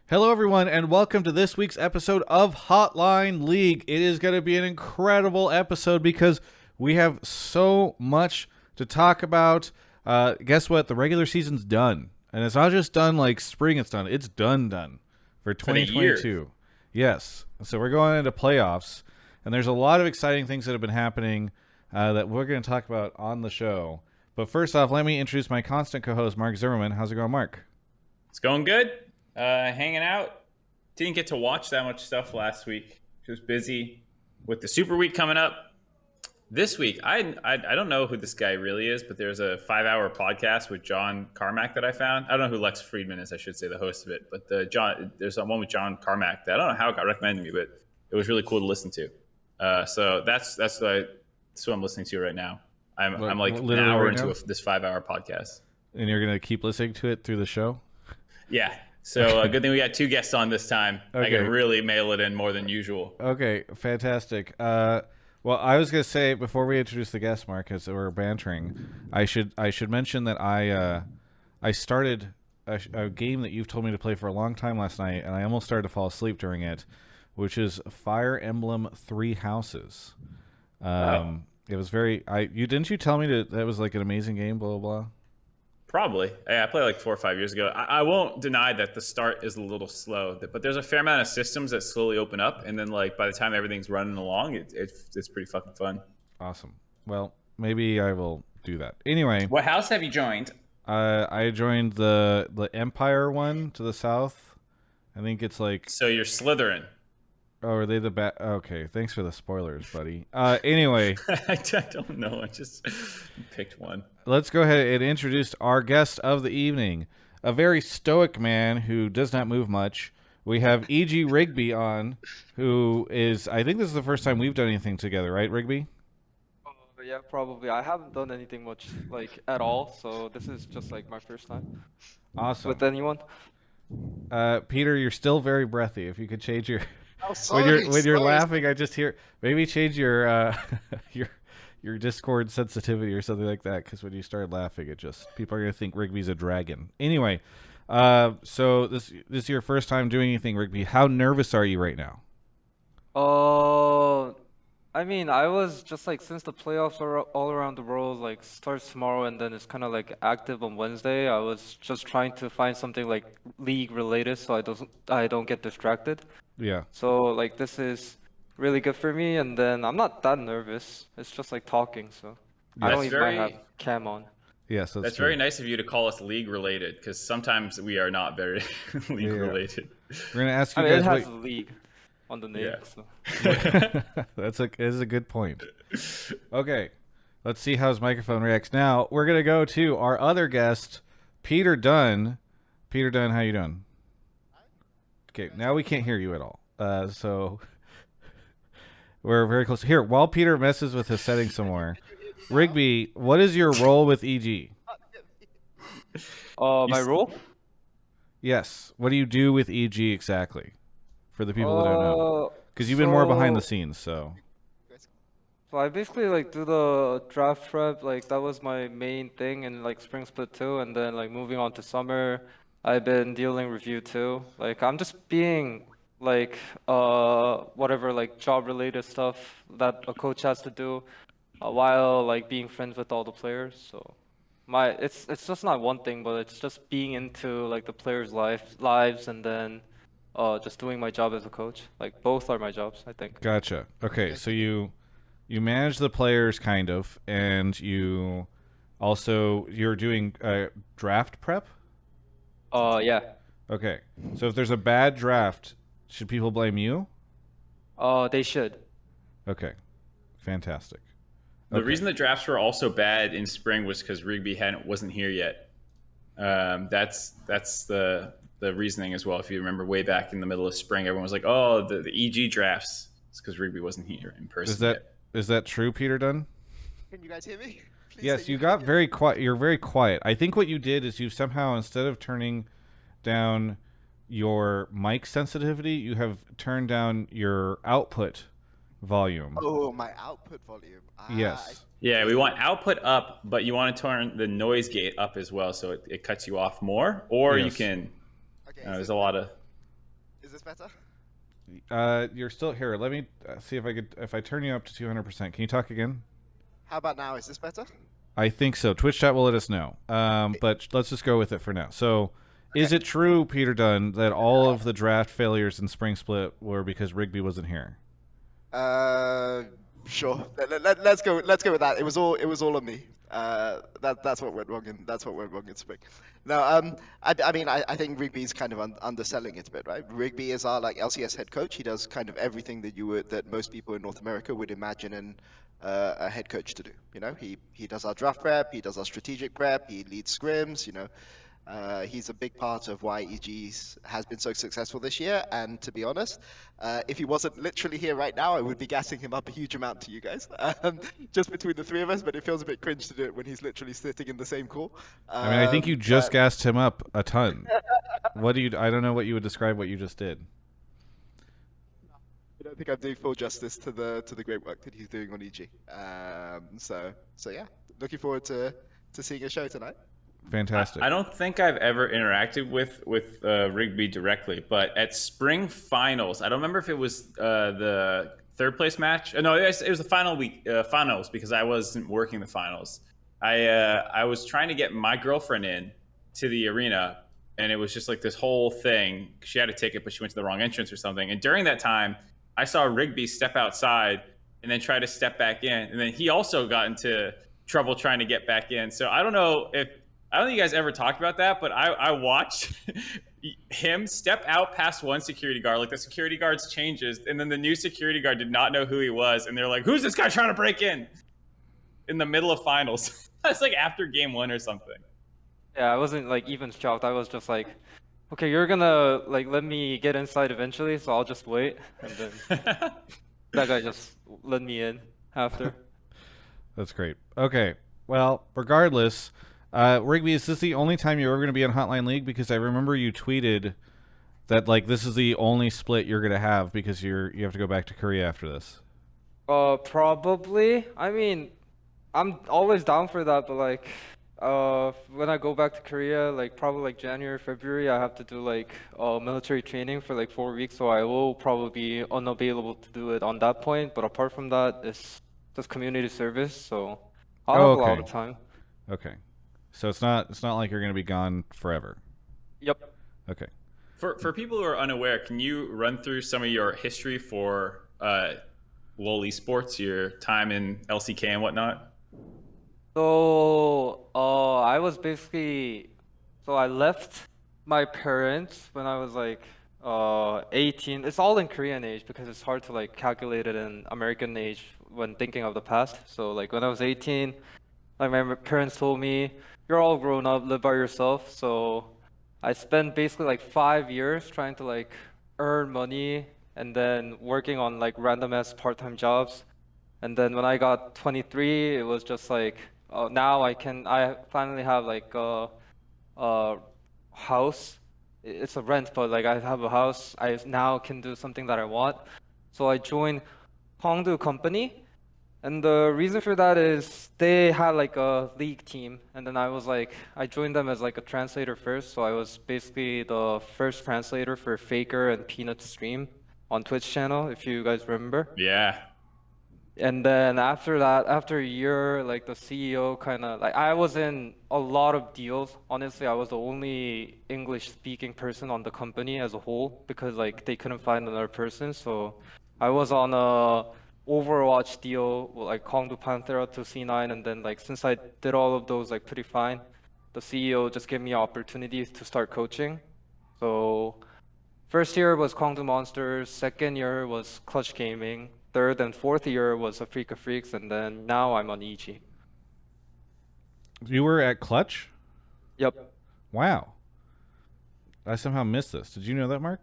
Hello, everyone, and welcome to this week's episode of Hotline League. It is going to be an incredible episode because we have so much to talk about. Guess what? The regular season's done. And it's not just done like spring, it's done. It's done for 2022. Yes. So we're going into playoffs, and there's a lot of exciting things that have been happening that we're going to talk about on the show. But first off, let me introduce my constant co-host, Mark Zimmerman. How's it going, Mark? It's going good. Hanging out. Didn't get to watch that much stuff last week. Just busy with the Super Week coming up. This week, I don't know who this guy really is, but there's a 5-hour podcast with John Carmack that I found. I don't know who Lex Friedman is, I should say, the host of it. But there's one with John Carmack that I don't know how it got recommended to me, but it was really cool to listen to. So that's what I'm listening to right now. I'm like an hour into this 5-hour podcast. And you're going to keep listening to it through the show? Yeah. So good thing we got two guests on this time. Okay. I can really mail it in more than usual. Okay, fantastic. Well, I was going to say, before we introduce the guest, Mark, as we're bantering, I should mention that I started a game that you've told me to play for a long time last night, and I almost started to fall asleep during it, which is Fire Emblem Three Houses. It was didn't you tell me that was like an amazing game, blah, blah, blah? Probably. Yeah, I played like 4 or 5 years ago. I won't deny that the start is a little slow, but there's a fair amount of systems that slowly open up, and then like by the time everything's running along, it's pretty fucking fun. Awesome. Well, maybe I will do that. Anyway. What house have you joined? I joined the Empire one to the south. I think it's like... So you're Slytherin. Oh, are they the bad? Okay, thanks for the spoilers, buddy. Anyway. I don't know. I just picked one. Let's go ahead and introduce our guest of the evening. A very stoic man who does not move much. We have E.G. Rigby on, who is... I think this is the first time we've done anything together, right, Rigby? Yeah, probably. I haven't done anything much, like, at all, so this is just, like, my first time. Awesome. With anyone? Peter, you're still very breathy. If you could change your... Oh, sorry, when you're laughing, I just hear maybe change your your Discord sensitivity or something like that, because when you start laughing, it just people are gonna think Rigby's a dragon. Anyway, so this is your first time doing anything, Rigby. How nervous are you right now? I mean, I was just like, since the playoffs are all around the world, like starts tomorrow and then it's kind of like active on Wednesday. I was just trying to find something like league related so I don't get distracted. Yeah. So like this is really good for me, and then I'm not that nervous. It's just like talking, so I don't even have cam on. Yes, that's very nice of you to call us league related, because sometimes we are not very league related. We're gonna ask you guys. It has league on the name. Yeah. So. That is a good point. Okay, let's see how his microphone reacts. Now we're gonna go to our other guest, Peter Dun. Peter Dun, how you doing? Okay, now we can't hear you at all. So we're very close. Here, while Peter messes with his settings some more, Rigby, what is your role with EG? My role? Yes. What do you do with EG exactly? For the people that don't know. Because you've been more behind the scenes, so. So I basically like do the draft prep, like that was my main thing in like Spring Split 2, and then like moving on to summer, I've been dealing review too. Like I'm just being like whatever like job related stuff that a coach has to do while like being friends with all the players. So it's just not one thing, but it's just being into like the players' lives and then just doing my job as a coach. Like both are my jobs, I think. Gotcha. Okay, so you manage the players kind of, and you're doing draft prep? Yeah. Okay. So if there's a bad draft, should people blame you? They should. Okay. Fantastic. The reason the drafts were also bad in spring was because Rigby wasn't here yet. That's the reasoning as well. If you remember way back in the middle of spring, everyone was like, "Oh, the EG drafts." It's because Rigby wasn't here in person. Is that true, Peter Dun? Can you guys hear me? Please, yes, you got very quiet. You're very quiet. I think what you did is you somehow, instead of turning down your mic sensitivity, you have turned down your output volume. Oh, my output volume. Yes. Yeah, we want output up, but you want to turn the noise gate up as well, so it cuts you off more. Or you can. Okay, There's a lot of. Is this better? You're still here. Let me see if I turn you up to 200%. Can you talk again? How about now? Is this better? I think so. Twitch chat will let us know. But let's just go with it for now. So, is it true, Peter Dun, that all of the draft failures in Spring Split were because Rigby wasn't here? Sure. Let's go. Let's go with that. It was all on me. That's what went wrong in spring. No, I mean, I think Rigby's kind of underselling it a bit, right? Rigby is our like LCS head coach. He does kind of everything that most people in North America would imagine a head coach to do. You know, he does our draft prep, he does our strategic prep, he leads scrims. You know, he's a big part of why EG's has been so successful this year. And to be honest, if he wasn't literally here right now, I would be gassing him up a huge amount to you guys, just between the three of us. But it feels a bit cringe to do it when he's literally sitting in the same call. I mean, I think you just gassed him up a ton. I don't know what you would describe what you just did. I don't think I'm doing full justice to the great work that he's doing on EG. So yeah, looking forward to seeing a show tonight. Fantastic. I don't think I've ever interacted with Rigby directly, but at spring finals, I don't remember if it was the third place match. No, it was the final week finals because I wasn't working the finals. I was trying to get my girlfriend in to the arena, and it was just like this whole thing. She had a ticket, but she went to the wrong entrance or something. And during that time, I saw Rigby step outside and then try to step back in, and then he also got into trouble trying to get back in. So I don't know if I don't think you guys ever talked about that, but I watched him step out past one security guard. Like the security guard's changes, and then the new security guard did not know who he was, and they're like, "Who's this guy trying to break in the middle of finals?" That's like after game 1 or something. Yeah, I wasn't like even shocked. I was just like, okay, you're gonna like let me get inside eventually, so I'll just wait. And then that guy just let me in after. That's great. Okay. Well, regardless, Rigby, is this the only time you're ever going to be in Hotline League? Because I remember you tweeted that like this is the only split you're going to have because you have to go back to Korea after this. Probably. I mean, I'm always down for that, but like, when I go back to Korea, like probably like January, February, I have to do like military training for like 4 weeks, so I will probably be unavailable to do it on that point. But apart from that, it's just community service, so I'll have a lot of time. Okay. So it's not like you're going to be gone forever. Yep. Okay. For people who are unaware, can you run through some of your history for LoL Esports, your time in LCK and whatnot? So, I was basically, so I left my parents when I was like 18. It's all in Korean age because it's hard to like calculate it in American age when thinking of the past. So like when I was 18, like my parents told me, you're all grown up, live by yourself. So I spent basically like 5 years trying to like earn money and then working on like random ass part-time jobs. And then when I got 23, it was just like, now I finally have like a house. It's a rent, but like I have a house. I now can do something that I want. So I joined Hongdu company. And the reason for that is they had like a league team, and then I joined them as like a translator first. So I was basically the first translator for Faker and Peanut's stream on Twitch channel, if you guys remember. Yeah. And then after that, after a year, like the CEO kind of like I was in a lot of deals. Honestly, I was the only English speaking person on the company as a whole because like they couldn't find another person. So I was on a Overwatch deal with like Kongdu Panthera to C9, and then like since I did all of those like pretty fine, the CEO just gave me opportunities to start coaching. So first year was Kongdu Monsters, second year was Clutch Gaming, third and fourth year was Africa Freaks, and then now I'm on EG. You were at Clutch? Yep. Wow. I somehow missed this. Did you know that, Mark?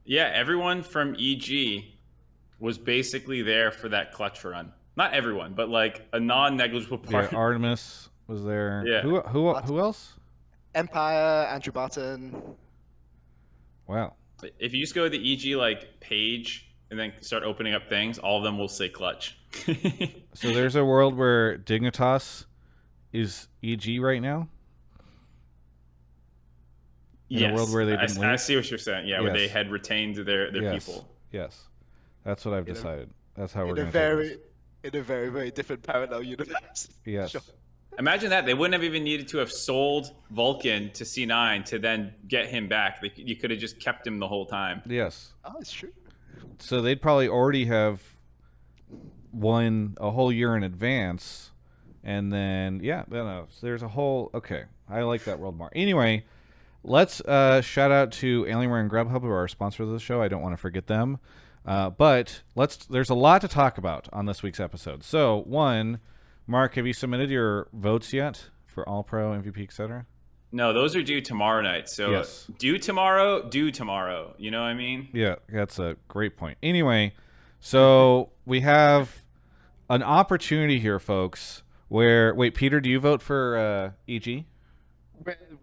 Yeah, everyone from EG was basically there for that Clutch run. Not everyone, but like a non-negligible part. Yeah, Artemis was there. Yeah. Who else? Empire, Andrew Barton. Wow. If you just go to the EG like page and then start opening up things, all of them will say Clutch. So there's a world where Dignitas is EG right now? in a world where they didn't I leave. see what you're saying. Yeah, where they Yes. had retained their Yes. people. Yes. That's what I've In a- decided. That's how we're In going a to take very, this. in a very, very different parallel universe. Yes. Sure. Imagine that. They wouldn't have even needed to have sold Vulcan to C9 to then get him back. You could have just kept him the whole time. Yes. Oh, it's true. So they'd probably already have won a whole year in advance. And then, yeah, so there's a whole... Okay, I like that world more. Anyway, let's shout out to Alienware and Grubhub, who are our sponsors of the show. I don't want to forget them. But there's a lot to talk about on this week's episode. So, one, Mark, have you submitted your votes yet for All-Pro, MVP, etc.? No, those are due tomorrow night. So Yes. due tomorrow. You know what I mean? Yeah, that's a great point. Anyway, so we have an opportunity here, folks, where... Wait, Peter, do you vote for EG?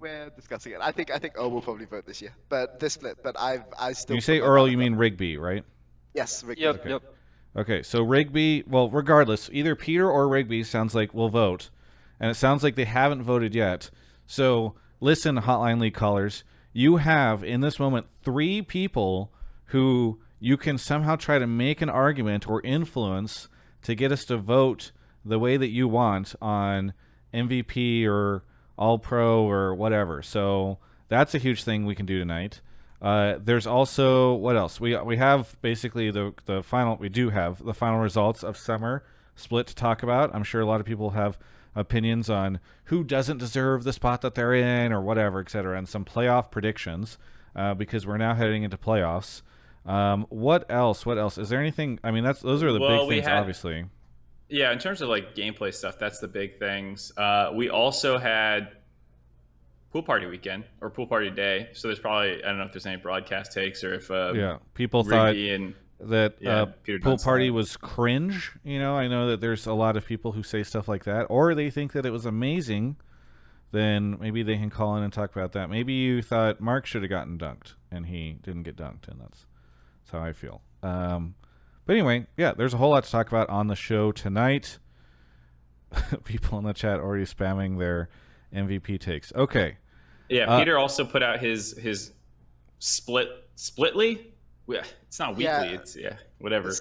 We're discussing it. I think Earl will probably vote this year, but this split. But I still. When you say put my Earl, ballot you up. mean Rigby, right? Yes, Rick. Yep, yep. Okay, so Rigby, well, regardless, either Peter or Rigby sounds like will vote, and it sounds like they haven't voted yet. So listen, Hotline League callers, you have, in this moment, 3 people who you can somehow try to make an argument or influence to get us to vote the way that you want on MVP or All-Pro or whatever. So that's a huge thing we can do tonight. There's also, what else? We have basically the final, we do have the final results of summer split to talk about. I'm sure a lot of people have opinions on who doesn't deserve the spot that they're in or whatever, etc., and some playoff predictions because we're now heading into playoffs. What else? Is there anything? I mean, those are the big things, obviously. Yeah, in terms of like gameplay stuff, that's the big things. We also had pool party weekend or pool party day, so there's probably, I don't know if there's any broadcast takes or if people Rigby thought that Peter pool Dun party side. was cringe. I know that there's a lot of people who say stuff like that, or they think that it was amazing. Then maybe they can call in and talk about that. Maybe you thought Mark should have gotten dunked and he didn't get dunked, and that's how I feel. But anyway, yeah, there's a whole lot to talk about on the show tonight. People in the chat already spamming their MVP takes. Okay. Yeah, Peter also put out his splitly. Yeah, it's not weekly. Yeah. It's whatever.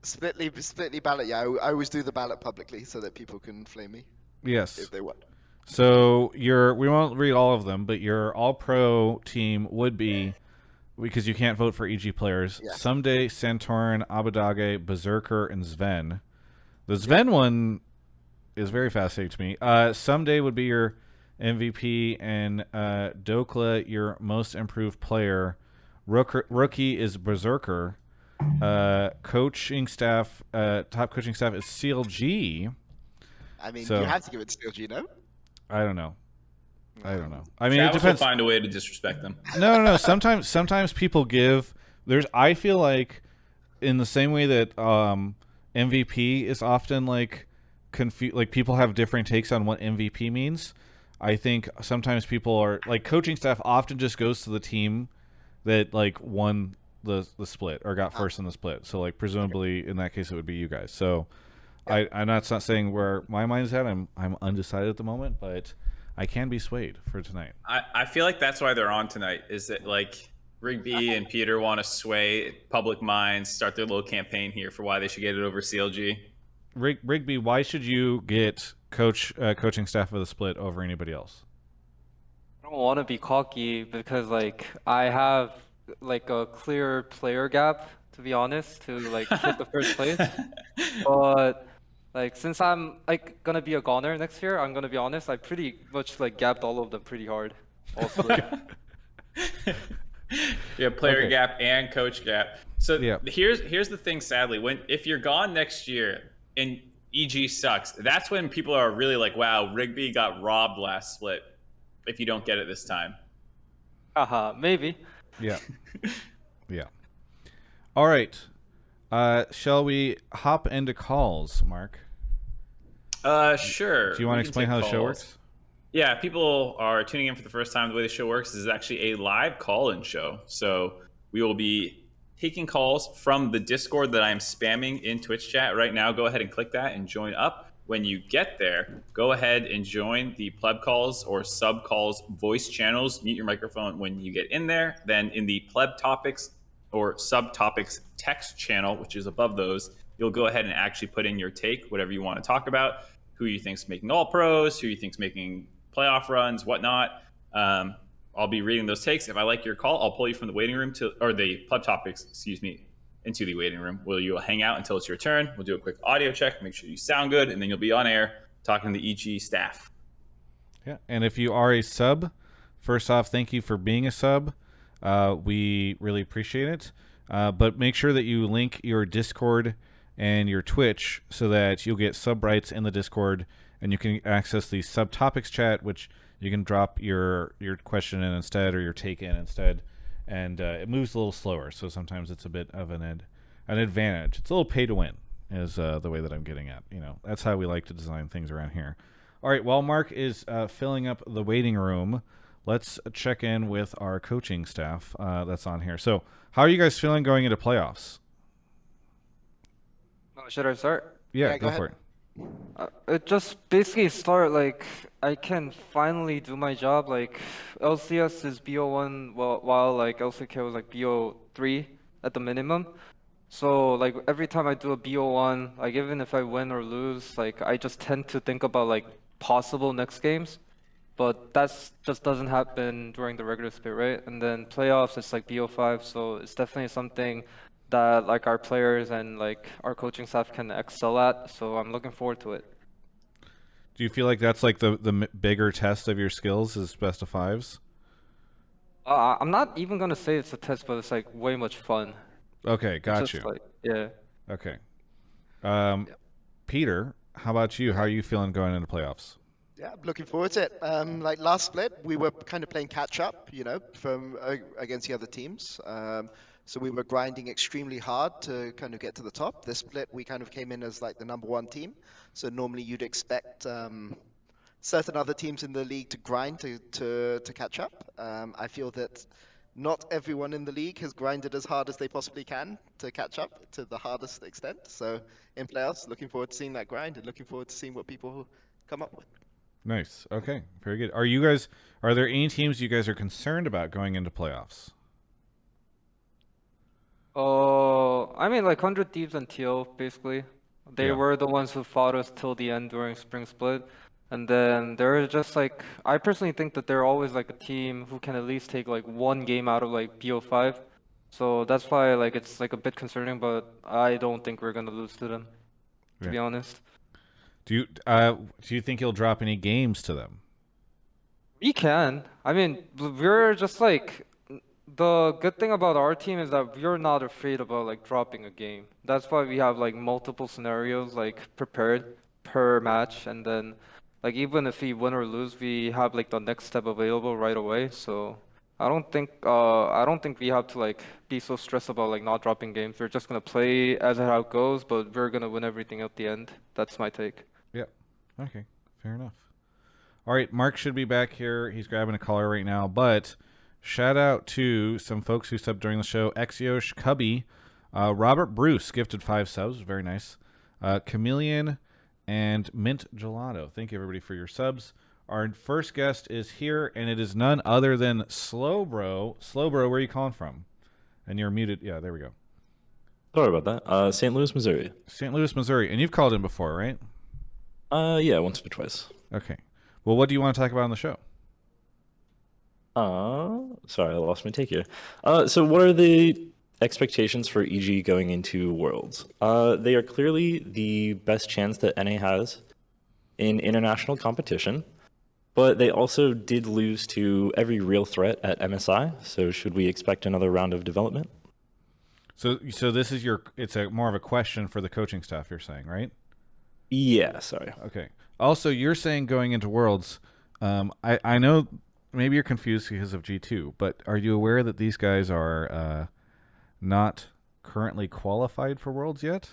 Splitly ballot. Yeah, I always do the ballot publicly so that people can flame me Yes. if they want. So we won't read all of them, but your All-Pro team would be, because you can't vote for EG players, Yeah. Someday, Santorin, Abadage, Berserker, and Sven. The Sven one is very fascinating to me. Someday would be your MVP, and Dokla, your most improved player. Rookie is Berserker. Coaching staff, top coaching staff is CLG. I mean, So- you have to give it to CLG, no? I don't know. I mean, Travis it depends. will find a way to disrespect them. No. Sometimes people give. I feel like in the same way that MVP is often like like people have different takes on what MVP means. I think sometimes people are like coaching staff often just goes to the team that like won the split or got first in the split. So like presumably in that case it would be you guys. So I'm not saying where my mind's at. I'm undecided at the moment, but I can be swayed for tonight. I feel like that's why they're on tonight. Is that like Rigby and Peter want to sway public minds, start their little campaign here for why they should get it over CLG. Rigby, why should you get coaching staff of the split over anybody else? I don't want to be cocky because like I have like a clear player gap, to be honest, to like hit the first place. But like since I'm like gonna be a goner next year, I'm gonna be honest, I pretty much like gapped all of them pretty hard. Also, Yeah, player Okay. gap and coach gap. So Yeah. here's the thing. Sadly, if you're gone next year and EG sucks, that's when people are really like, "Wow, Rigby got robbed last split." If you don't get it this time, haha, maybe. Yeah. Yeah. All right. Shall we hop into calls, Mark? sure. Do you want to we can explain take how the show calls. works? Yeah, if people are tuning in for the first time, the way the show works is actually a live call-in show. So we will be taking calls from the Discord that I'm spamming in Twitch chat right now. Go ahead and click that and join up. When you get there, go ahead and join the pleb calls or sub calls voice channels. Mute your microphone when you get in there. Then in the pleb topics or subtopics text channel, which is above those, you'll go ahead and actually put in your take, whatever you want to talk about, who you think's making all pros, who you think's making playoff runs, whatnot. I'll be reading those takes. If I like your call, I'll pull you from the waiting room or the pleb topics, into the waiting room where you'll hang out until it's your turn. We'll do a quick audio check, make sure you sound good, and then you'll be on air talking to the EG staff. Yeah, and if you are a sub, first off, thank you for being a sub. We really appreciate it. But make sure that you link your Discord and your Twitch so that you'll get sub rights in the Discord, and you can access the subtopics chat, which you can drop your question in instead or your take in instead. And it moves a little slower, so sometimes it's a bit of an advantage. It's a little pay to win, is the way that I'm getting at. That's how we like to design things around here. All right, while Mark is filling up the waiting room, let's check in with our coaching staff that's on here. So, how are you guys feeling going into playoffs? Should I start? Yeah, go go for ahead. it. It just basically start like I can finally do my job. Like LCS is BO1 while like LCK was like BO3 at the minimum. So like every time I do a BO1, like even if I win or lose, like I just tend to think about like possible next games. But that's just doesn't happen during the regular split, right? And then playoffs, it's like BO5, so it's definitely something that like our players and like our coaching staff can excel at. So I'm looking forward to it. Do you feel like that's like the bigger test of your skills is best of fives? I'm not even gonna say it's a test, but it's like way much fun. Okay, It's got just you. like yeah. Okay. Peter, how about you? How are you feeling going into playoffs? Yeah, I'm looking forward to it. Like last split, we were kind of playing catch up, from against the other teams. So we were grinding extremely hard to kind of get to the top. This split, we kind of came in as like the #1 team. So normally you'd expect certain other teams in the league to grind to catch up. I feel that not everyone in the league has grinded as hard as they possibly can to catch up to the hardest extent. So in playoffs, looking forward to seeing that grind and looking forward to seeing what people come up with. Nice. Okay, very good. Are there any teams you guys are concerned about going into playoffs? Oh, I mean like 100 Thieves and Teal basically. They Yeah. were the ones who fought us till the end during Spring Split. And then they're just like I personally think that they're always like a team who can at least take like one game out of like BO5. So that's why like it's like a bit concerning, but I don't think we're gonna lose to them, to Yeah. be honest. Do you think you'll drop any games to them? We can. I mean, we're just like the good thing about our team is that we're not afraid about like dropping a game. That's why we have like multiple scenarios like prepared per match, and then like even if we win or lose, we have like the next step available right away. So I don't think we have to like be so stressed about like not dropping games. We're just gonna play as how it goes, but we're gonna win everything at the end. That's my take. Yep. Okay, fair enough. All right, Mark should be back here. He's grabbing a caller right now, but shout out to some folks who subbed during the show. Exiosh Cubby, Robert Bruce gifted 5 subs, very nice. Chameleon and Mint Gelato. Thank you everybody for your subs. Our first guest is here, and it is none other than Slowbro. Slowbro, where are you calling from? And you're muted. Yeah, there we go. Sorry about that. St. Louis, Missouri. St. Louis, Missouri. And you've called in before, right? Yeah, once or twice. Okay. Well, what do you want to talk about on the show? Sorry, I lost my take here. So what are the expectations for EG going into Worlds? They are clearly the best chance that NA has in international competition, but they also did lose to every real threat at MSI. So should we expect another round of development? So this is it's more of a question for the coaching staff, you're saying, right? Yeah, sorry. Okay. Also, you're saying going into Worlds, I know maybe you're confused because of G2, but are you aware that these guys are not currently qualified for Worlds yet?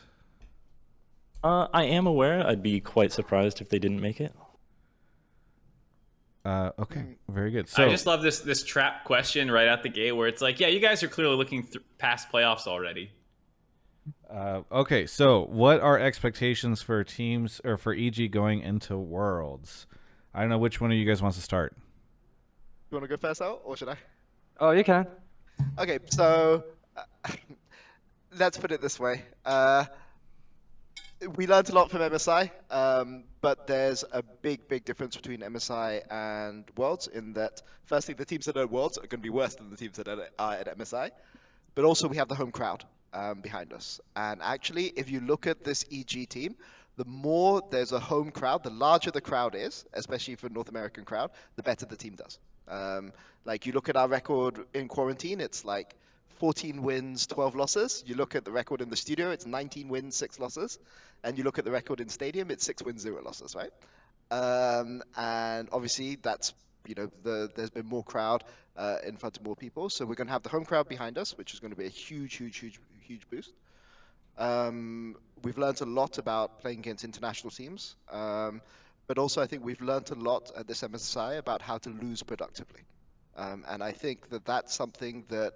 I am aware. I'd be quite surprised if they didn't make it. Okay, very good. So I just love this trap question right out the gate where it's like, yeah, you guys are clearly looking past playoffs already. Okay, so what are expectations for teams or for EG going into Worlds? I don't know which one of you guys wants to start. You want to go first out, or should I? Oh, you can. Okay, so let's put it this way. We learned a lot from MSI, but there's a big difference between MSI and Worlds in that, firstly, the teams that are at Worlds are going to be worse than the teams that are at MSI, but also we have the home crowd behind us. And actually, if you look at this EG team, the more there's a home crowd, the larger the crowd is, especially for North American crowd, the better the team does. Like you look at our record in quarantine, it's like 14 wins, 12 losses. You look at the record in the studio, it's 19 wins, 6 losses. And you look at the record in stadium, it's 6 wins, 0 losses, right? And obviously that's, there's been more crowd in front of more people. So we're going to have the home crowd behind us, which is going to be a huge boost. We've learned a lot about playing against international teams. But also I think we've learned a lot at this MSI about how to lose productively. And I think that that's something that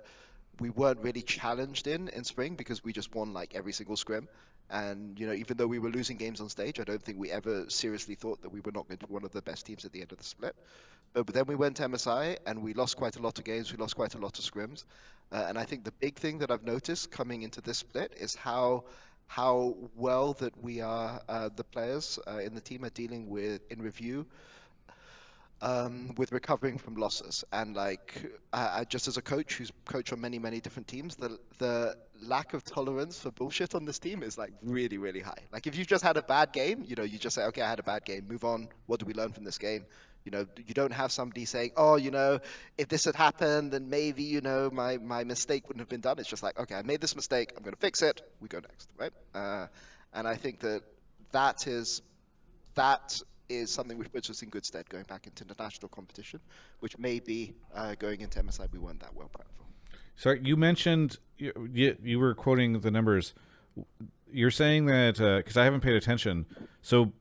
we weren't really challenged in spring because we just won like every single scrim. And even though we were losing games on stage, I don't think we ever seriously thought that we were not going to be one of the best teams at the end of the split. But then we went to MSI and we lost quite a lot of games. We lost quite a lot of scrims. And I think the big thing that I've noticed coming into this split is how well that we are, the players in the team are dealing with in review with recovering from losses. And like, just as a coach who's coached on many different teams, the lack of tolerance for bullshit on this team is like really high. Like if you've just had a bad game, you just say, okay, I had a bad game, move on. What do we learn from this game? You don't have somebody saying, oh, if this had happened, then maybe, my mistake wouldn't have been done. It's just like, okay, I made this mistake, I'm going to fix it, we go next, right? And I think that is something which puts us in good stead going back into international competition, which maybe going into MSI we weren't that well prepped for. Sorry, you mentioned you were quoting the numbers. You're saying that because I haven't paid attention. So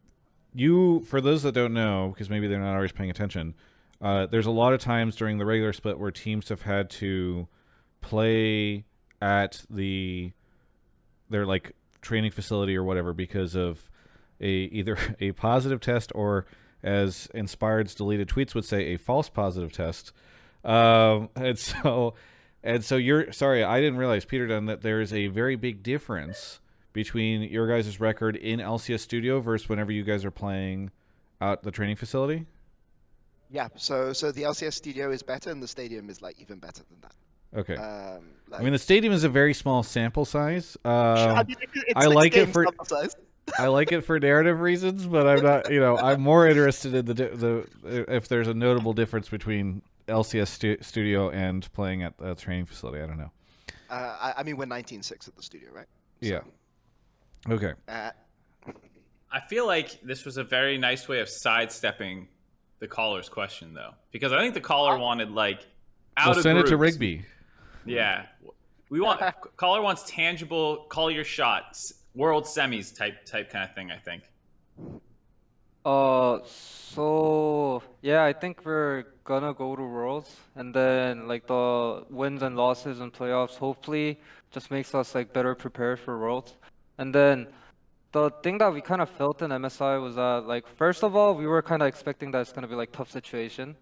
for those that don't know, because maybe they're not always paying attention, there's a lot of times during the regular split where teams have had to play at their like training facility or whatever because of either a positive test or, as Inspired's deleted tweets would say, a false positive test. And so you're sorry, I didn't realize, Peter Dun, that there is a very big difference between your guys' record in LCS Studio versus whenever you guys are playing at the training facility. Yeah, so the LCS Studio is better, and the stadium is like even better than that. Okay. I mean, the stadium is a very small sample size. I mean, it's I like it for sample size. I like it for narrative reasons, but I'm not. I'm more interested in the if there's a notable difference between LCS Studio and playing at the training facility. I don't know. I mean, we're 19-6 at the studio, right? So, Yeah. Okay. I feel like this was a very nice way of sidestepping the caller's question, though, because I think the caller wanted like out We'll of send it to groups. Rigby. Yeah, we want caller wants tangible, call your shots, world semis type kind of thing. I think. So yeah, I think we're gonna go to Worlds, and then like the wins and losses and playoffs hopefully just makes us like better prepared for Worlds. And then the thing that we kind of felt in MSI was that like first of all we were kind of expecting that it's gonna be like tough situation,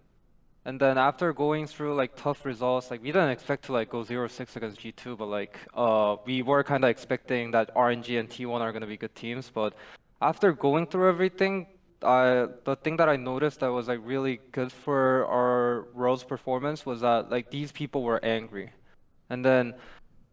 and then after going through like tough results, like we didn't expect to like go 0-6 against G2, but like we were kind of expecting that RNG and T1 are gonna be good teams, but after going through everything, the thing that I noticed that was like really good for our Worlds performance was that like these people were angry, and then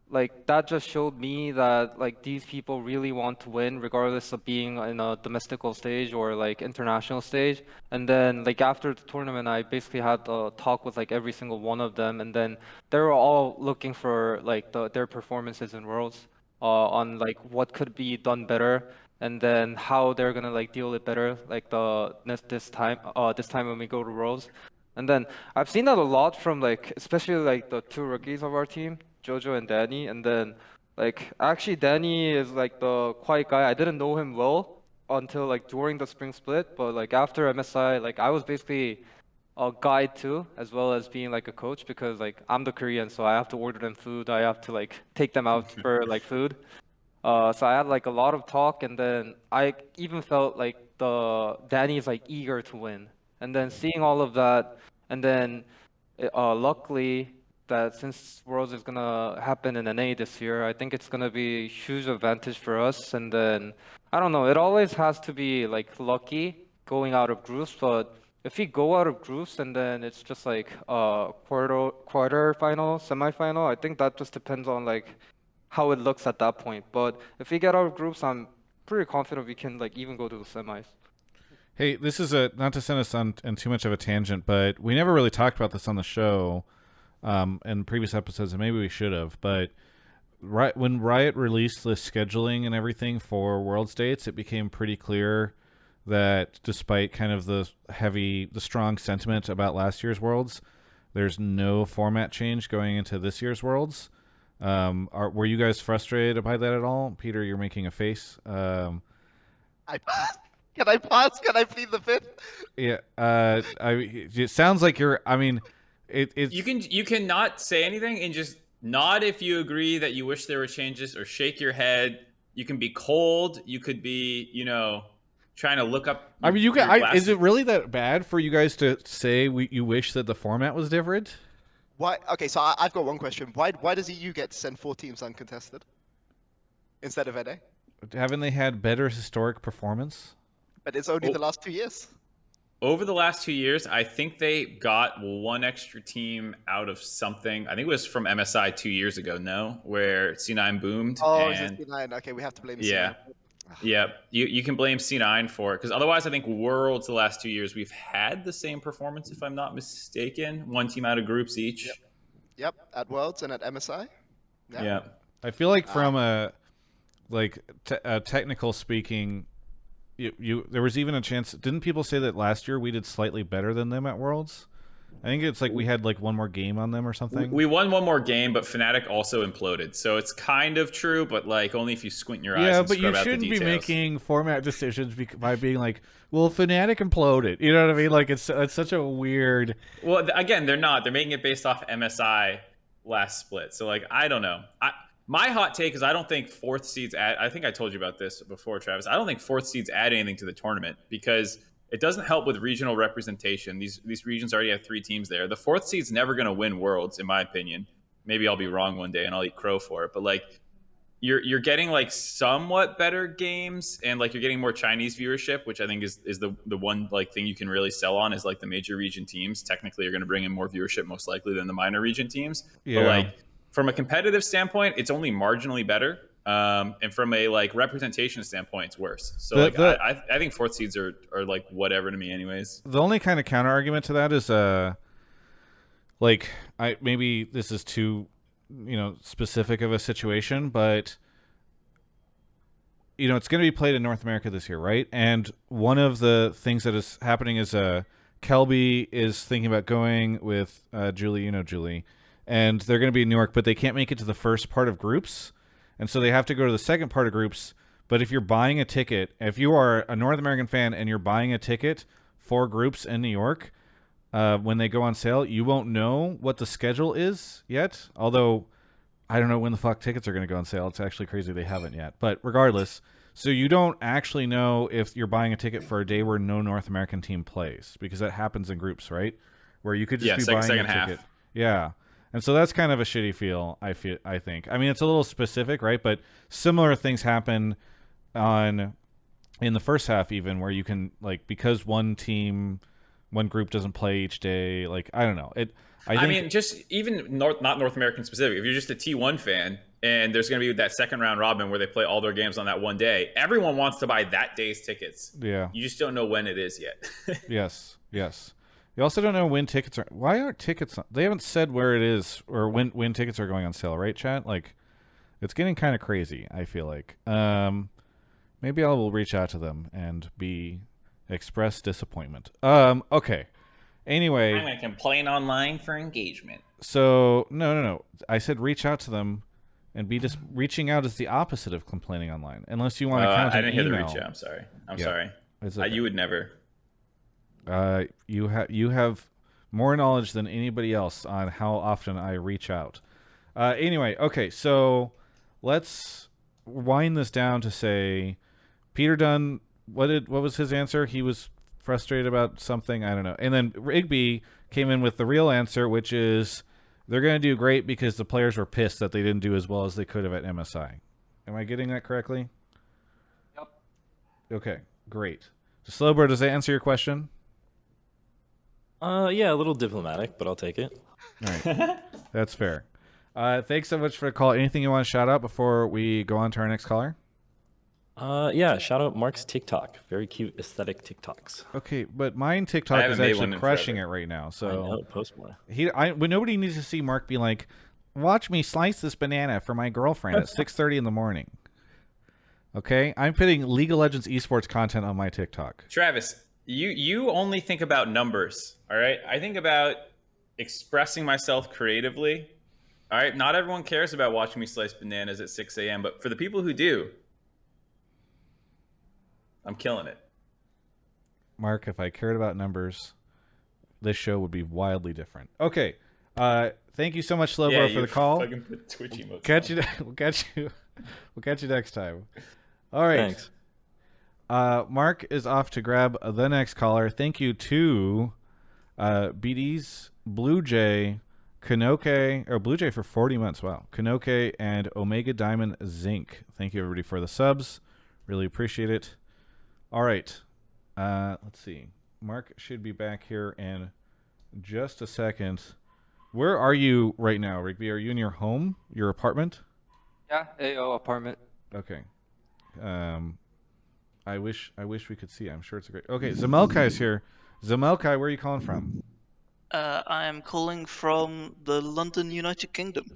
like that just showed me that like these people really want to win regardless of being in a domestical stage or like international stage. And then like after the tournament I basically had a talk with like every single one of them, and then they were all looking for like their performances in Worlds on like what could be done better, and then how they're gonna like deal it better like this time when we go to Worlds. And then I've seen that a lot from like especially like the two rookies of our team, Jojo and Danny. And then like actually Danny is like the quiet guy. I didn't know him well until like during the spring split, but like after MSI, like I was basically a guide too, as well as being like a coach, because like I'm the Korean, so I have to order them food. I have to like take them out for like food. So I had like a lot of talk, and then I even felt like Danny is like eager to win. And then seeing all of that, and then luckily that since Worlds is gonna happen in NA this year, I think it's gonna be a huge advantage for us. And then I don't know, it always has to be like lucky going out of groups, but if we go out of groups and then it's just like quarter final, semifinal, I think that just depends on like how it looks at that point. But if we get out of groups, I'm pretty confident we can like even go to the semis. Hey, this is not to send us on too much of a tangent, but we never really talked about this on the show in previous episodes, and maybe we should have. But when Riot released the scheduling and everything for Worlds dates, it became pretty clear that despite kind of the strong sentiment about last year's Worlds, there's no format change going into this year's Worlds. Were you guys frustrated by that at all? Peter, you're making a face. Can I pass? Can I plead the fifth? Yeah. It sounds like you're. I mean, it's. You can not say anything and just nod if you agree that you wish there were changes, or shake your head. You can be cold. You could be, trying to look up. I mean, is it really that bad for you guys to say you wish that the format was different? Why? Okay, so I've got one question. Why does EU get to send 4 teams uncontested instead of NA? Haven't they had better historic performance? But it's only the last 2 years. Over the last 2 years, I think they got one extra team out of something. I think it was from MSI 2 years ago, no? Where C9 boomed. Oh, is it C9? Okay, we have to blame C9. Yeah. Yeah, you can blame C9 for it, because otherwise I think Worlds the last 2 years we've had the same performance, if I'm not mistaken. One team out of groups each. Yep, at Worlds and at MSI. Yeah. I feel like from a technical speaking, there was even a chance. Didn't people say that last year we did slightly better than them at Worlds? I think it's like we had like one more game on them or something. We won one more game, but Fnatic also imploded. So it's kind of true, but like only if you squint your eyes. Yeah, and but you scrub out the shouldn't be details. making format decisions by being like, well, Fnatic imploded. You know what I mean? Like it's such a weird. Well, again, they're not. They're making it based off MSI last split. So like, I don't know. My hot take is I don't think fourth seeds add. I think I told you about this before, Travis. I don't think fourth seeds add anything to the tournament, because it doesn't help with regional representation. These regions already have 3 teams there. The fourth seed's never going to win Worlds, in my opinion. Maybe I'll be wrong one day and I'll eat crow for it. But like, you're getting like somewhat better games, and like you're getting more Chinese viewership, which I think is the one like thing you can really sell on, is like the major region teams technically are going to bring in more viewership most likely than the minor region teams. Yeah. But like, from a competitive standpoint, it's only marginally better. And from a like representation standpoint, it's worse. So I think fourth seeds are like whatever to me anyways. The only kind of counter argument to that is maybe this is too specific of a situation, but it's going to be played in North America this year, right? And one of the things that is happening is Kelby is thinking about going with Julie, and they're going to be in New York, but they can't make it to the first part of groups. And so they have to go to the second part of groups. But if you're buying a ticket, if you are a North American fan and you're buying a ticket for groups in New York, when they go on sale, you won't know what the schedule is yet. Although I don't know when the fuck tickets are going to go on sale. It's actually crazy they haven't yet. But regardless, so you don't actually know if you're buying a ticket for a day where no North American team plays, because that happens in groups, right? Where you could just be buying a ticket. Yeah. And so that's kind of a shitty feel, I think. I mean, it's a little specific, right? But similar things happen in the first half even, where you can, like, because one group doesn't play each day, like, I don't know. I mean, just even not North American specific. If you're just a T1 fan and there's going to be that second round robin where they play all their games on that one day, everyone wants to buy that day's tickets. Yeah. You just don't know when it is yet. Yes. You also don't know when tickets are. Why aren't tickets? They haven't said where it is or when tickets are going on sale, right, chat? Like, it's getting kind of crazy, I feel like. Maybe I will reach out to them and express disappointment. Okay. Anyway, I'm gonna complain online for engagement. So no. I said reach out to them, and reaching out is the opposite of complaining online. Unless you want to count. I didn't hear the email. reach out. I'm sorry. Okay. You would never. You have more knowledge than anybody else on how often I reach out. Anyway, okay, so let's wind this down to say, Peter Dun, what was his answer? He was frustrated about something, I don't know. And then Rigby came in with the real answer, which is they're going to do great because the players were pissed that they didn't do as well as they could have at MSI. Am I getting that correctly? Yep. Okay, great. So Slowbro, does that answer your question? Yeah, a little diplomatic, but I'll take it. All right. That's fair. Thanks so much for the call. Anything you want to shout out before we go on to our next caller? Yeah, shout out Mark's TikTok. Very cute aesthetic TikToks. Okay, but mine TikTok is haven't made one actually in crushing it forever. right now. I So know, post more. when nobody needs to see Mark be like, watch me slice this banana for my girlfriend at 6:30 in the morning. Okay, I'm putting League of Legends esports content on my TikTok. Travis, you only think about numbers, all right? I think about expressing myself creatively. All right, not everyone cares about watching me slice bananas at 6 a.m., but for the people who do, I'm killing it. Mark, if I cared about numbers, this show would be wildly different. Okay, thank you so much, Slowbro, for you the call. fucking put Twitch emotes Catch on. you. We'll catch you next time. All right. Thanks. Mark is off to grab the next caller. Thank you to BD's Bluejay, Kanoke, or Bluejay for 40 months. Wow. Kanoke and Omega Diamond Zinc. Thank you, everybody, for the subs. Really appreciate it. All right. Let's see. Mark should be back here in just a second. Where are you right now, Rigby? Are you in your home, your apartment? Yeah, AO apartment. Okay. I wish we could see. I'm sure it's a great. Okay, Zemelci is here. Zemelci, where are you calling from? I am calling from the London, United Kingdom.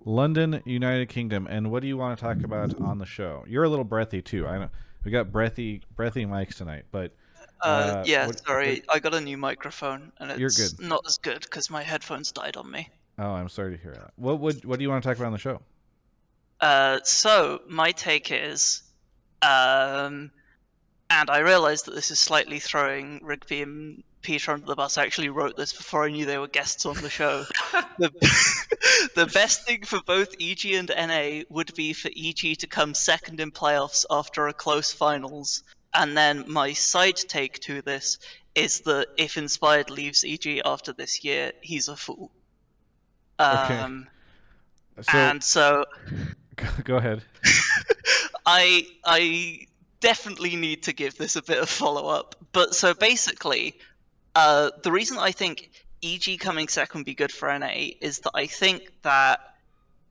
London, United Kingdom. And what do you want to talk about on the show? You're a little breathy too. I know we got breathy mics tonight, but Sorry, I got a new microphone and You're it's good. not as good because my headphones died on me. Oh, I'm sorry to hear that. What do you want to talk about on the show? So my take is, and I realise that this is slightly throwing Rigby and Peter under the bus. I actually wrote this before I knew they were guests on the show. The best thing for both EG and NA would be for EG to come second in playoffs after a close finals. And then my side take to this is that if Inspired leaves EG after this year, he's a fool. Okay. And so Go ahead. I definitely need to give this a bit of follow-up. But so basically, the reason I think EG coming second would be good for NA is that I think that,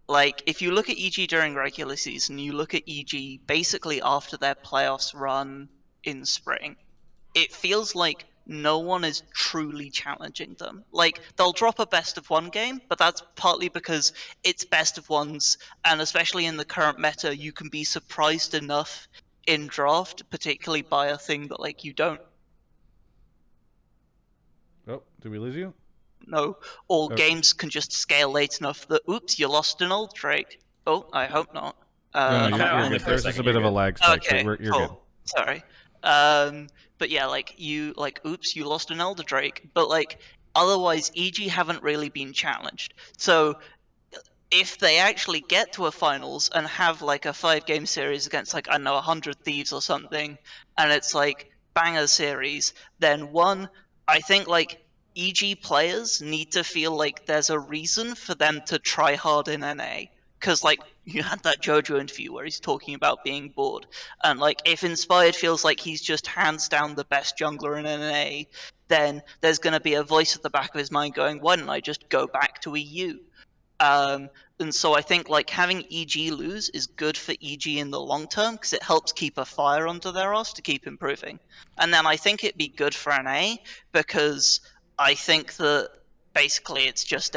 like, if you look at EG during regular season, you look at EG basically after their playoffs run in spring, it feels like no one is truly challenging them. Like, they'll drop a best of one game, but that's partly because it's best of ones, and especially in the current meta, you can be surprised enough in draft, particularly by a thing that, like, you don't Oh, did we lose you? know. All Oh. games can just scale late enough that, oops, you lost an old Drake. Oh, I hope not. No, you're you're only good. for a There's just a second, bit you're of a good. lag spike, Okay, but you're cool. good. Sorry. But yeah, like, oops, you lost an Elder Drake. But, like, otherwise, EG haven't really been challenged. So, if they actually get to a finals and have, like, a 5-game series against, like, I don't know, 100 Thieves or something, and it's, like, banger series, then, one, I think, like, EG players need to feel like there's a reason for them to try hard in NA. Because, like, you had that JoJo interview where he's talking about being bored. And, like, if Inspired feels like he's just hands down the best jungler in NA, then there's going to be a voice at the back of his mind going, why don't I just go back to EU? And so I think, like, having EG lose is good for EG in the long term because it helps keep a fire under their arse to keep improving. And then I think it'd be good for NA because I think that basically it's just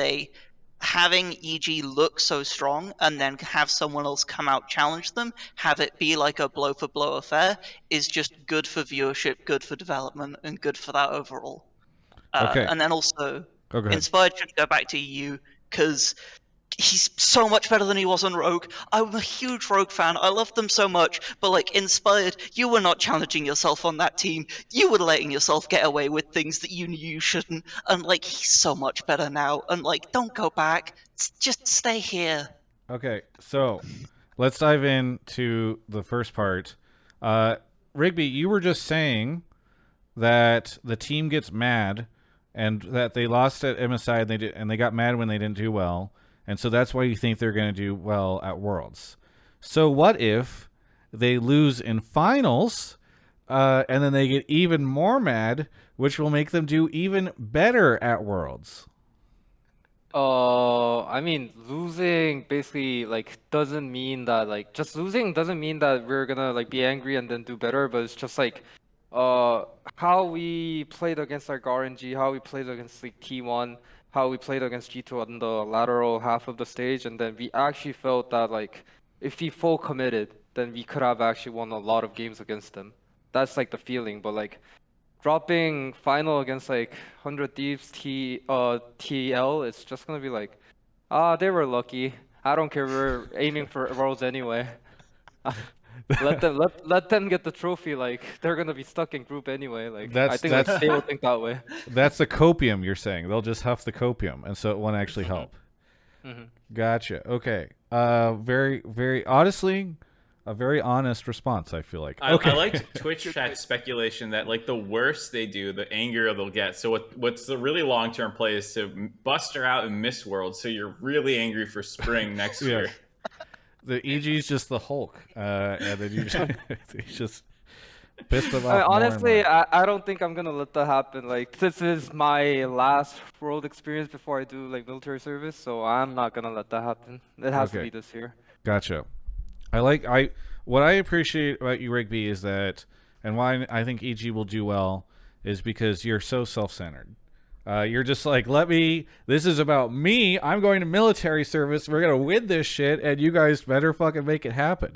having EG look so strong and then have someone else come out challenge them, have it be like a blow for blow affair, is just good for viewership, good for development, and good for that overall. Okay. And then also, Go ahead. Inspired should go back to EU because he's so much better than he was on Rogue. I'm a huge Rogue fan. I love them so much. But, like, Inspired, you were not challenging yourself on that team. You were letting yourself get away with things that you knew you shouldn't. And, like, he's so much better now. And, like, don't go back. Just stay here. Okay, so let's dive into the first part. Rigby, you were just saying that the team gets mad and that they lost at MSI and they got mad when they didn't do well. And so that's why you think they're going to do well at Worlds. So what if they lose in finals and then they get even more mad, which will make them do even better at Worlds? I mean, losing basically like doesn't mean that like just losing doesn't mean that we're gonna like be angry and then do better, but it's just like how we played against like RNG, how we played against like T1, how we played against G2 on the lateral half of the stage, and then we actually felt that like if we full committed, then we could have actually won a lot of games against them. That's like the feeling, but like dropping final against like 100 Thieves TL, it's just gonna be like, they were lucky. I don't care. We're aiming for Worlds anyway. let them get the trophy. Like they're gonna be stuck in group anyway. Like I think like, they will think that way. That's the copium you're saying. They'll just huff the copium, and so it won't actually help. Gotcha. Okay. Very, very honestly, a very honest response, I feel like. I liked Twitch chat speculation that like the worse they do, the angrier they'll get. So what's the really long-term play is to bust her out and miss Worlds, so you're really angry for spring next year. The EG's just the Hulk, and then you just piss them off. Honestly, I don't think I'm gonna let that happen. Like this is my last World experience before I do like military service, so I'm not gonna let that happen. It has to be this year. Gotcha. What I appreciate about you, Rigby, is that, and why I think EG will do well, is because you're so self-centered. You're just like, this is about me. I'm going to military service. We're going to win this shit, and you guys better fucking make it happen.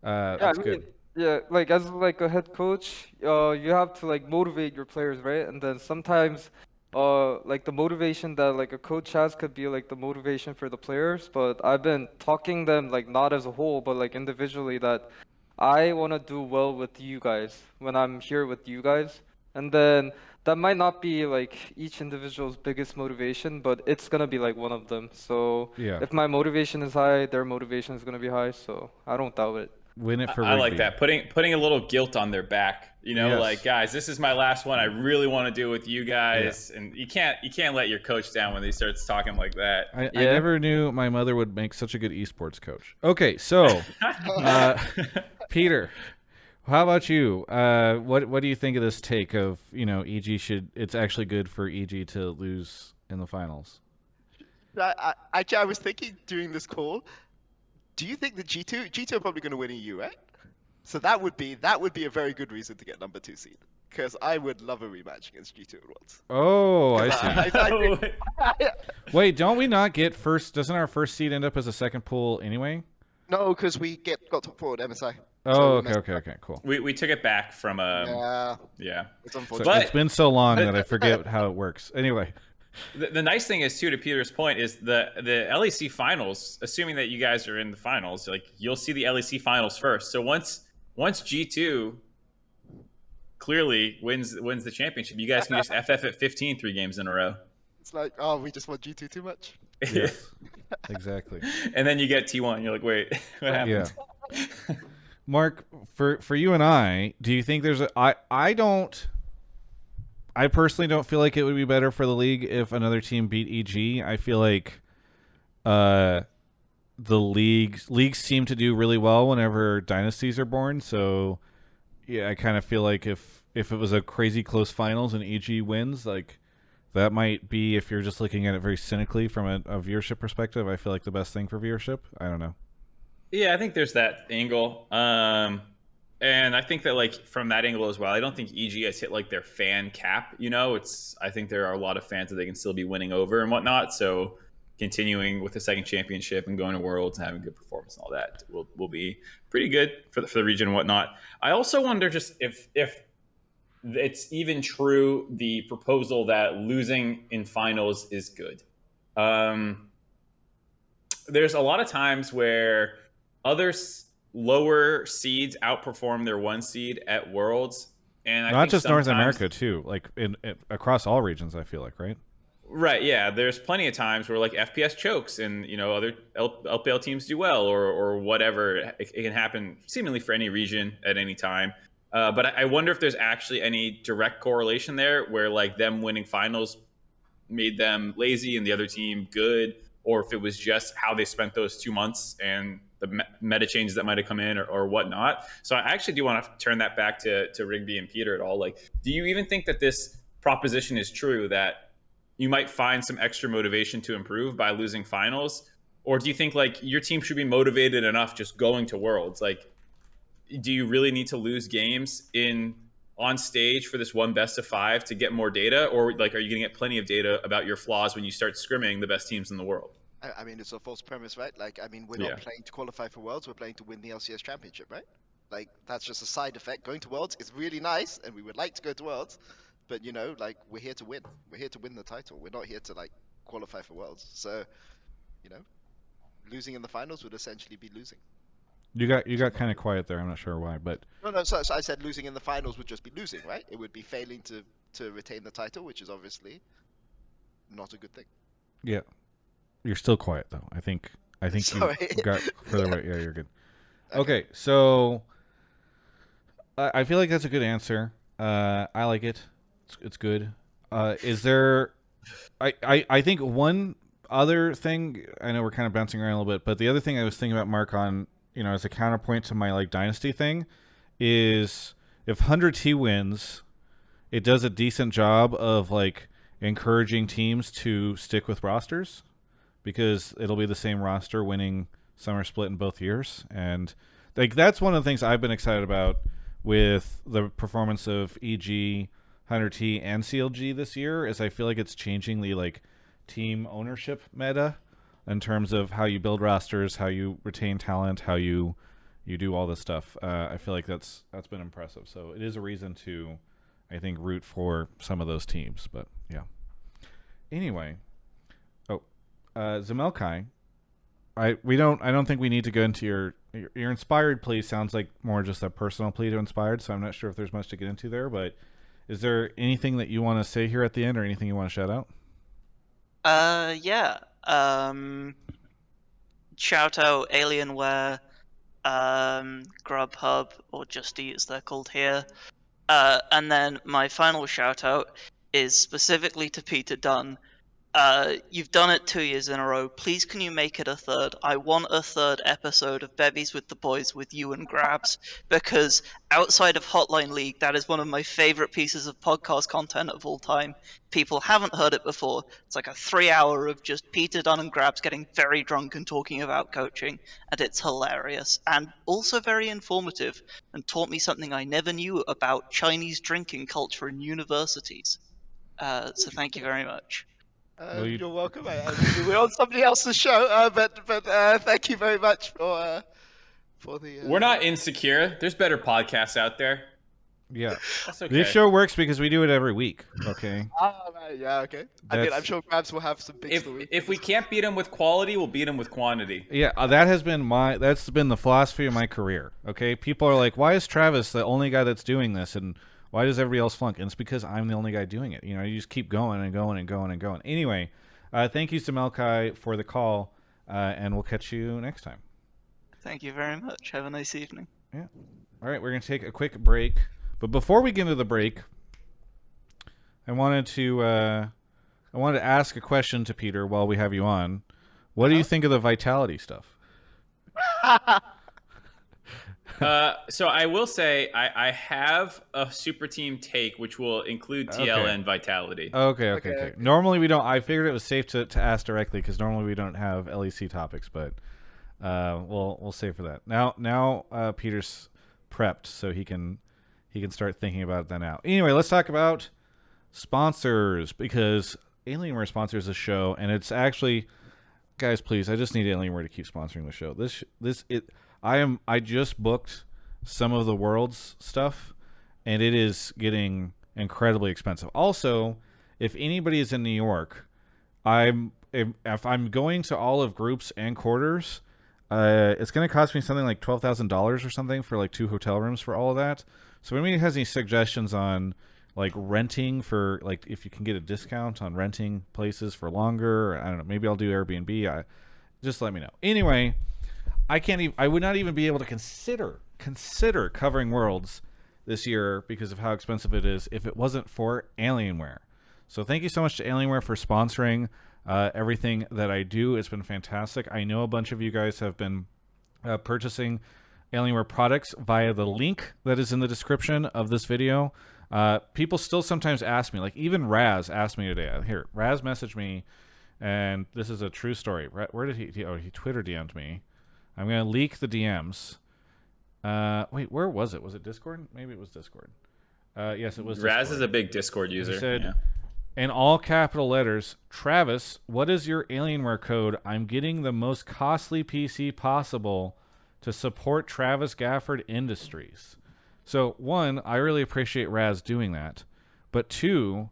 That's good. Yeah, like as like a head coach, you have to like motivate your players, right? And then sometimes like the motivation that like a coach has could be like the motivation for the players, but I've been talking them like not as a whole, but like individually that I want to do well with you guys when I'm here with you guys. And then that might not be like each individual's biggest motivation, but it's gonna be like one of them. So if my motivation is high, their motivation is gonna be high. So I don't doubt it. Win it for I Rigby. like that. Putting a little guilt on their back. You know, like guys, this is my last one. I really want to do it with you guys, and you can't let your coach down when he starts talking like that. I never knew my mother would make such a good esports coach. Okay, so Peter, how about you? What do you think of this take of it's actually good for EG to lose in the finals? I was thinking during this call. Do you think that G2 are probably going to win EU, right? So that would be a very good reason to get number 2 seed, because I would love a rematch against G2 at once. Oh, I see. Wait, don't we not get first? Doesn't our first seed end up as a second pool anyway? No, because we got top 4 at MSI. Oh, okay, cool. We took it back from yeah. It's unfortunate. So it's been so long that I forget how it works. Anyway. The nice thing is too, to Peter's point, is the LEC finals. Assuming that you guys are in the finals, like you'll see the LEC finals first. So once G2 clearly wins the championship, you guys can just FF at 15 3 games in a row. It's like, we just want G2 too much. Yes, exactly. And then you get T1. You're like, wait, what happened? Yeah. Mark, for you and I, do you think there's I personally don't feel like it would be better for the league if another team beat EG. I feel like the leagues seem to do really well whenever dynasties are born. So yeah, I kind of feel like if it was a crazy close finals and EG wins, like that might be, if you're just looking at it very cynically from a viewership perspective, I feel like the best thing for viewership. I don't know. Yeah, I think there's that angle. And I think that like from that angle as well, I don't think EG has hit like their fan cap. I think there are a lot of fans that they can still be winning over and whatnot. So continuing with the second championship and going to Worlds and having good performance and all that will be pretty good for the region and whatnot. I also wonder just if it's even true, the proposal that losing in finals is good. There's a lot of times where others lower seeds outperform their 1 seed at Worlds, and I not think just North America too, like in across all regions. I feel like, right? Right, yeah. There's plenty of times where like FPS chokes and other LPL teams do well or whatever. It can happen seemingly for any region at any time. But I wonder if there's actually any direct correlation there where like them winning finals made them lazy and the other team good, or if it was just how they spent those 2 months and the meta changes that might have come in or whatnot. So I actually do want to turn that back to Rigby and Peter at all. Like, do you even think that this proposition is true that you might find some extra motivation to improve by losing finals? Or do you think like your team should be motivated enough just going to Worlds? Like, do you really need to lose games on stage for this one best of 5 to get more data? Or like, are you going to get plenty of data about your flaws when you start scrimming the best teams in the world? I mean, it's a false premise, right? Like, I mean, we're not playing to qualify for Worlds, we're playing to win the LCS Championship, right? Like, that's just a side effect. Going to Worlds is really nice, and we would like to go to Worlds, but like, we're here to win. We're here to win the title. We're not here to like qualify for Worlds. So, losing in the finals would essentially be losing. You got kind of quiet there. I'm not sure why, but No. So I said losing in the finals would just be losing, right? It would be failing to retain the title, which is obviously not a good thing. yeah, you're still quiet though. I think Sorry. you got further away. Yeah, you're good. Okay, so I feel like that's a good answer. I like it. It's good. Is there? I think one other thing. I know we're kind of bouncing around a little bit, but the other thing I was thinking about, Mark, on as a counterpoint to my like dynasty thing, is if 100T wins, it does a decent job of like encouraging teams to stick with rosters, because it'll be the same roster winning summer split in both years. And like that's one of the things I've been excited about with the performance of EG, 100T, and CLG this year, is I feel like it's changing the like team ownership meta in terms of how you build rosters, how you retain talent, how you do all this stuff. I feel like that's been impressive. So it is a reason to, I think, root for some of those teams. But yeah. Anyway, Zemelci, I don't think we need to go into your inspired plea. Sounds like more just a personal plea to inspired. So I'm not sure if there's much to get into there. But is there anything that you want to say here at the end, or anything you want to shout out? Yeah. Shout out Alienware, Grubhub, or Just Eat as they're called here. And then my final shout out is specifically to Peter Dun. You've done it 2 years in a row. Please can you make it a third? I want a third episode of Bevies with the Boys with you and Grabs, because outside of Hotline League, that is one of my favorite pieces of podcast content of all time. People haven't heard it before. It's like a 3 hour of just Peter Dun and Grabs getting very drunk and talking about coaching, and it's hilarious and also very informative, and taught me something I never knew about Chinese drinking culture in universities. So thank you very much. You're welcome. We're on somebody else's show, but thank you very much for the. We're not insecure. There's better podcasts out there. Yeah, That's okay. this show works because we do it every week. Okay. Yeah, okay. I mean, I'm sure Grabs will have some big stories. If we can't beat them with quality, we'll beat them with quantity. Yeah, that's been the philosophy of my career. Okay, people are like, why is Travis the only guy that's doing this, and why does everybody else flunk? And it's because I'm the only guy doing it. You just keep going and going and going and going. Anyway, thank you, Zemelci, for the call, and we'll catch you next time. Thank you very much. Have a nice evening. Yeah. All right, we're going to take a quick break. But before we get into the break, I wanted to ask a question to Peter while we have you on. What do you think of the Vitality stuff? So I will say I have a super team take, which will include TL and Vitality. Okay. Normally we don't. I figured it was safe to ask directly, because normally we don't have LEC topics, but we'll save for that. Now Peter's prepped, so he can start thinking about it then now. Anyway, let's talk about sponsors, because Alienware sponsors the show, and it's actually, guys, please, I just need Alienware to keep sponsoring the show. I just booked some of the World's stuff, and it is getting incredibly expensive. Also, if anybody is in New York, if I'm going to all of groups and quarters, it's going to cost me something like $12,000 or something for like 2 hotel rooms for all of that. So if anybody has any suggestions on like renting for, like, if you can get a discount on renting places for longer. I don't know. Maybe I'll do Airbnb. Just let me know. Anyway, I would not even be able to consider covering Worlds this year because of how expensive it is if it wasn't for Alienware. So thank you so much to Alienware for sponsoring everything that I do. It's been fantastic. I know a bunch of you guys have been purchasing Alienware products via the link that is in the description of this video. People still sometimes ask me, like even Raz asked me today. Here, Raz messaged me, and this is a true story. Where did he Twitter DM'd me. I'm going to leak the DMs. Wait, where was it? Was it Discord? Maybe it was Discord. Yes, it was Discord. Raz is a big Discord user. He said, in all capital letters, Travis, what is your Alienware code? I'm getting the most costly PC possible to support Travis Gafford Industries. So, one, I really appreciate Raz doing that. But two,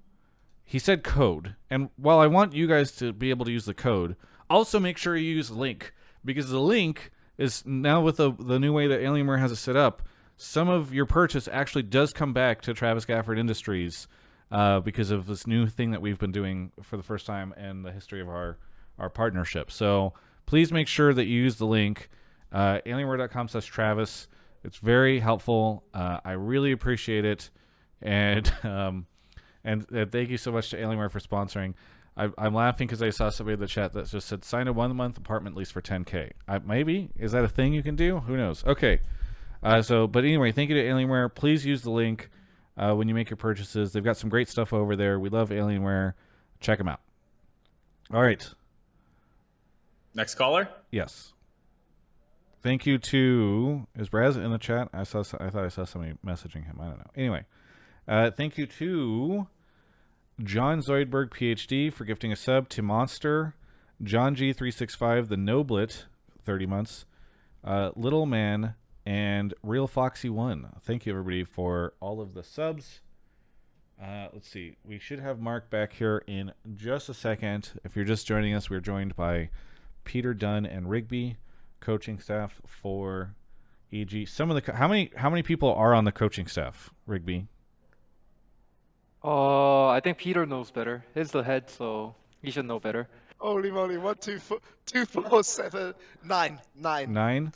he said code. And while I want you guys to be able to use the code, also make sure you use the link. Because the link is now, with the new way that Alienware has it set up, some of your purchase actually does come back to Travis Gafford Industries because of this new thing that we've been doing for the first time in the history of our partnership. So please make sure that you use the link, alienware.com/Travis. It's very helpful. I really appreciate it. And thank you so much to Alienware for sponsoring. I'm laughing because I saw somebody in the chat that just said, sign a 1-month apartment lease for $10K. Maybe? Is that a thing you can do? Who knows? Okay. But anyway, thank you to Alienware. Please use the link when you make your purchases. They've got some great stuff over there. We love Alienware. Check them out. All right. Next caller? Yes. Thank you to... Is Braz in the chat? I thought I saw somebody messaging him. I don't know. Anyway. Thank you to... John Zoidberg, PhD, for gifting a sub to Monster, John G365, the Noblet, 30 months, Little Man, and Real Foxy 1. Thank you, everybody, for all of the subs. Let's see. We should have Mark back here in just a second. If you're just joining us, we're joined by Peter Dun and Rigby, coaching staff for EG. Some of the how many people are on the coaching staff, Rigby? I think Peter knows better. He's the head, so he should know better. Holy moly! 1, 2, 4, 7, 9. 9.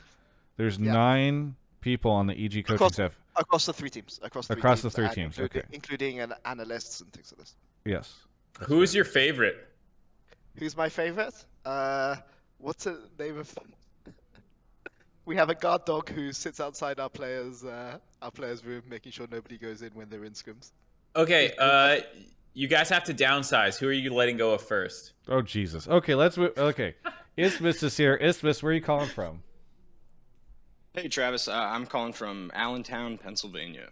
There's 9 people on the EG coaching staff across the 3 teams. Across the 3 teams. Okay. Including analysts and things like this. Yes. Who's your favorite? Who's my favorite? What's the name of? We have a guard dog who sits outside our players' room, making sure nobody goes in when they're in scrims. Okay, you guys have to downsize. Who are you letting go of first? Oh, Jesus. Okay, let's move. Okay. Isthmus is here. Isthmus, where are you calling from? Hey, Travis. I'm calling from Allentown, Pennsylvania.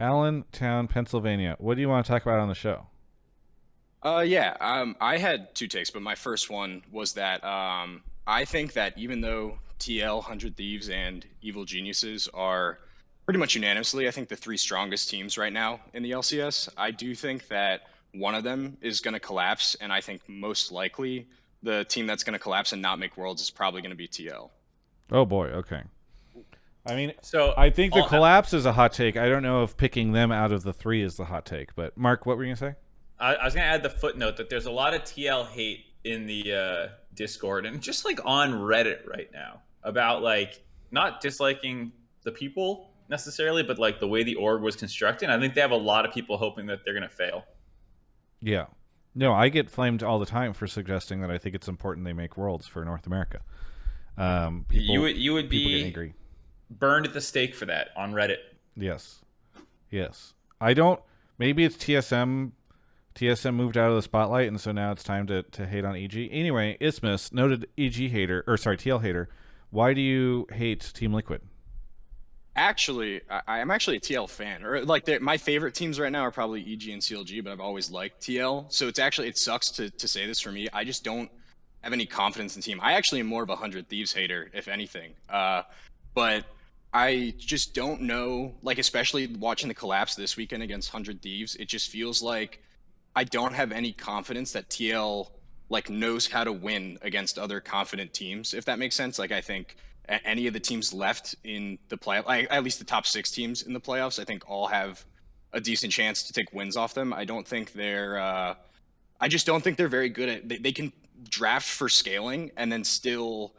Allentown, Pennsylvania. What do you want to talk about on the show? I had 2 takes, but my first one was that I think that even though TL, 100 Thieves, and Evil Geniuses are pretty much unanimously, I think, the 3 strongest teams right now in the LCS, I do think that one of them is going to collapse, and I think most likely the team that's going to collapse and not make Worlds is probably going to be TL. Oh, boy. Okay. I mean, so I think the collapse is a hot take. I don't know if picking them out of the 3 is the hot take. But, Mark, what were you going to say? I was going to add the footnote that there's a lot of TL hate in the Discord and just like on Reddit right now about like not disliking the people necessarily, but like the way the org was constructed. I think they have a lot of people hoping that they're going to fail. Yeah. No, I get flamed all the time for suggesting that I think it's important they make Worlds for North America. You would be angry. Burned at the stake for that on Reddit. Yes. I don't. Maybe it's TSM. TSM moved out of the spotlight, and so now it's time to hate on EG. Anyway, Isthmus, noted EG hater, or sorry, TL hater. Why do you hate Team Liquid? Actually, I'm actually a TL fan. Or like my favorite teams right now are probably EG and CLG, but I've always liked TL. So it sucks to say this for me. I just don't have any confidence in the team. I actually am more of a 100 Thieves hater, if anything. But I just don't know, like especially watching the collapse this weekend against 100 Thieves, it just feels like I don't have any confidence that TL like knows how to win against other confident teams, if that makes sense. Like I think any of the teams left in the playoff, at least the top 6 teams in the playoffs, I think all have a decent chance to take wins off them. I don't think they're. I just don't think they're very good at. They can draft for scaling and then still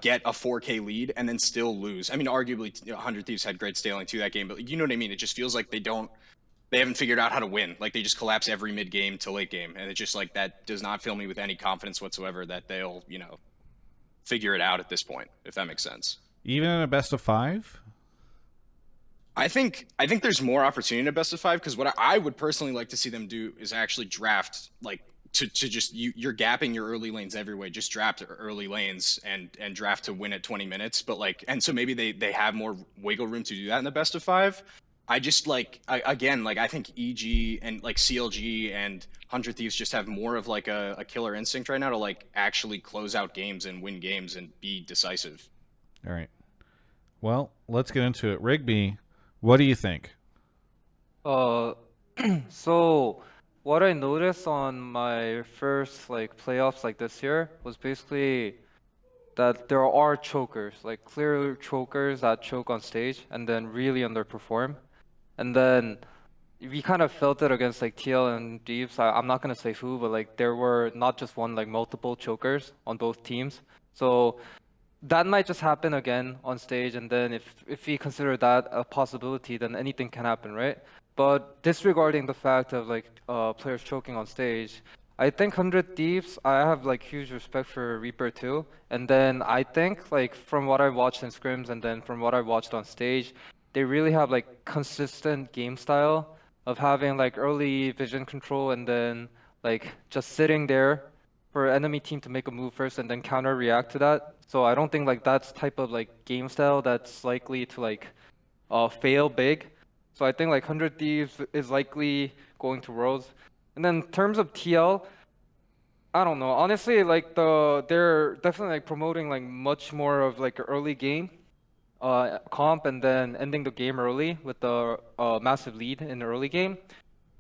get a 4K lead and then still lose. I mean, arguably, 100 Thieves had great scaling to that game, but you know what I mean. It just feels like they haven't figured out how to win. Like they just collapse every mid game to late game, and it's just like that does not fill me with any confidence whatsoever that they'll figure it out at this point, if that makes sense. Even in a best of 5? I think there's more opportunity in a best of 5 because what I would personally like to see them do is actually draft like to just you're gapping your early lanes every way. Just draft early lanes and draft to win at 20 minutes. But like, and so maybe they have more wiggle room to do that in the best of 5. I just I think EG and like CLG and 100 Thieves just have more of like a killer instinct right now to like actually close out games and win games and be decisive. All right. Well, let's get into it. Rigby, what do you think? So what I noticed on my first like playoffs like this year was basically that there are chokers, like clear chokers that choke on stage and then really underperform. And then we kind of felt it against like TL and Deeps. I'm not gonna say who, but like there were not just one, like multiple chokers on both teams. So that might just happen again on stage, and then if we consider that a possibility, then anything can happen, right? But disregarding the fact of like players choking on stage, I think 100 Thieves, I have like huge respect for Reaper too. And then I think like from what I watched in scrims and then from what I watched on stage, they really have like consistent game style of having like early vision control and then like just sitting there for enemy team to make a move first and then counter react to that. So I don't think like that's type of like game style that's likely to like fail big. So I think like 100 Thieves is likely going to Worlds. And then in terms of TL, I don't know. Honestly, like they're definitely like promoting like much more of like early game comp and then ending the game early with the massive lead in the early game.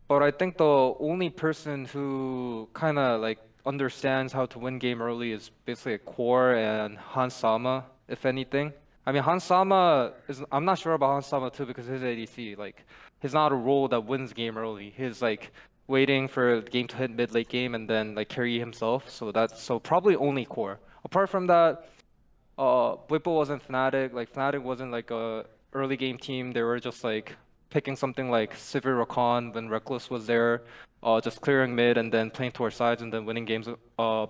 But I think the only person who kind of like understands how to win game early is basically Core and Hans Sama, if anything. I mean, Hans Sama is, I'm not sure about Hans Sama too because his ADC, like, he's not a role that wins game early. He's like waiting for the game to hit mid late game and then like carry himself. So probably only Core. Apart from that, Whipple wasn't Fnatic. Like Fnatic wasn't like a early game team. They were just like picking something like Sivir Rakan when Reckless was there, just clearing mid and then playing towards sides and then winning games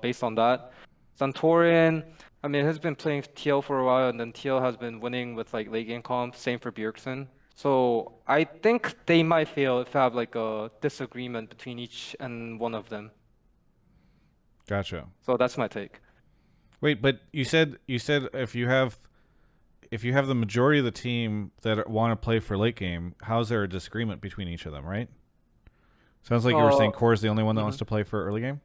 based on that. Santorian, I mean, has been playing TL for a while and then TL has been winning with like late game comp. Same for Bjergsen. So I think they might fail if they have like a disagreement between each and one of them. Gotcha. So that's my take. Wait, but you said if you have the majority of the team that want to play for late game, how's there a disagreement between each of them, right? Sounds like you were saying Core is the only one that wants to play for early game?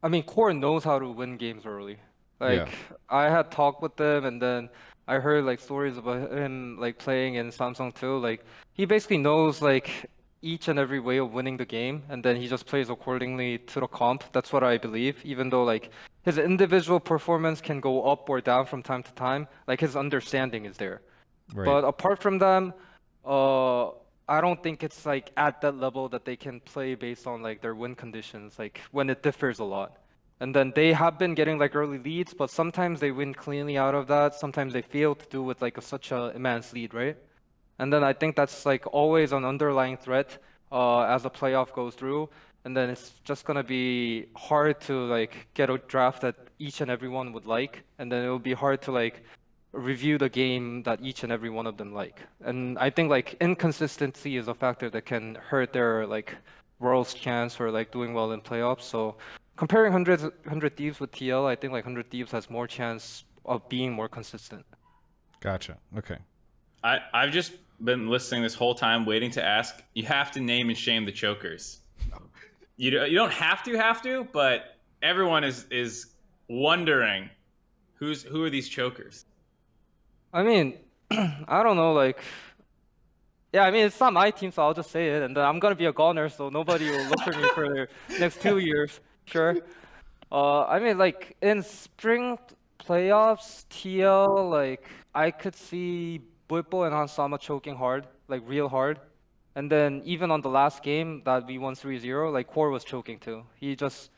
I mean, Core knows how to win games early. Like, Yeah. I had talked with them, and then I heard like stories about him like playing in Samsung too. Like, he basically knows like each and every way of winning the game, and then he just plays accordingly to the comp. That's what I believe. Even though like his individual performance can go up or down from time to time, like his understanding is there. Right. But apart from them, I don't think it's like at that level that they can play based on like their win conditions, like when it differs a lot. And then they have been getting like early leads, but sometimes they win cleanly out of that. Sometimes they fail to do with like such a immense lead, right? And then I think that's like always an underlying threat as the playoff goes through. And then it's just gonna be hard to like get a draft that each and everyone would like. And then it will be hard to like review the game that each and every one of them like. And I think like inconsistency is a factor that can hurt their like World's chance for like doing well in playoffs. So comparing 100 Thieves with TL, I think like 100 Thieves has more chance of being more consistent. Gotcha. Okay. I've just been listening this whole time, waiting to ask. You have to name and shame the chokers. You don't have to, but everyone is wondering who are these chokers. I mean, I don't know, like, yeah, I mean, it's not my team, so I'll just say it, and then I'm gonna be a goner, so nobody will look for me for the next 2 years, sure. I mean, like, in spring playoffs, TL, like, I could see Buipo and Hansama choking hard, like, real hard. And then even on the last game that we won 3-0, like Core was choking too. He just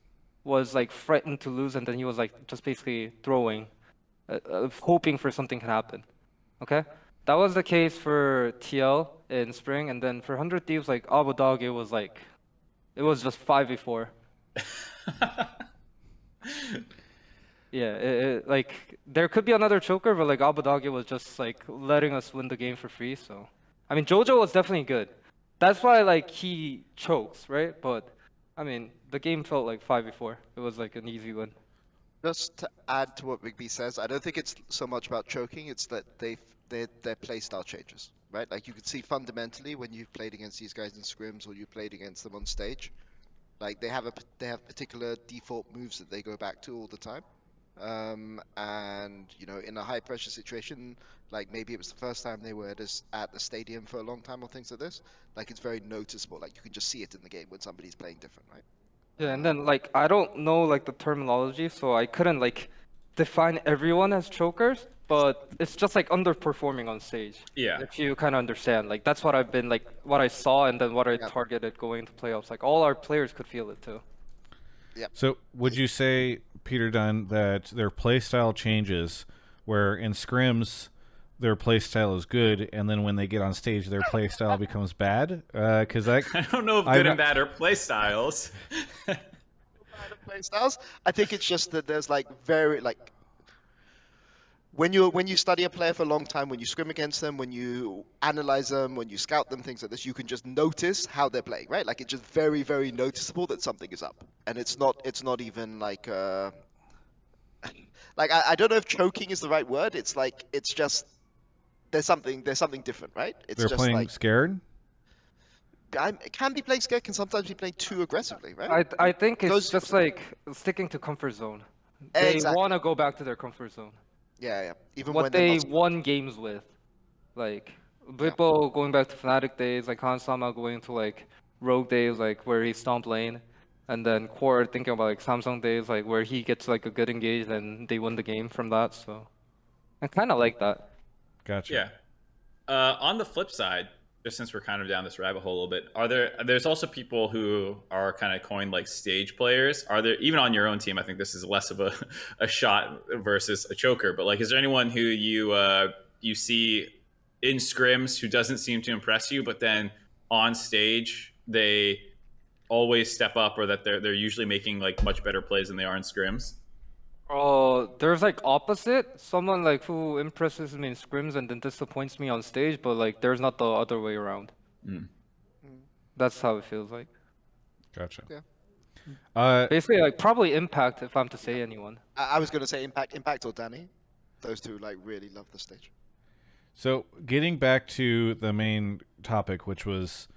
was like frightened to lose, and then he was like just basically throwing, hoping for something can happen. Okay, that was the case for TL in spring, and then for 100 Thieves, like Abu Dog, it was just 5v4. Yeah, like there could be another choker, but like Abu Dog was just like letting us win the game for free. So, I mean, Jojo was definitely good. That's why like he chokes, right? But I mean, the game felt like 5v4. It was like an easy win. Just to add to what Rigby says, I don't think it's so much about choking. It's that their play style changes, right? Like you can see fundamentally when you've played against these guys in scrims or you played against them on stage, like they have particular default moves that they go back to all the time. And you know, in a high pressure situation, like maybe it was the first time they were at the stadium for a long time or things like this, like it's very noticeable. Like you can just see it in the game when somebody's playing different, right? Yeah, and then like I don't know like the terminology, so I couldn't like define everyone as chokers, but it's just like underperforming on stage. Yeah. If you kind of understand, like that's what I've been like what I saw and then what I Yeah. targeted going into playoffs. Like all our players could feel it too. So would you say, Peter Dun, that their playstyle changes where in scrims their playstyle is good, and then when they get on stage their playstyle becomes bad? Because I don't know if good and bad are play styles. Play styles. I think it's just that there's like very like when you study a player for a long time, when you scrim against them, when you analyze them, when you scout them, things like this, you can just notice how they're playing, right? Like it's just very, very noticeable that something is up, and it's not even like like I don't know if choking is the right word. It's like it's just there's something different, right? It's they're just playing like scared. it can be playing scared, can sometimes be playing too aggressively, right? I think it's Those- just like sticking to comfort zone. They Exactly. want to go back to their comfort zone. Yeah. Even What when they're they not. won games with, like Blippo going back to Fnatic days, like Hansama going to like Rogue days, like where he stomped lane, and then Core thinking about like Samsung days, like where he gets like a good engage and they win the game from that. So I kind of like that. Gotcha. Yeah. On the flip side, just since we're kind of down this rabbit hole a little bit, there's also people who are kind of coined like stage players. Are there, even on your own team, I think this is less of a shot versus a choker, but like, is there anyone who you see in scrims who doesn't seem to impress you, but then on stage they always step up, or that they're usually making like much better plays than they are in scrims? There's like opposite. Someone like who impresses me in scrims and then disappoints me on stage, but like there's not the other way around. That's how it feels like. Gotcha. Yeah. Basically, like probably Impact if I'm to say anyone. I was gonna say Impact or Danny. Those two like really love the stage. So getting back to the main topic, which was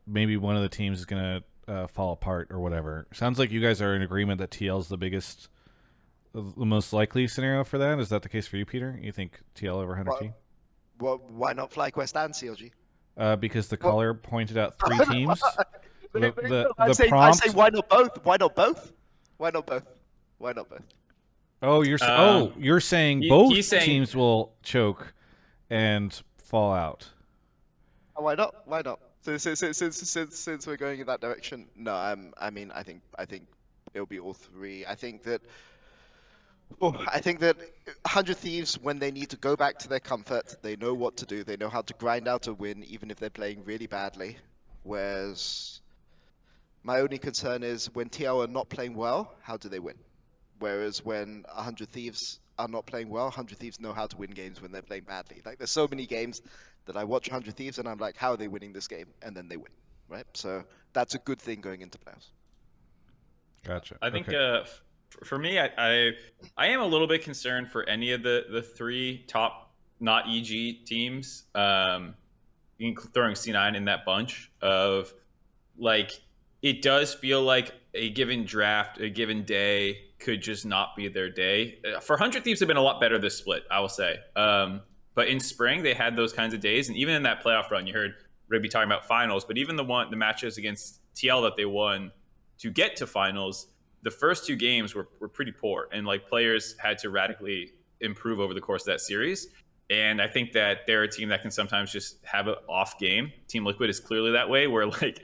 maybe one of the teams is going to fall apart or whatever. Sounds like you guys are in agreement that TL is the most likely scenario for that. Is that the case for you, Peter? You think TL over 100T? Well, why not FlyQuest and CLG? Because the caller pointed out 3 teams. I say why not both? Why not both? Why not both? Why not both? Oh, you're saying both teams will choke and fall out. Oh, why not? Why not? Since we're going in that direction, no. I mean, I think it'll be all 3. I think that 100 Thieves, when they need to go back to their comfort, they know what to do. They know how to grind out a win, even if they're playing really badly. Whereas my only concern is when TL are not playing well, how do they win? Whereas when 100 Thieves are not playing well, 100 Thieves know how to win games when they're playing badly. Like there's so many games that I watch 100 Thieves and I'm like, how are they winning this game? And then they win, right? So that's a good thing going into playoffs. Gotcha. I think for me, I am a little bit concerned for any of the 3 top not EG teams, throwing C9 in that bunch of like, it does feel like a given draft, a given day could just not be their day. For 100 Thieves have been a lot better this split, I will say. But in spring, they had those kinds of days. And even in that playoff run, you heard Rigby talking about finals, but even the matches against TL that they won to get to finals, the first 2 games were pretty poor. And like players had to radically improve over the course of that series. And I think that they're a team that can sometimes just have an off game. Team Liquid is clearly that way, where like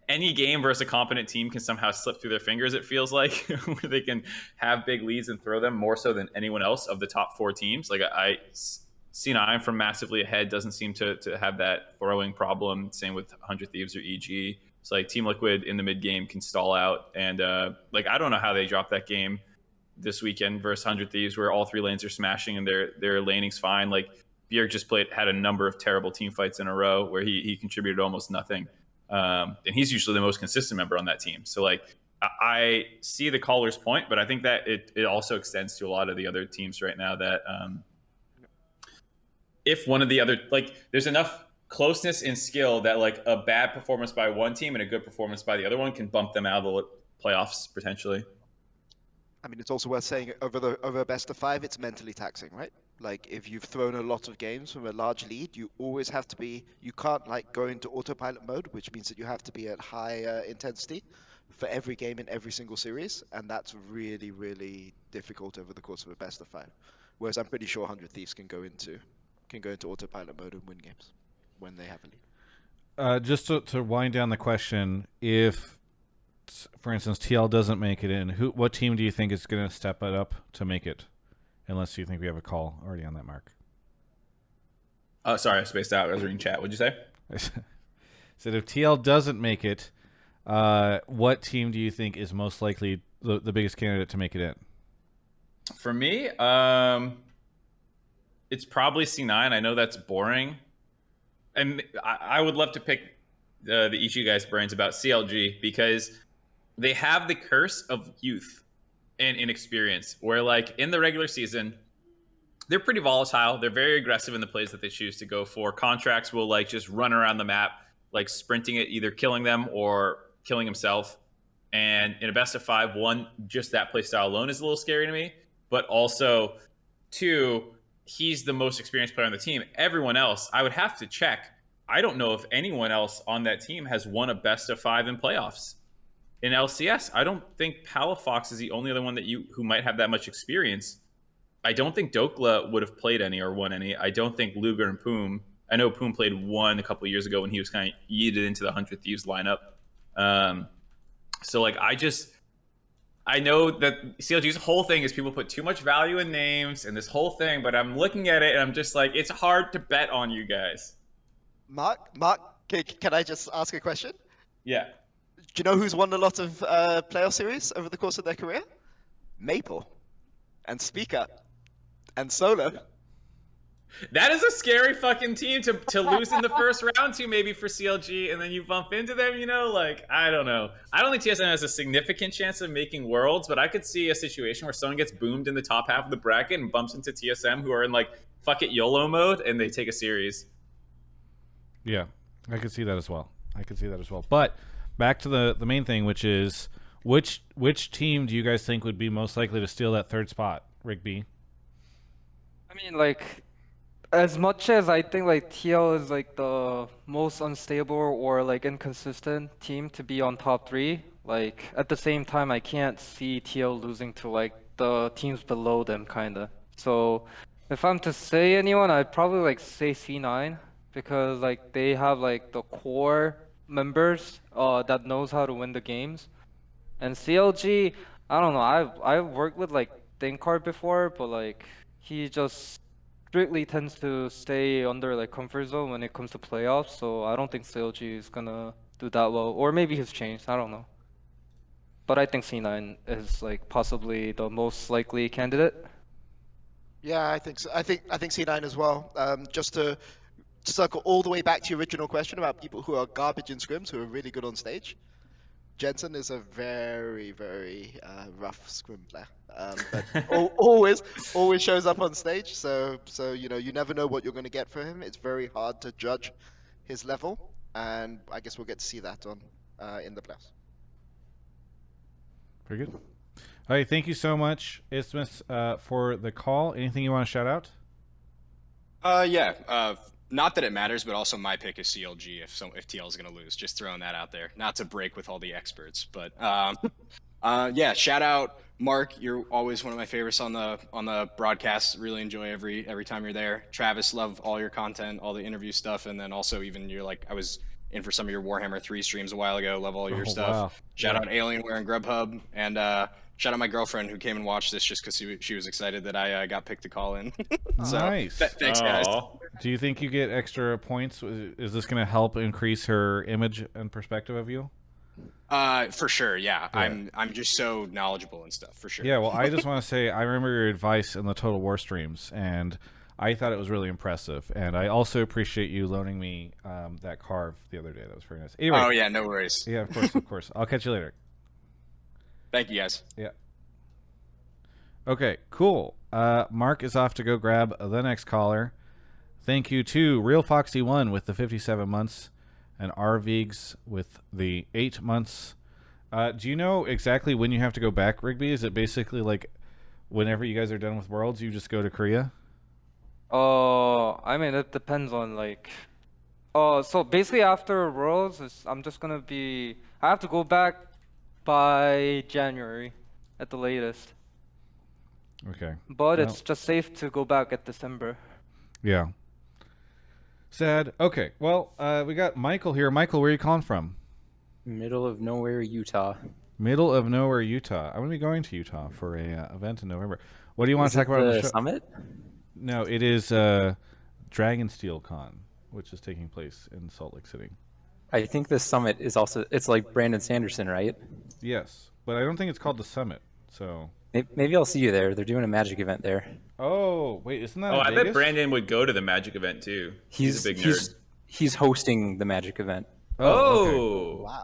any game versus a competent team can somehow slip through their fingers, it feels like, where they can have big leads and throw them more so than anyone else of the top 4 teams. Like C9 from massively ahead doesn't seem to have that throwing problem. Same with 100 Thieves or EG. It's like Team Liquid in the mid game can stall out. And like, I don't know how they dropped that game this weekend versus 100 Thieves, where all 3 lanes are smashing and their laning's fine. Like Bjerg just had a number of terrible team fights in a row where he contributed almost nothing. And he's usually the most consistent member on that team. So like, I see the caller's point, but I think that it also extends to a lot of the other teams right now that if one of the other, like, there's enough closeness in skill that like a bad performance by one team and a good performance by the other one can bump them out of the playoffs potentially. I mean, it's also worth saying over a best of 5, it's mentally taxing, right? Like if you've thrown a lot of games from a large lead, you always have to be, you can't like go into autopilot mode, which means that you have to be at high intensity for every game in every single series. And that's really, really difficult over the course of a best of 5. Whereas I'm pretty sure 100 Thieves can go into autopilot mode and win games when they have a lead. Just to wind down the question, if, for instance, TL doesn't make it in, what team do you think is going to step it up to make it? Unless you think we have a call already on that, Mark. Oh, sorry, I spaced out. I was reading chat. What'd you say? Said if TL doesn't make it, what team do you think is most likely the biggest candidate to make it in? For me, it's probably C9. I know that's boring. And I would love to pick the EG guys' brains about CLG because they have the curse of youth and inexperience, where like in the regular season, they're pretty volatile. They're very aggressive in the plays that they choose to go for. Contracts will like just run around the map, like sprinting it, either killing them or killing himself. And in a best of 5, 1, just that play style alone is a little scary to me. But also, 2, he's the most experienced player on the team. Everyone else, I would have to check. I don't know if anyone else on that team has won a best of 5 in playoffs. In LCS, I don't think Palafox is the only other one who might have that much experience. I don't think Dokla would have played any or won any. I don't think Luger and Poom. I know Poom played 1 a couple of years ago when he was kind of yeeted into the 100 Thieves lineup. So like I know that CLG's whole thing is people put too much value in names and this whole thing, but I'm looking at it and I'm just like, it's hard to bet on you guys. Mark, can I just ask a question? Yeah. Do you know who's won a lot of playoff series over the course of their career? Maple, and Speaker, and Solo. That is a scary fucking team to lose in the first round to, maybe for CLG, and then you bump into them, you know? Like, I don't know. I don't think TSM has a significant chance of making Worlds, but I could see a situation where someone gets boomed in the top half of the bracket and bumps into TSM, who are in, like, fuck it YOLO mode, and they take a series. Yeah, I could see that as well. But back to the main thing, which is which team do you guys think would be most likely to steal that 3rd spot, Rigby? I mean, like, as much as I think like TL is like the most unstable or like inconsistent team to be on top 3, like at the same time I can't see TL losing to like the teams below them kinda. So if I'm to say anyone, I'd probably like say C9 because like they have like the core members that knows how to win the games. And CLG, I don't know, I've worked with like Thinkard before, but like he just strictly tends to stay under like comfort zone when it comes to playoffs, so I don't think CLG is gonna do that well. Or maybe he's changed, I don't know. But I think C9 is like possibly the most likely candidate. Yeah, I think so. I think C9 as well. Just to circle all the way back to your original question about people who are garbage in scrims who are really good on stage. Jensen is a very, very rough scrim player, but always shows up on stage. So you know, you never know what you're going to get from him. It's very hard to judge his level, and I guess we'll get to see that on in the playoffs. Very good. All right, thank you so much, Isthmus, for the call. Anything you want to shout out? Yeah. Not that it matters, but also my pick is CLG if TL is going to lose. Just throwing that out there. Not to break with all the experts, but Yeah, shout out Mark. You're always one of my favorites on the broadcast. Really enjoy every time you're there. Travis, love all your content, all the interview stuff, and then also even I was in for some of your Warhammer 3 streams a while ago. Love all your stuff. Wow. Shout out Alienware and Grubhub, and shout out my girlfriend who came and watched this just because she was excited that I got picked to call in. So, Nice. Thanks, guys. Aw. Do you think you get extra points? Is this going to help increase her image and perspective of you? For sure, yeah. I'm just so knowledgeable and stuff, for sure. Yeah, well, I just want to say I remember your advice in the Total War streams, and I thought it was really impressive. And I also appreciate you loaning me that carve the other day. That was very nice. Anyway, Oh yeah, no worries. yeah, of course, of course. I'll catch you later. Thank you, guys. Yeah. Okay, cool. Mark is off to go grab the next caller. Thank you to Real Foxy 1 with the 57 months and Arvigs with the 8 months. Do you know exactly when you have to go back, Rigby? Is it basically like whenever you guys are done with Worlds, you just go to Korea? I mean, it depends on like. So basically after Worlds, I'm just gonna be. I have to go back by January, at the latest. Okay. But Well, it's just safe to go back at December. yeah. Sad. Okay. Well, we got Michael here. Michael, where are you calling from? Middle of nowhere, Utah. Middle of nowhere, Utah. I'm going to be going to Utah for a event in November. What do you want to talk about on the show? Summit? No, it is Dragonsteel Con, which is taking place in Salt Lake City. I think the summit is also, it's like Brandon Sanderson, right? Yes, but I don't think it's called the Summit. So. Maybe I'll see you there. They're doing a magic event there. Oh wait, isn't that? Oh, in I Vegas? bet Brandon would go to the Magic event too. He's a big nerd. He's hosting the magic event. Oh. Wow.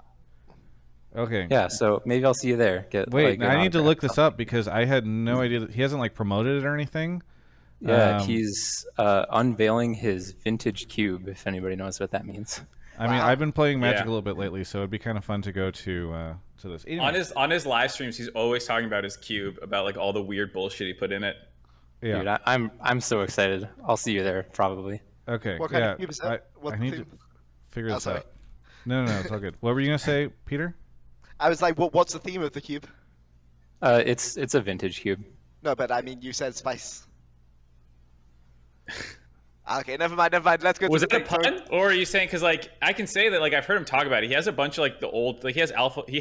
Okay. Yeah, so maybe I'll see you there. Wait, like, I an need to autograph. look this up because I had no idea that he hasn't like promoted it or anything. Yeah, he's unveiling his vintage cube, if anybody knows what that means. I mean, I've been playing Magic Yeah. a little bit lately, so it'd be kind of fun to go to this. Anyway, On his live streams, he's always talking about his cube, about like all the weird bullshit he put in it. yeah. Dude, I'm so excited. I'll see you there probably. Okay. What kind yeah. of cube is that? I What need to theme? figure this sorry. out. No, it's all good. What were you gonna say, Peter? I was like, what's the theme of the cube? It's a vintage cube. No, but I mean, you said spice. Okay, never mind. Let's go. Was to it the a thing. Sorry. pun, or are you saying because like I can say that like I've heard him talk about it. He has a bunch of like the old like he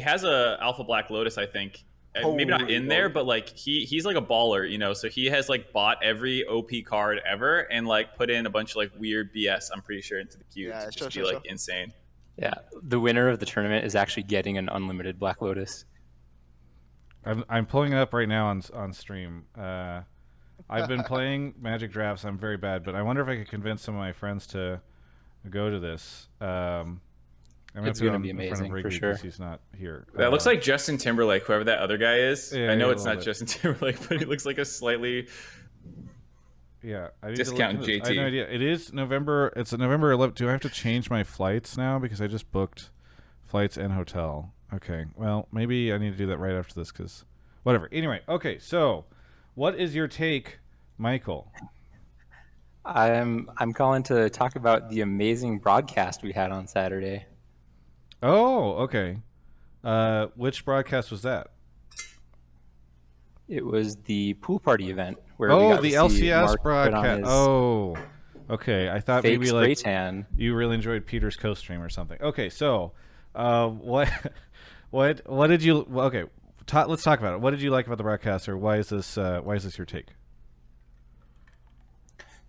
has a Alpha Black Lotus, I think. Maybe not Holy in there, moly. but like he's like a baller, you know. So he has like bought every OP card ever and like put in a bunch of like weird BS. I'm pretty sure into the cube Yeah, to sure, just be sure, like sure. insane. Yeah, the winner of the tournament is actually getting an unlimited Black Lotus. I'm pulling it up right now on stream. I've been playing Magic Drafts. I'm very bad, but I wonder if I could convince some of my friends to go to this. I'm It's put gonna him be in front of amazing, for Rigby sure. 'cause he's not here. That looks like Justin Timberlake, whoever that other guy is. Yeah, I know yeah, it's a not little bit. Justin Timberlake, but he looks like a slightly. Yeah, I need Discount to look into this. I have JT. no idea. It is November. It's November 11th. Do I have to change my flights now because I just booked flights and hotel? Okay. Well, maybe I need to do that right after this because whatever. Anyway, okay. So, what is your take, Michael? I'm calling to talk about the amazing broadcast we had on Saturday. Oh, okay. Which broadcast was that? It was the pool party event where we Oh, got the to see LCS Mark put on broadcast. his Oh, okay. I thought fake maybe spray like tan. you really enjoyed Peter's co-stream or something. Okay, so what did you? Well, okay, let's talk about it. What did you like about the broadcast, or why is this your take?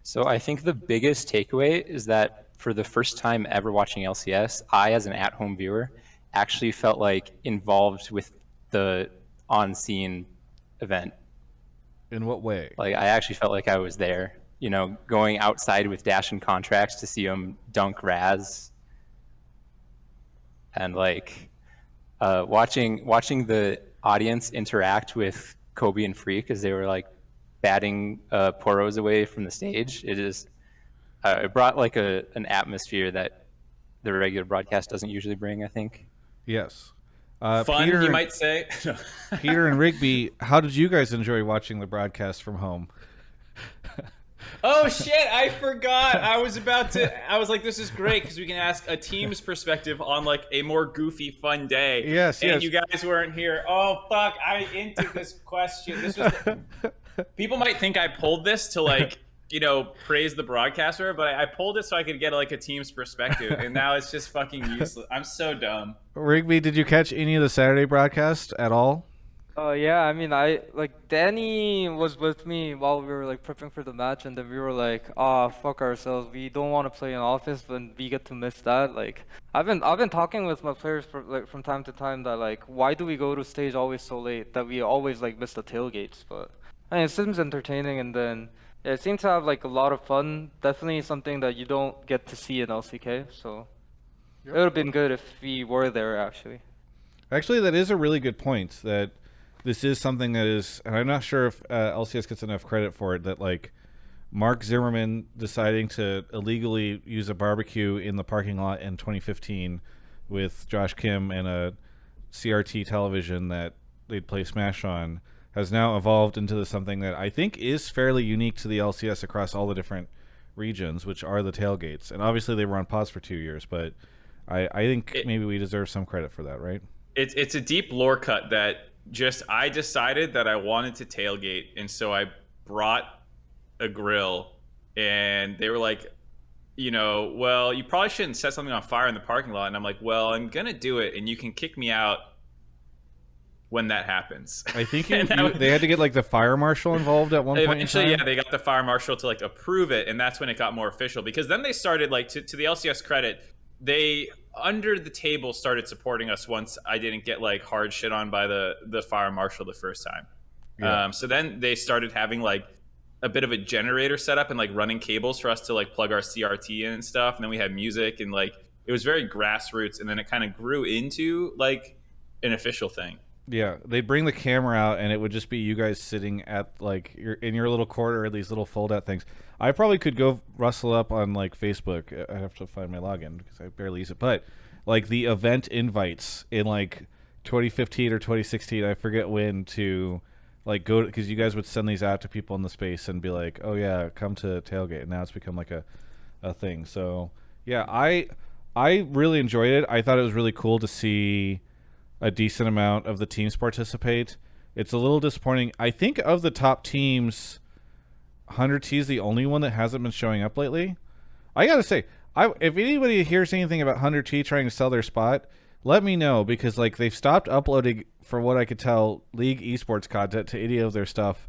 So I think the biggest takeaway is that for the first time ever watching LCS, I, as an at-home viewer, actually felt like involved with the on-scene event. In what way? Like I actually felt like I was there. You know, going outside with Dash and Contracts to see him dunk Raz, and like watching the audience interact with Kobe and Freak as they were like batting Poros away from the stage. It brought like an atmosphere that the regular broadcast doesn't usually bring, I think. Yes. Fun, Peter, you might say. Peter and Rigby, how did you guys enjoy watching the broadcast from home? Oh shit, I forgot. I was like, this is great because we can ask a team's perspective on like a more goofy, fun day. Yes, and yes. you guys weren't here. Oh fuck, I into this question. This was people might think I pulled this to like, praise the broadcaster, but I pulled it so I could get like a team's perspective, and now it's just fucking useless. I'm so dumb. Rigby, did you catch any of the Saturday broadcast at all? Yeah, I mean, Danny was with me while we were like prepping for the match, and then we were like, fuck ourselves. We don't want to play in office, but we get to miss that. Like, I've been talking with my players from time to time that like, why do we go to stage always so late that we always like miss the tailgates? But I mean, it seems entertaining, and then it seems to have like a lot of fun. Definitely something that you don't get to see in LCK. So it would have been good if we were there actually. Actually, that is a really good point. That this is something that is, and I'm not sure if LCS gets enough credit for it, that like Mark Zimmerman deciding to illegally use a barbecue in the parking lot in 2015 with Josh Kim and a CRT television that they'd play Smash on has now evolved into something that I think is fairly unique to the LCS across all the different regions, which are the tailgates. And obviously they were on pause for 2 years, but I think maybe we deserve some credit for that, right? It's a deep lore cut that I decided that I wanted to tailgate, and so I brought a grill, and they were like, well, you probably shouldn't set something on fire in the parking lot. And I'm like, well, I'm gonna do it, and you can kick me out when that happens. I think they had to get like the fire marshal involved at one point in time. Yeah, they got the fire marshal to like approve it, and that's when it got more official. Because then they started like to the LCS credit, they under the table started supporting us once I didn't get like hard shit on by the fire marshal the first time. Yeah. So then they started having like a bit of a generator set up and like running cables for us to like plug our CRT in and stuff. And then we had music, and like it was very grassroots, and then it kind of grew into like an official thing. Yeah, they'd bring the camera out, and it would just be you guys sitting at like in your little corner, these little fold-out things. I probably could go rustle up on like Facebook. I have to find my login because I barely use it. But like the event invites in like 2015 or 2016, I forget when, to like go, because you guys would send these out to people in the space and be like, oh yeah, come to tailgate. And now it's become like a thing. So yeah, I really enjoyed it. I thought it was really cool to see a decent amount of the teams participate. It's a little disappointing. I think of the top teams, 100T is the only one that hasn't been showing up lately. I gotta say, if anybody hears anything about 100T trying to sell their spot, let me know, because like they've stopped uploading, for what I could tell, League esports content to any of their stuff,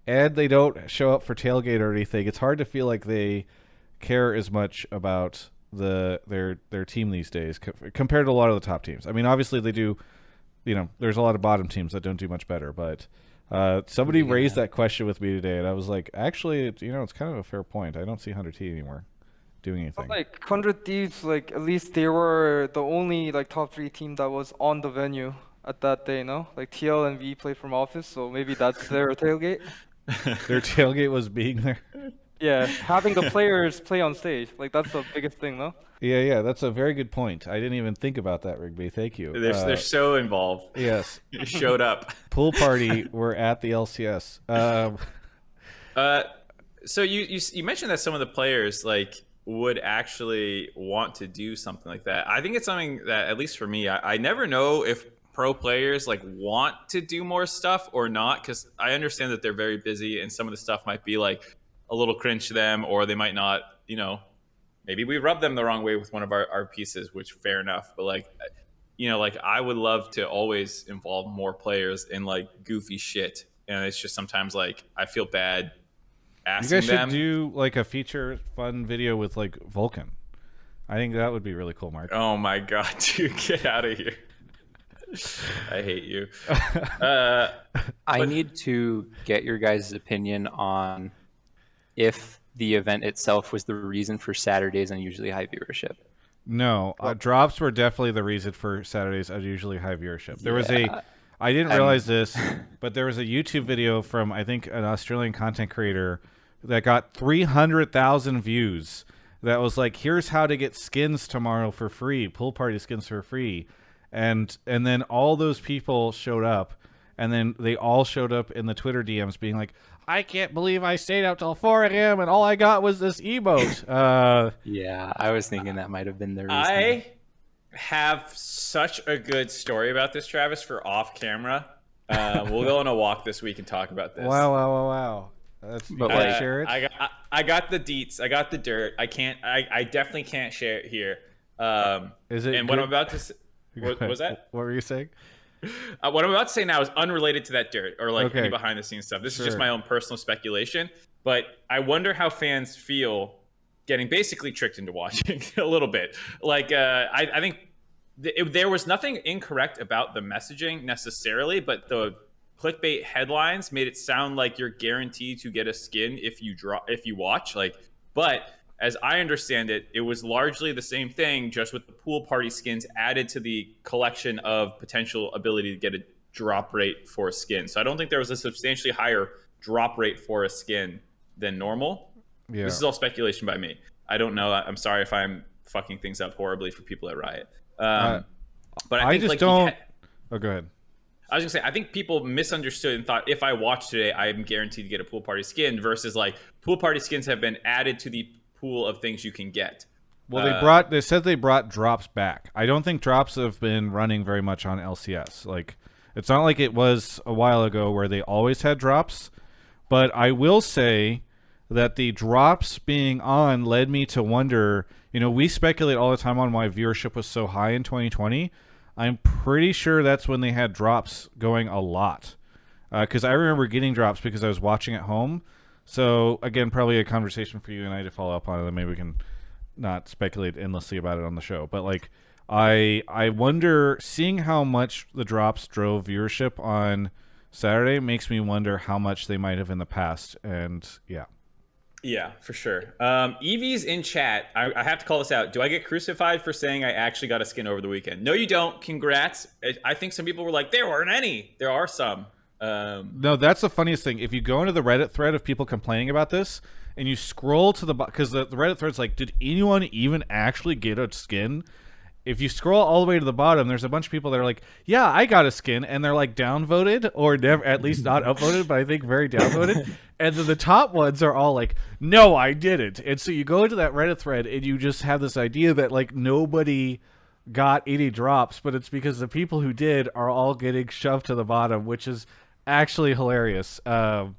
and they don't show up for tailgate or anything. It's hard to feel like they care as much about their team these days compared to a lot of the top teams. I mean, obviously they do. There's a lot of bottom teams that don't do much better, but somebody raised that question with me today, and I was like, actually, it's kind of a fair point. I don't see 100T anymore doing anything. Like 100 Thieves, like at least they were the only like top 3 team that was on the venue at that day, no? Like TL and V played from office, so maybe that's their tailgate. Their tailgate was being there. Yeah, having the players play on stage, like that's the biggest thing, no? Yeah, that's a very good point. I didn't even think about that, Rigby. Thank you. They're so involved. Yes. They showed up. Pool party, we're at the LCS. So you mentioned that some of the players like would actually want to do something like that. I think it's something that, at least for me, I never know if pro players like want to do more stuff or not, because I understand that they're very busy and some of the stuff might be like a little cringe to them, or they might not, maybe we rub them the wrong way with one of our pieces, which fair enough. But like, like I would love to always involve more players in like goofy shit. And it's just sometimes like I feel bad asking them. You guys should do like a feature fun video with like Vulcan. I think that would be really cool, Mark. Oh my God, dude, get out of here. I hate you. I need to get your guys' opinion on if the event itself was the reason for Saturday's unusually high viewership. No, drops were definitely the reason for Saturday's unusually high viewership. There was I didn't realize this, but there was a YouTube video from, I think, an Australian content creator that got 300,000 views. That was like, here's how to get skins tomorrow for free, pool party skins for free. And then all those people showed up, and then they all showed up in the Twitter DMs being like, I can't believe I stayed out till 4 a.m. and all I got was this emote. Yeah, I was thinking that might have been the reason. I have such a good story about this, Travis, for off camera. We'll go on a walk this week and talk about this. Wow. That's, But, you can't like, share it? I got the deets. I got the dirt. I definitely can't share it here. Is it? And what I'm about to say, what was that? What were you saying? What I'm about to say now is unrelated to that dirt or like Okay. any behind the scenes stuff. This is just Sure. my own personal speculation. But I wonder how fans feel getting basically tricked into watching a little bit. Like, I think there was nothing incorrect about the messaging necessarily, but the clickbait headlines made it sound like you're guaranteed to get a skin if you watch. Like, but as I understand it, it was largely the same thing, just with the pool party skins added to the collection of potential ability to get a drop rate for a skin. So I don't think there was a substantially higher drop rate for a skin than normal. Yeah. This is all speculation by me. I don't know. I'm sorry if I'm fucking things up horribly for people at Riot. But I think, just like, don't. Oh, go ahead. I was gonna say, I think people misunderstood and thought if I watch today, I am guaranteed to get a pool party skin versus like pool party skins have been added to the pool of things you can get. Well, they said they brought drops back. I don't think drops have been running very much on LCS. Like, it's not like it was a while ago where they always had drops. But I will say that the drops being on led me to wonder, we speculate all the time on why viewership was so high in 2020. I'm pretty sure that's when they had drops going a lot. Because I remember getting drops because I was watching at home. So, again, probably a conversation for you and I to follow up on it, and maybe we can not speculate endlessly about it on the show. But, like, I wonder, seeing how much the drops drove viewership on Saturday makes me wonder how much they might have in the past. And, yeah. Yeah, for sure. Evie's in chat. I have to call this out. Do I get crucified for saying I actually got a skin over the weekend? No, you don't. Congrats. I think some people were like, there weren't any. There are some. No, that's the funniest thing. If you go into the Reddit thread of people complaining about this, and you scroll to the because the Reddit thread's like, did anyone even actually get a skin? If you scroll all the way to the bottom, there's a bunch of people that are like, yeah, I got a skin, and they're like downvoted or never, at least not upvoted, but I think very downvoted. And then the top ones are all like, no, I didn't. And so you go into that Reddit thread and you just have this idea that like nobody got any drops, but it's because the people who did are all getting shoved to the bottom, which is actually hilarious. And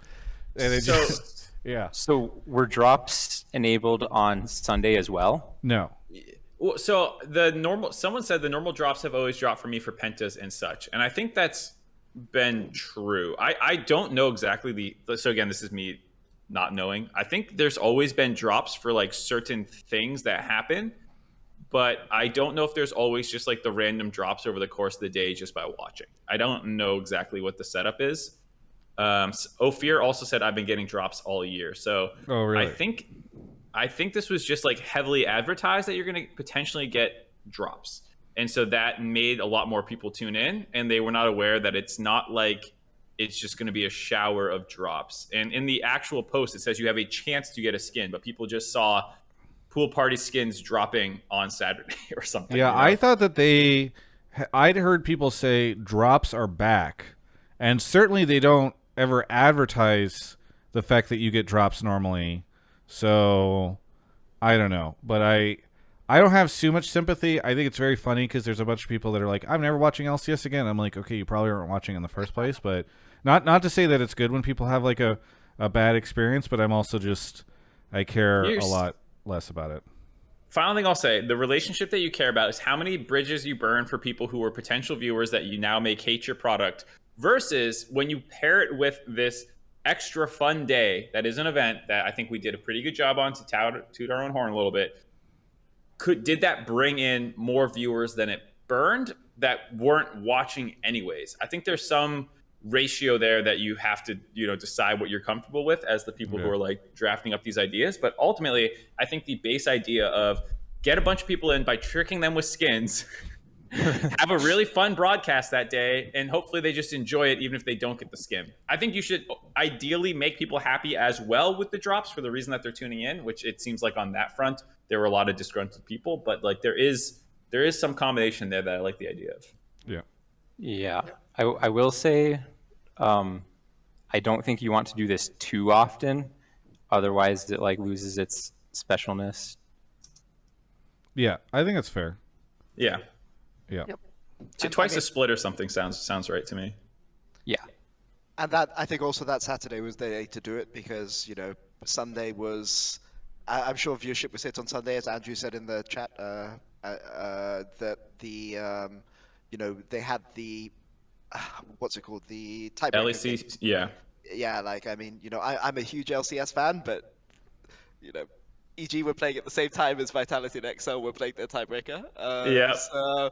it just, yeah. So were drops enabled on Sunday as well? No. Well, so someone said the normal drops have always dropped for me for pentas and such, and I think that's been true. I don't know exactly so again, this is me not knowing. I think there's always been drops for like certain things that happen, but I don't know if there's always just like the random drops over the course of the day just by watching. I don't know exactly what the setup is. Ophir also said I've been getting drops all year, so Oh, really? I think this was just like heavily advertised that you're going to potentially get drops. And so that made a lot more people tune in, and they were not aware that it's not like it's just going to be a shower of drops. And in the actual post, it says you have a chance to get a skin, but people just saw pool party skins dropping on Saturday or something. Yeah, I thought that I'd heard people say drops are back, and certainly they don't ever advertise the fact that you get drops normally. So I don't know, but I don't have too much sympathy. I think it's very funny because there's a bunch of people that are like, I'm never watching LCS again. I'm like, okay, you probably weren't watching in the first place, but not to say that it's good when people have like a bad experience, but I'm also just, I care a lot less about it. Final thing I'll say, the relationship that you care about is how many bridges you burn for people who are potential viewers that you now make hate your product versus when you pair it with this extra fun day that is an event that I think we did a pretty good job on to toot our own horn a little bit. Did that bring in more viewers than it burned that weren't watching anyways? I think there's some ratio there that you have to, decide what you're comfortable with as the people who are like drafting up these ideas. But ultimately, I think the base idea of get a bunch of people in by tricking them with skins, have a really fun broadcast that day, and hopefully they just enjoy it even if they don't get the skin. I think you should ideally make people happy as well with the drops for the reason that they're tuning in, which it seems like on that front there were a lot of disgruntled people, but like there is some combination there that I like the idea of. Yeah. Yeah, I will say I don't think you want to do this too often, otherwise it like loses its specialness. Yeah, I think that's fair. Yeah. Yeah. Yep. Twice a split or something sounds right to me. Yeah. And that I think also that Saturday was the day to do it because Sunday was. I'm sure viewership was hit on Sunday, as Andrew said in the chat. That they had the what's it called, the tiebreaker thing. LEC, yeah. Yeah, like I mean, I'm a huge LCS fan, but EG were playing at the same time as Vitality and XL were playing their tiebreaker. Yeah. So,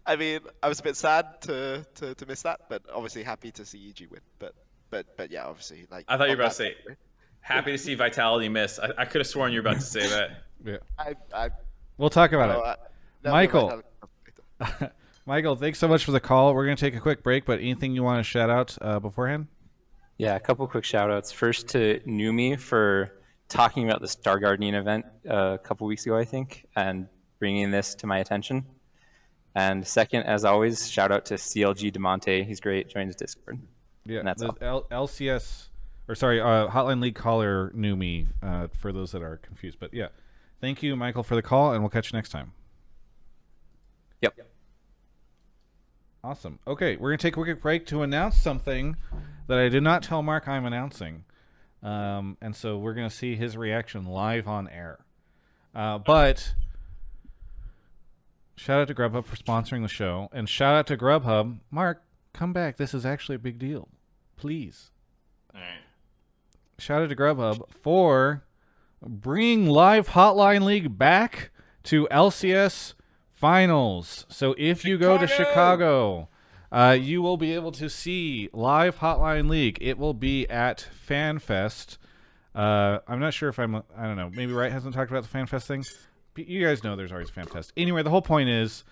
I mean, I was a bit sad to miss that, but obviously happy to see EG win. But yeah, obviously, like. I thought you were on about to that- say, happy to see Vitality miss. I could have sworn you were about to say that. Yeah. I We'll talk about no, it. no, Michael. Vitality- Michael, thanks so much for the call. We're going to take a quick break, but anything you want to shout out beforehand? Yeah, a couple quick shout outs. First to Numi for talking about the Star Guardian event a couple weeks ago, I think, and bringing this to my attention. And second, as always, shout out to CLG DeMonte. He's great. Join his Discord. Yeah, And that's the all. LCS, or sorry, Hotline League caller knew me for those that are confused. But yeah, thank you, Michael, for the call, and we'll catch you next time. Yep. Awesome. Okay, we're going to take a quick break to announce something that I did not tell Mark I'm announcing. And so we're going to see his reaction live on air. But shout out to Grubhub for sponsoring the show. And shout out to Grubhub. Mark, come back. This is actually a big deal. Please. All right. Shout out to Grubhub for bringing live Hotline League back to LCS Finals. So if you go to Chicago, you will be able to see live Hotline League. It will be at FanFest. I'm not sure if I don't know. Maybe Wright hasn't talked about the FanFest thing. But you guys know there's always FanFest. Anyway, the whole point is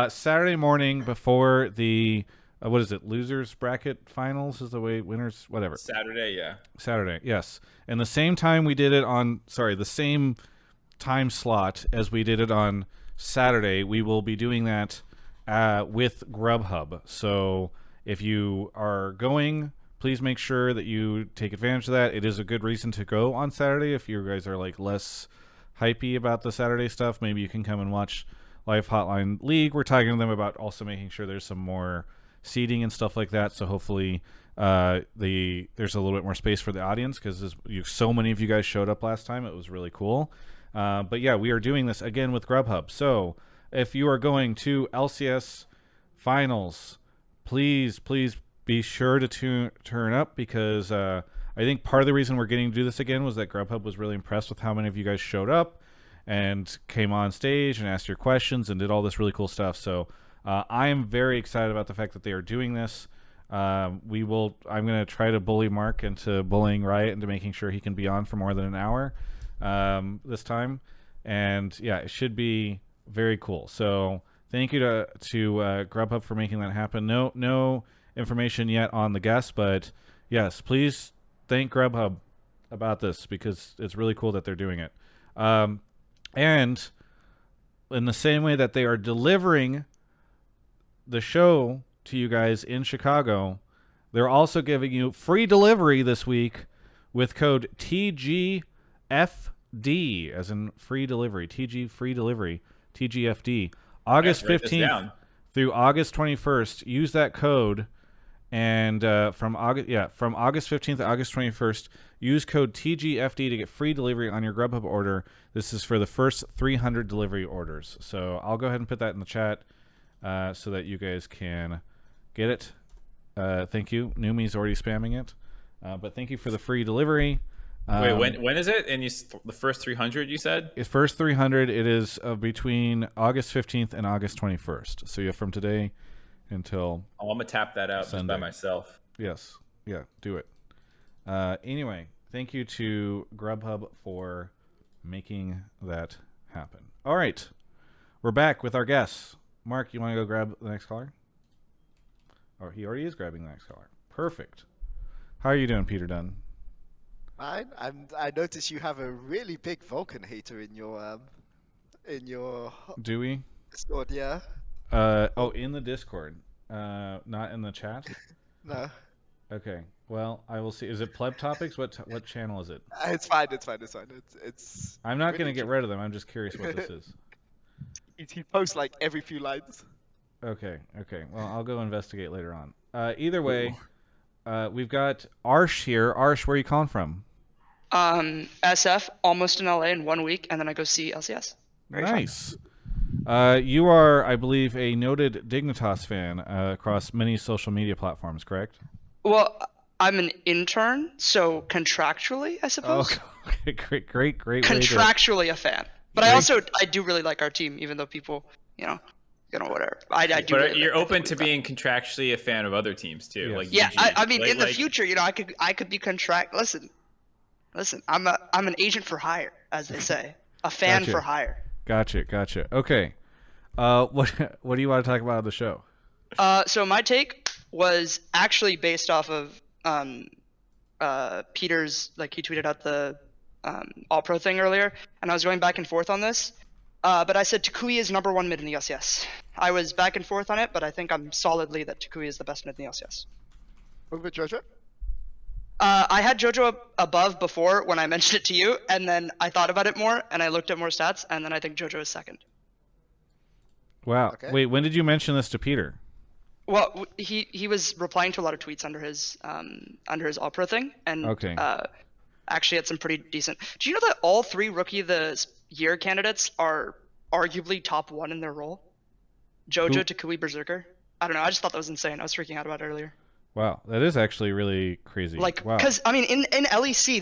Saturday morning before the what is it? Losers bracket finals is the way winners whatever. Saturday, yeah. Saturday, yes. And the same time we did it on the same time slot as we did it on Saturday, we will be doing that with Grubhub. So if you are going, please make sure that you take advantage of that. It is a good reason to go on Saturday. If you guys are like less hypey about the Saturday stuff, maybe you can come and watch live Hotline League. We're talking to them about also making sure there's some more seating and stuff like that. So hopefully there's a little bit more space for the audience because so many of you guys showed up last time. It was really cool. But yeah, we are doing this again with Grubhub. So if you are going to LCS Finals, please be sure to turn up because I think part of the reason we're getting to do this again was that Grubhub was really impressed with how many of you guys showed up and came on stage and asked your questions and did all this really cool stuff. So I am very excited about the fact that they are doing this. I'm going to try to bully Mark into bullying Riot into making sure he can be on for more than an hour this time. And yeah, it should be very cool. So thank you to Grubhub for making that happen. No information yet on the guests, but yes, please thank Grubhub about this because it's really cool that they're doing it. And in the same way that they are delivering the show to you guys in Chicago, they're also giving you free delivery this week with code TGFD, as in free delivery, TG free delivery, TGFD. August 15th through August 21st. Use that code, and from August 15th to August 21st, use code TGFD to get free delivery on your Grubhub order. This is for the first 300 delivery orders. So I'll go ahead and put that in the chat so that you guys can get it. Thank you. Numi's already spamming it, but thank you for the free delivery. Wait, when is it? And the first 300 you said? It's first 300. It is between August 15th and August 21st. So you have from today until. Oh, I'm gonna tap that out Sunday. just by myself. Yes. Yeah. Do it. Anyway, thank you to Grubhub for making that happen. All right, we're back with our guests. Mark, you want to go grab the next caller? Or he already is grabbing the next caller. Perfect. How are you doing, Peter Dun? I noticed you have a really big Vulcan hater in your Do we? Discord, yeah. In the Discord. Not in the chat? No. Okay. Well, I will see. Is it Pleb Topics? What channel is it? It's fine. It's fine. It's fine. It's I'm not really going to get rid of them. I'm just curious what this is. he posts like every few lines. Okay. Well, I'll go investigate later on. Either way, we've got Arsh here. Arsh, where are you calling from? SF, almost in LA in 1 week, and then I go see LCS. Very fun. Nice. You are, I believe, a noted Dignitas fan across many social media platforms, correct? Well, I'm an intern, so contractually, I suppose. Oh, okay, great. Contractually a fan, but I do really like our team, even though people, whatever. I do. But really you're like open to being contractually a fan of other teams too, Yes. like Yeah, GG. I mean, in the like- future, I could be contract. Listen, I'm an agent for hire, as they say, a fan Gotcha. for hire. Gotcha. Okay. What do you want to talk about on the show? So my take was actually based off of Peter's, like, he tweeted out the All Pro thing earlier, and I was going back and forth on this. But I said Toucouille is #1 mid in the LCS. I was back and forth on it, but I think I'm solidly that Toucouille is the best mid in the LCS. Over Jojo. I had JoJo above before when I mentioned it to you, and then I thought about it more, and I looked at more stats, and then I think JoJo is second. Wow. Okay. Wait, when did you mention this to Peter? Well, he was replying to a lot of tweets under his All Pro thing, and Okay. actually had some pretty decent. Do you know that all 3 Rookie of the Year candidates are arguably top 1 in their role? JoJo, Toucouille, Berserker. I don't know. I just thought that was insane. I was freaking out about it earlier. Wow, that is actually really crazy. Like, wow. because I mean, in LEC,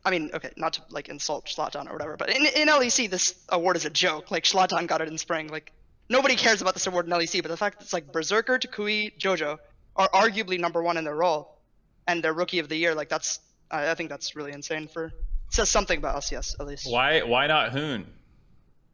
okay, not to like insult Zlatan or whatever, but in LEC, this award is a joke. Like, Zlatan got it in spring. Like, nobody cares about this award in LEC, but the fact that it's like Berserker, Toucouille, JoJo are arguably #1 in their role, and they're Rookie of the Year. Like, I think that's really insane. Says something about LCS at least. Why not Hoon?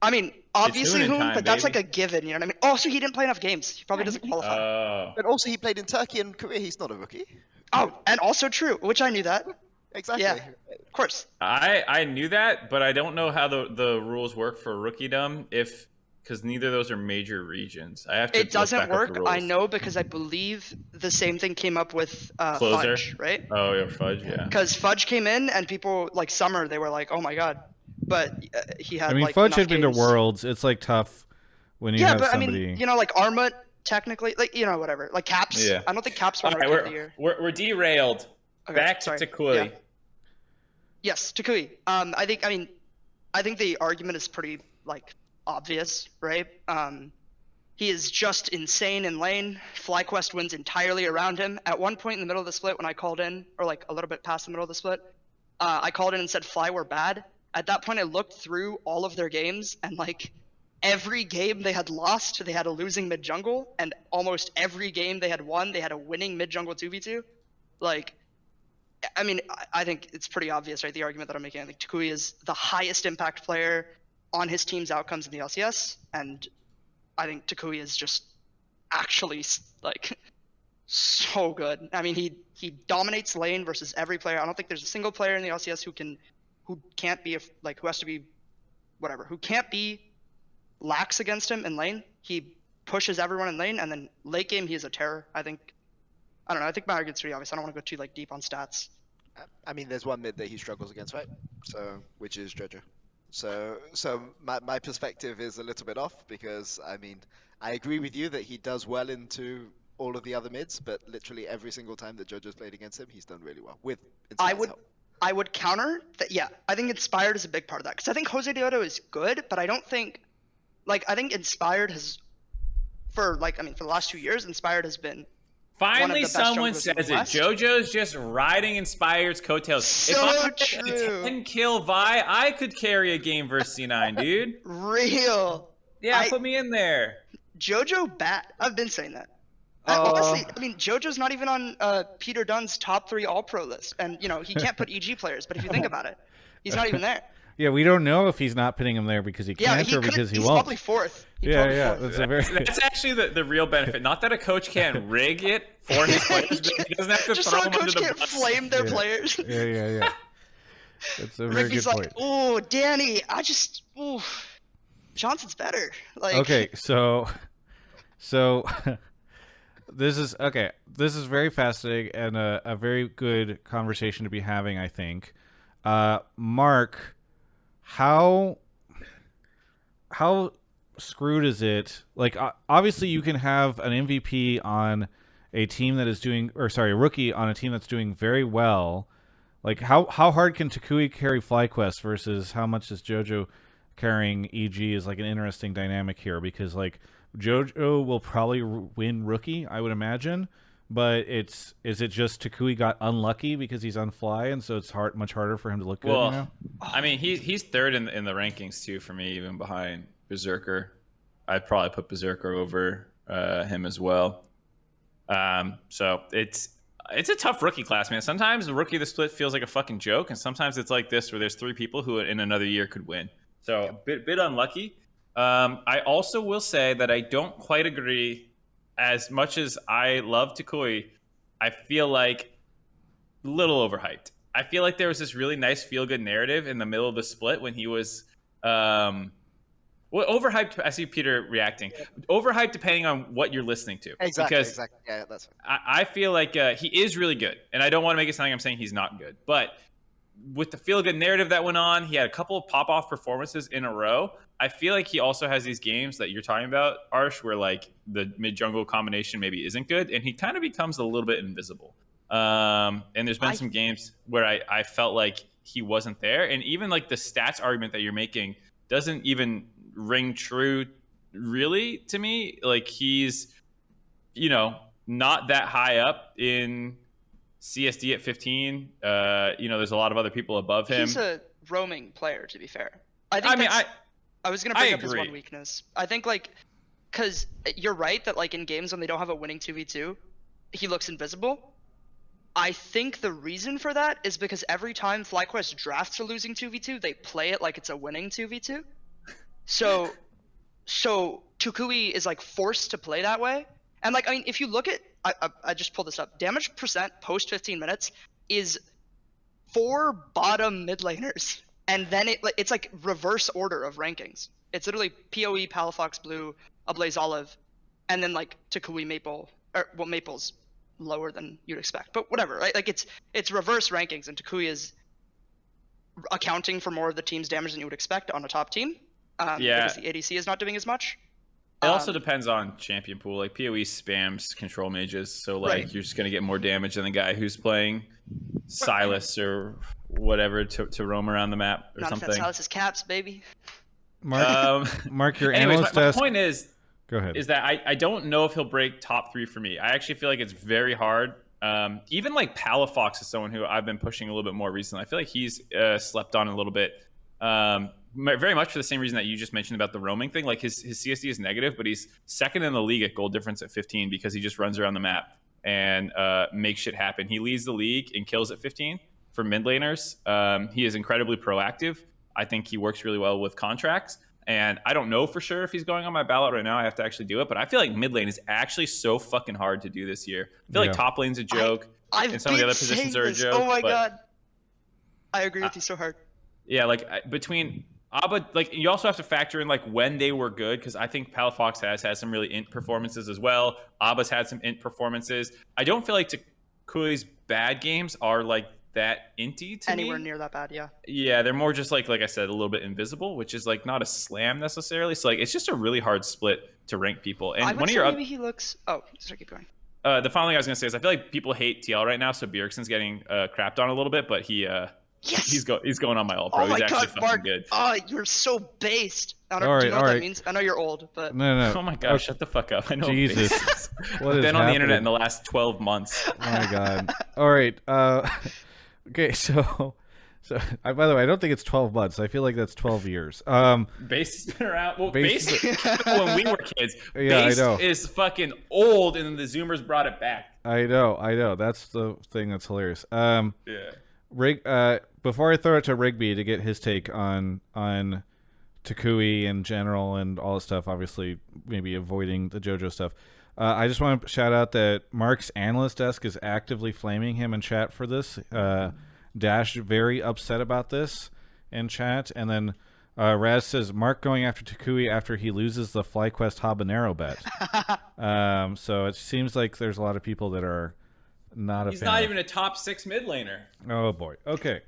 I mean, obviously Hoon in Hoon, time, but that's baby. like a given. You know what I mean? Also, he didn't play enough games. He probably doesn't qualify. But also, he played in Turkey and Korea. He's not a rookie. Oh, and also true, which I knew that. Exactly. Yeah, of course. I knew that, but I don't know how the rules work for rookiedom because neither of those are major regions. I have to. It look doesn't back up work. the rules. I know because I believe the same thing came up with Closer. Fudge, right? Oh yeah, Fudge. Yeah. Because Fudge came in and people like Summer, they were like, "Oh my god," but he had. I mean, like, Fudge enough had been to games. Worlds. It's like tough when you Yeah, have but somebody. I mean, like Armut, technically, like whatever, like Caps. Yeah. I don't think Caps won All Rookie right, of the Year. we're derailed. Okay, Back to sorry. Toucouille. Yeah. Yes, Toucouille. I think the argument is pretty like obvious, right? He is just insane in lane. FlyQuest wins entirely around him. At one point in the middle of the split, when I called in, or like a little bit past the middle of the split, I called in and said Fly were bad. At that point, I looked through all of their games, and like every game they had lost, they had a losing mid jungle, and almost every game they had won, they had a winning mid jungle 2v2. Like, I mean, I think it's pretty obvious, right? The argument that I'm making. I think Toucouille is the highest impact player on his team's outcomes in the LCS, and I think Toucouille is just actually like so good. I mean, he dominates lane versus every player. I don't think there's a single player in the LCS who can't be who has to be whatever, who can't be lax against him in lane. He pushes everyone in lane, and then late game he is a terror. I don't know. I think my argument's pretty obvious. I don't want to go too deep on stats. I mean, there's one mid that he struggles against, right? So, which is Jojo. So my perspective is a little bit off because I mean, I agree with you that he does well into all of the other mids, but literally every single time that Jojo's played against him, he's done really well with Inspired's help. I would counter that. Yeah, I think Inspired is a big part of that because I think Jose Deodo is good, but I don't think I think Inspired has for the last 2 years, Inspired has been. Finally, best someone junglers in the says it. West. JoJo's just riding Inspired's coattails. So if I had true. a 10-kill Vi, I could carry a game versus C9, dude. Real. Yeah, put me in there. JoJo bad. I've been saying that. Honestly, I mean, JoJo's not even on Peter Dun's top 3 All-Pro list. And, he can't put EG players, but if you think about it, he's not even there. Yeah, we don't know if he's not putting him there because he can't or because he he's won't. Probably fourth. Yeah. Fourth. That's actually the real benefit. Not that a coach can't rig it for his players, but he doesn't have to Just throw so a them under coach the can't bus. flame their players. Yeah. That's a very Rigby's good like, point. oh, Danny, Johnson's better. Like, Okay, so This is okay. This is very fascinating and a very good conversation to be having, I think. Mark, how screwed is it? Like, obviously, you can have an MVP on a team that is doing, or sorry, a rookie on a team that's doing very well. Like, how hard can Toucouille carry FlyQuest versus how much is JoJo carrying EG is like an interesting dynamic here, because like JoJo will probably win rookie, I would imagine, but is it just Toucouille got unlucky because he's on Fly and so it's much harder for him to look good now? I mean, he's third in the rankings too for me, even behind Berserker. I'd probably put Berserker over him as well. So it's a tough rookie class, man. Sometimes the rookie of the split feels like a fucking joke, and sometimes it's like this where there's 3 people who in another year could win. So a bit unlucky. I also will say that I don't quite agree. As much as I love Toucouille, I feel like a little overhyped. I feel like there was this really nice feel-good narrative in the middle of the split when he was overhyped. I see Peter reacting. Overhyped depending on what you're listening to. Exactly. Because exactly. Yeah, that's. I feel like he is really good, and I don't want to make it sound like I'm saying he's not good, but with the feel-good narrative that went on, he had a couple of pop-off performances in a row. I feel like he also has these games that you're talking about, Arsh, where like the mid-jungle combination maybe isn't good, and he kind of becomes a little bit invisible. And there's been some games where I felt like he wasn't there, and even like the stats argument that you're making doesn't even ring true really to me. Like he's, not that high up in CSD at 15. There's a lot of other people above him. He's a roaming player, to be fair. I was gonna bring up his one weakness. I think because you're right that like in games when they don't have a winning 2v2, he looks invisible. I think the reason for that is because every time FlyQuest drafts a losing 2v2, they play it like it's a winning 2v2. So Toucouille is like forced to play that way. And like, I mean, if you look at, I just pulled this up, damage percent post 15 minutes is 4 bottom mid laners. And then it's like reverse order of rankings. It's literally PoE, Palafox, Blue, Ablaze Olive, and then like Toucouille Maple, Maple's lower than you'd expect. But whatever, right? Like it's reverse rankings, and Toucouille is accounting for more of the team's damage than you would expect on a top team. Because the ADC is not doing as much. It also depends on champion pool. Like PoE spams control mages, so like you're just gonna get more damage than the guy who's playing Silas or whatever to roam around the map or something. Silas is caps, baby. Mark, your anyways, analyst my point is, go ahead. Is that I don't know if he'll break top 3 for me. I actually feel like it's very hard. Even like Palafox is someone who I've been pushing a little bit more recently. I feel like he's slept on a little bit. Very much for the same reason that you just mentioned about the roaming thing. Like his CSD is negative, but he's second in the league at goal difference at 15 because he just runs around the map and makes shit happen. He leads the league in kills at 15 for mid laners. He is incredibly proactive. I think he works really well with contracts. And I don't know for sure if he's going on my ballot right now. I have to actually do it. But I feel like mid lane is actually so fucking hard to do this year. I feel like top lane's a joke. And some of the other positions are a joke. Oh my God. I agree with you so hard. Yeah, like between Abba, like you also have to factor in like when they were good, because I think Palafox has had some really int performances as well. Abba's had some int performances. I don't feel like Toucouille's bad games are like that inty to anywhere me. Near that bad, yeah. Yeah, they're more just like I said, a little bit invisible, which is like not a slam necessarily. So like it's just a really hard split to rank people. And I would say maybe he looks. Oh, sorry, keep going. The final thing I was gonna say is I feel like people hate TL right now, so Bjergsen's getting crapped on a little bit, but he Yes! He's going on my all pro. Oh my He's actually God, fucking Mark. good. Oh, you're so based. I don't All do you know right, what all that right. means? I know you're old, but No. Oh my God, shut the fuck up. I know. Jesus. What I've is been on the internet happening? in the last 12 months. Oh my God. All right. Okay. So by the way, I don't think it's 12 months. I feel like that's 12 years. Base has been around. Well, Base- Base when we were kids. Yeah, Base I know. is fucking old, and then the Zoomers brought it back. I know. That's the thing that's hilarious. Yeah. Before I throw it to Rigby to get his take on Toucouille in general and all that stuff, obviously maybe avoiding the JoJo stuff, I just want to shout out that Mark's analyst desk is actively flaming him in chat for this. Dash very upset about this in chat, and then Raz says Mark going after Toucouille after he loses the FlyQuest habanero bet. So it seems like there's a lot of people that are not a He's fan. not of- even a top 6 mid laner. Oh boy. Okay.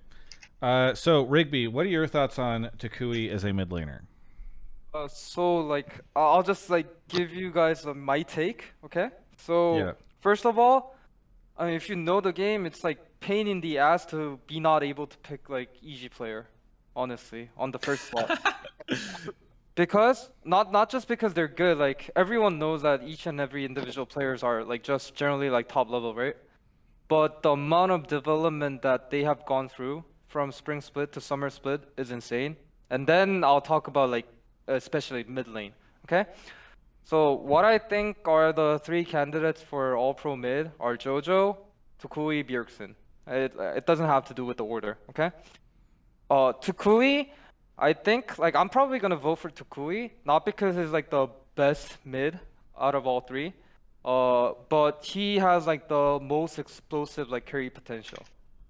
So Rigby, what are your thoughts on Toucouille as a mid laner? So like I'll just like give you guys my take, okay? So Yeah. first of all, I mean if you know the game, it's like pain in the ass to be not able to pick like EG player, honestly, on the first slot. Because not just because they're good, like everyone knows that each and every individual players are like just generally like top level, right? But the amount of development that they have gone through from spring split to summer split is insane. And then I'll talk about like especially mid lane, okay? So what I think are the 3 candidates for all pro mid are Jojo, Toucouille, Bjergsen. It doesn't have to do with the order, okay? Toucouille, I think like I'm probably gonna vote for Toucouille, not because he's like the best mid out of all 3, but he has like the most explosive like carry potential,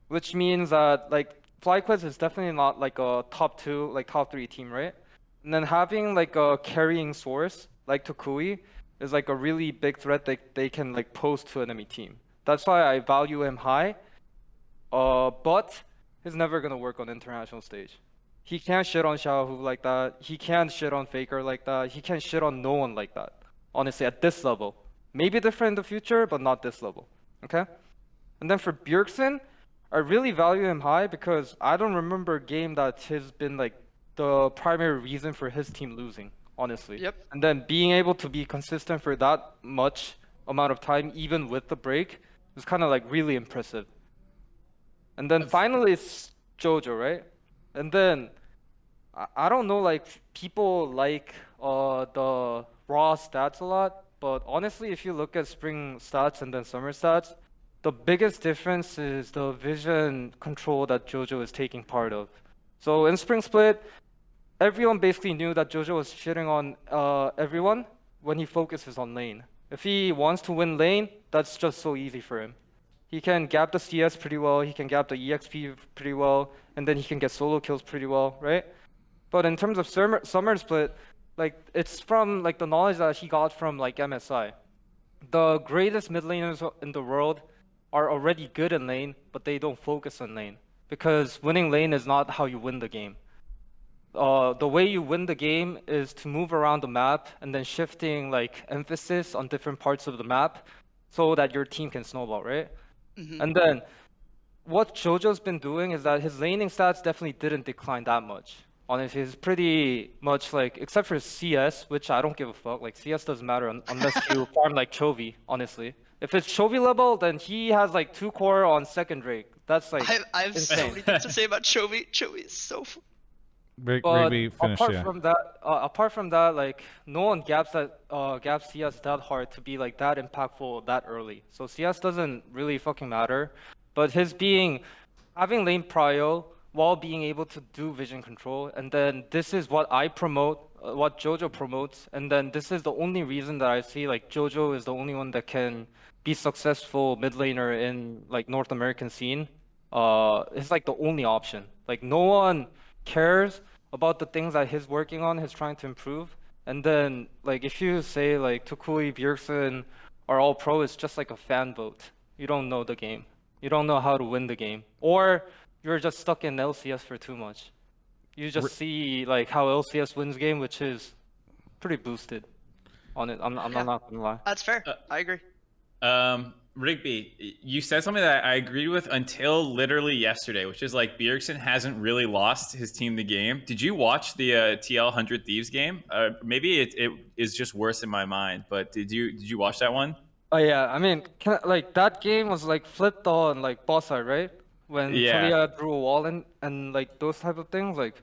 which means that like FlyQuest is definitely not like a top 2, like top 3 team, right? And then having like a carrying source like Toucouille is like a really big threat that they can like pose to an enemy team. That's why I value him high. But he's never gonna work on international stage. He can't shit on Xiaohu like that. He can't shit on Faker like that. He can't shit on no one like that. Honestly, at this level. Maybe different in the future, but not this level. Okay? And then for Bjergsen, I really value him high because I don't remember a game that has been like the primary reason for his team losing, honestly. Yep. And then being able to be consistent for that much amount of time, even with the break, is kind of like really impressive. And then finally it's Jojo, right? And then I don't know, like people like the raw stats a lot, but honestly, if you look at spring stats and then summer stats, the biggest difference is the vision control that Jojo is taking part of. So in spring split, everyone basically knew that Jojo was shitting on everyone when he focuses on lane. If he wants to win lane, that's just so easy for him. He can gap the CS pretty well, he can gap the EXP pretty well, and then he can get solo kills pretty well, right? But in terms of summer split, like it's from like the knowledge that he got from like MSI. The greatest mid laners in the world are already good in lane, but they don't focus on lane because winning lane is not how you win the game. The way you win the game is to move around the map and then shifting like emphasis on different parts of the map so that your team can snowball, right? And then what Jojo's been doing is that his laning stats definitely didn't decline that much. Honestly, he's pretty much like, except for CS, which I don't give a fuck. Like CS doesn't matter unless you farm like Chovy, honestly. If it's Chovy level, then he has like 2 core on second Drake. That's like I have so insane. many things to say about Chovy. Chovy is so But Rigby, finish, apart yeah. from that, like no one gaps CS that hard to be like that impactful that early. So CS doesn't really fucking matter. But having lane prio while being able to do vision control, and then this is what I promote, what Jojo promotes, and then this is the only reason that I see like Jojo is the only one that can be successful mid laner in like North American scene. It's like the only option. Like no one cares about the things that he's working on, he's trying to improve. And then like if you say like Toucouille, Bjergsen are all pro, it's just like a fan vote. You don't know the game. You don't know how to win the game. Or you're just stuck in LCS for too much. You just see like how LCS wins game, which is pretty boosted on it. I'm not gonna lie. That's fair. I agree. Rigby, you said something that I agreed with until literally yesterday, which is like Bjergsen hasn't really lost his team the game. Did you watch the TL 100 Thieves game? Maybe it is just worse in my mind, but did you watch that one? Oh yeah, I mean, like that game was like flipped on like boss side, right? When Talia drew a wall and like those type of things, like.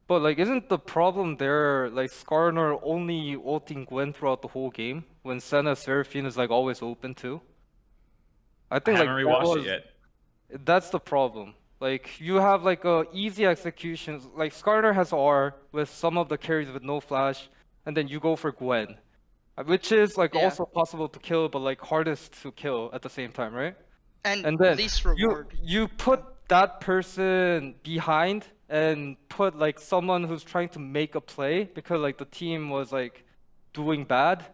But like, isn't the problem there like Skarner only ulting Gwen throughout the whole game when Senna Seraphine is like always open too? I think I haven't rewatched it yet. That's the problem. Like you have like easy executions. Like Skarner has R with some of the carries with no flash, and then you go for Gwen, which is like also possible to kill, but like hardest to kill at the same time, right? And then least reward. you put that person behind and put like someone who's trying to make a play because like the team was like doing bad,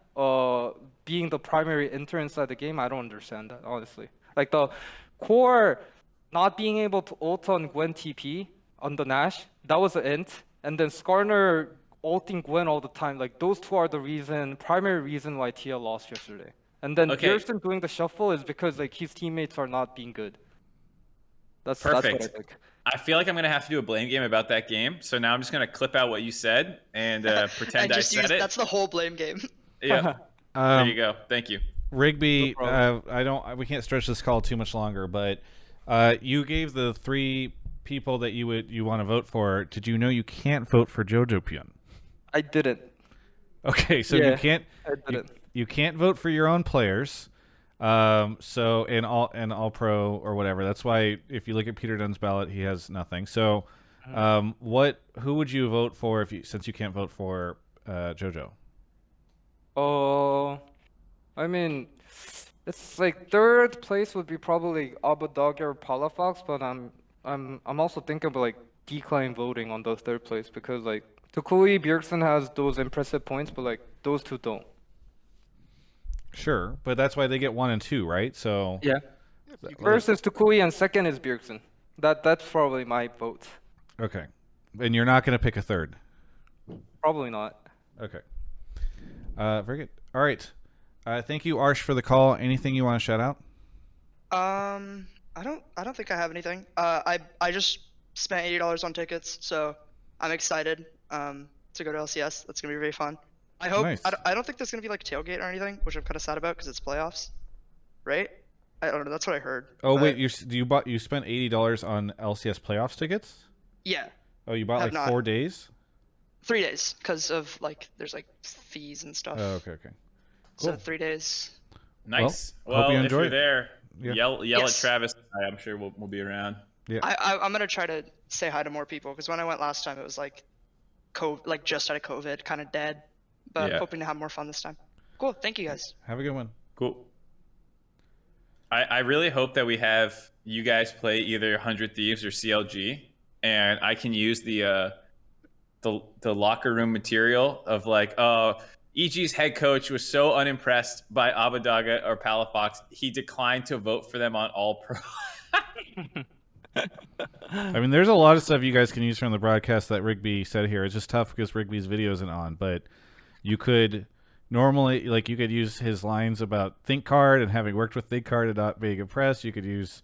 being the primary enter inside the game. I don't understand that, honestly. Like the core not being able to ult on Gwen TP on the Nash, that was an int. And then Skarner ulting Gwen all the time. Like those two are the primary reason why TL lost yesterday. And then Okay. Bjergsen doing the shuffle is because like his teammates are not being good. That's what I Perfect. think. I feel like I'm gonna have to do a blame game about that game. So now I'm just gonna clip out what you said and pretend And I just said use it. that's the whole blame game. Yeah. There you go. Thank you. Rigby, No we can't stretch this call too much longer, but you gave the 3 people that you want to vote for. Did you know you can't vote for Jojo Pyun? I didn't. Okay, so Yeah, you can't I didn't. you can't vote for your own players. So in all pro or whatever. That's why if you look at Peter Dun's ballot, he has nothing. So who would you vote for since you can't vote for Jojo? I mean, it's like third place would be probably Abadog or Palafox, but I'm also thinking about like decline voting on the third place because like Toucouille Bjergsen has those impressive points, but like those two don't. Sure, but that's why they get 1 and 2, right? So Yeah. First is Toucouille and second is Bjergsen. That's probably my vote. Okay, and you're not going to pick a third. Probably not. Okay. Very good. All right. Thank you, Arsh, for the call. Anything you want to shout out? I don't think I have anything. I just spent $80 on tickets, so I'm excited to go to LCS. That's gonna be very fun. I hope. Nice. I don't think there's gonna be like tailgate or anything, which I'm kind of sad about because it's playoffs, right? I don't know. That's what I heard. Oh but- wait, you spent $80 on LCS playoffs tickets? Yeah, Oh, you bought Have like not. 4 days? 3 days because of like there's like fees and stuff. Oh, okay. So Cool. 3 days. Nice. Well, hope Well, you if enjoy you're it. there, Yeah. yell at Yes. Travis. I'm sure we'll be around. I'm gonna try to say hi to more people because when I went last time it was like, like just out of COVID, kind of dead. But Yeah. hoping to have more fun this time. Cool. Thank you guys. Have a good one. Cool. I really hope that we have you guys play either 100 Thieves or CLG, and I can use the locker room material of like, EG's head coach was so unimpressed by Abadaga or Palafox, he declined to vote for them on All Pro. I mean, there's a lot of stuff you guys can use from the broadcast that Rigby said here. It's just tough because Rigby's video isn't on, but you could normally, like, you could use his lines about ThinkCard and having worked with ThinkCard and not being impressed. You could use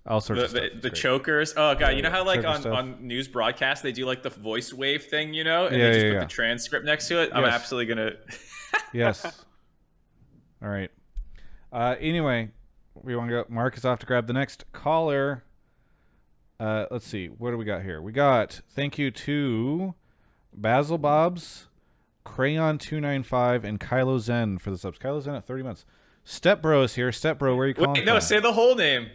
all sorts of stuff. It's The great. chokers. Oh god, you know how like choker stuff. on news broadcasts they do like the voice wave thing, you know, and Yeah, they just yeah, put yeah. the transcript next to it. I'm Yes. absolutely gonna. Yes. All right. Anyway, we want to go. Mark is off to grab the next caller. Let's see. What do we got here? We got thank you to Basil Bobs, Crayon295, and Kylo Zen for the subs. Kylo Zen at 30 months. Stepbro is here. Stepbro, where are you calling Wait, from? no, say the whole name.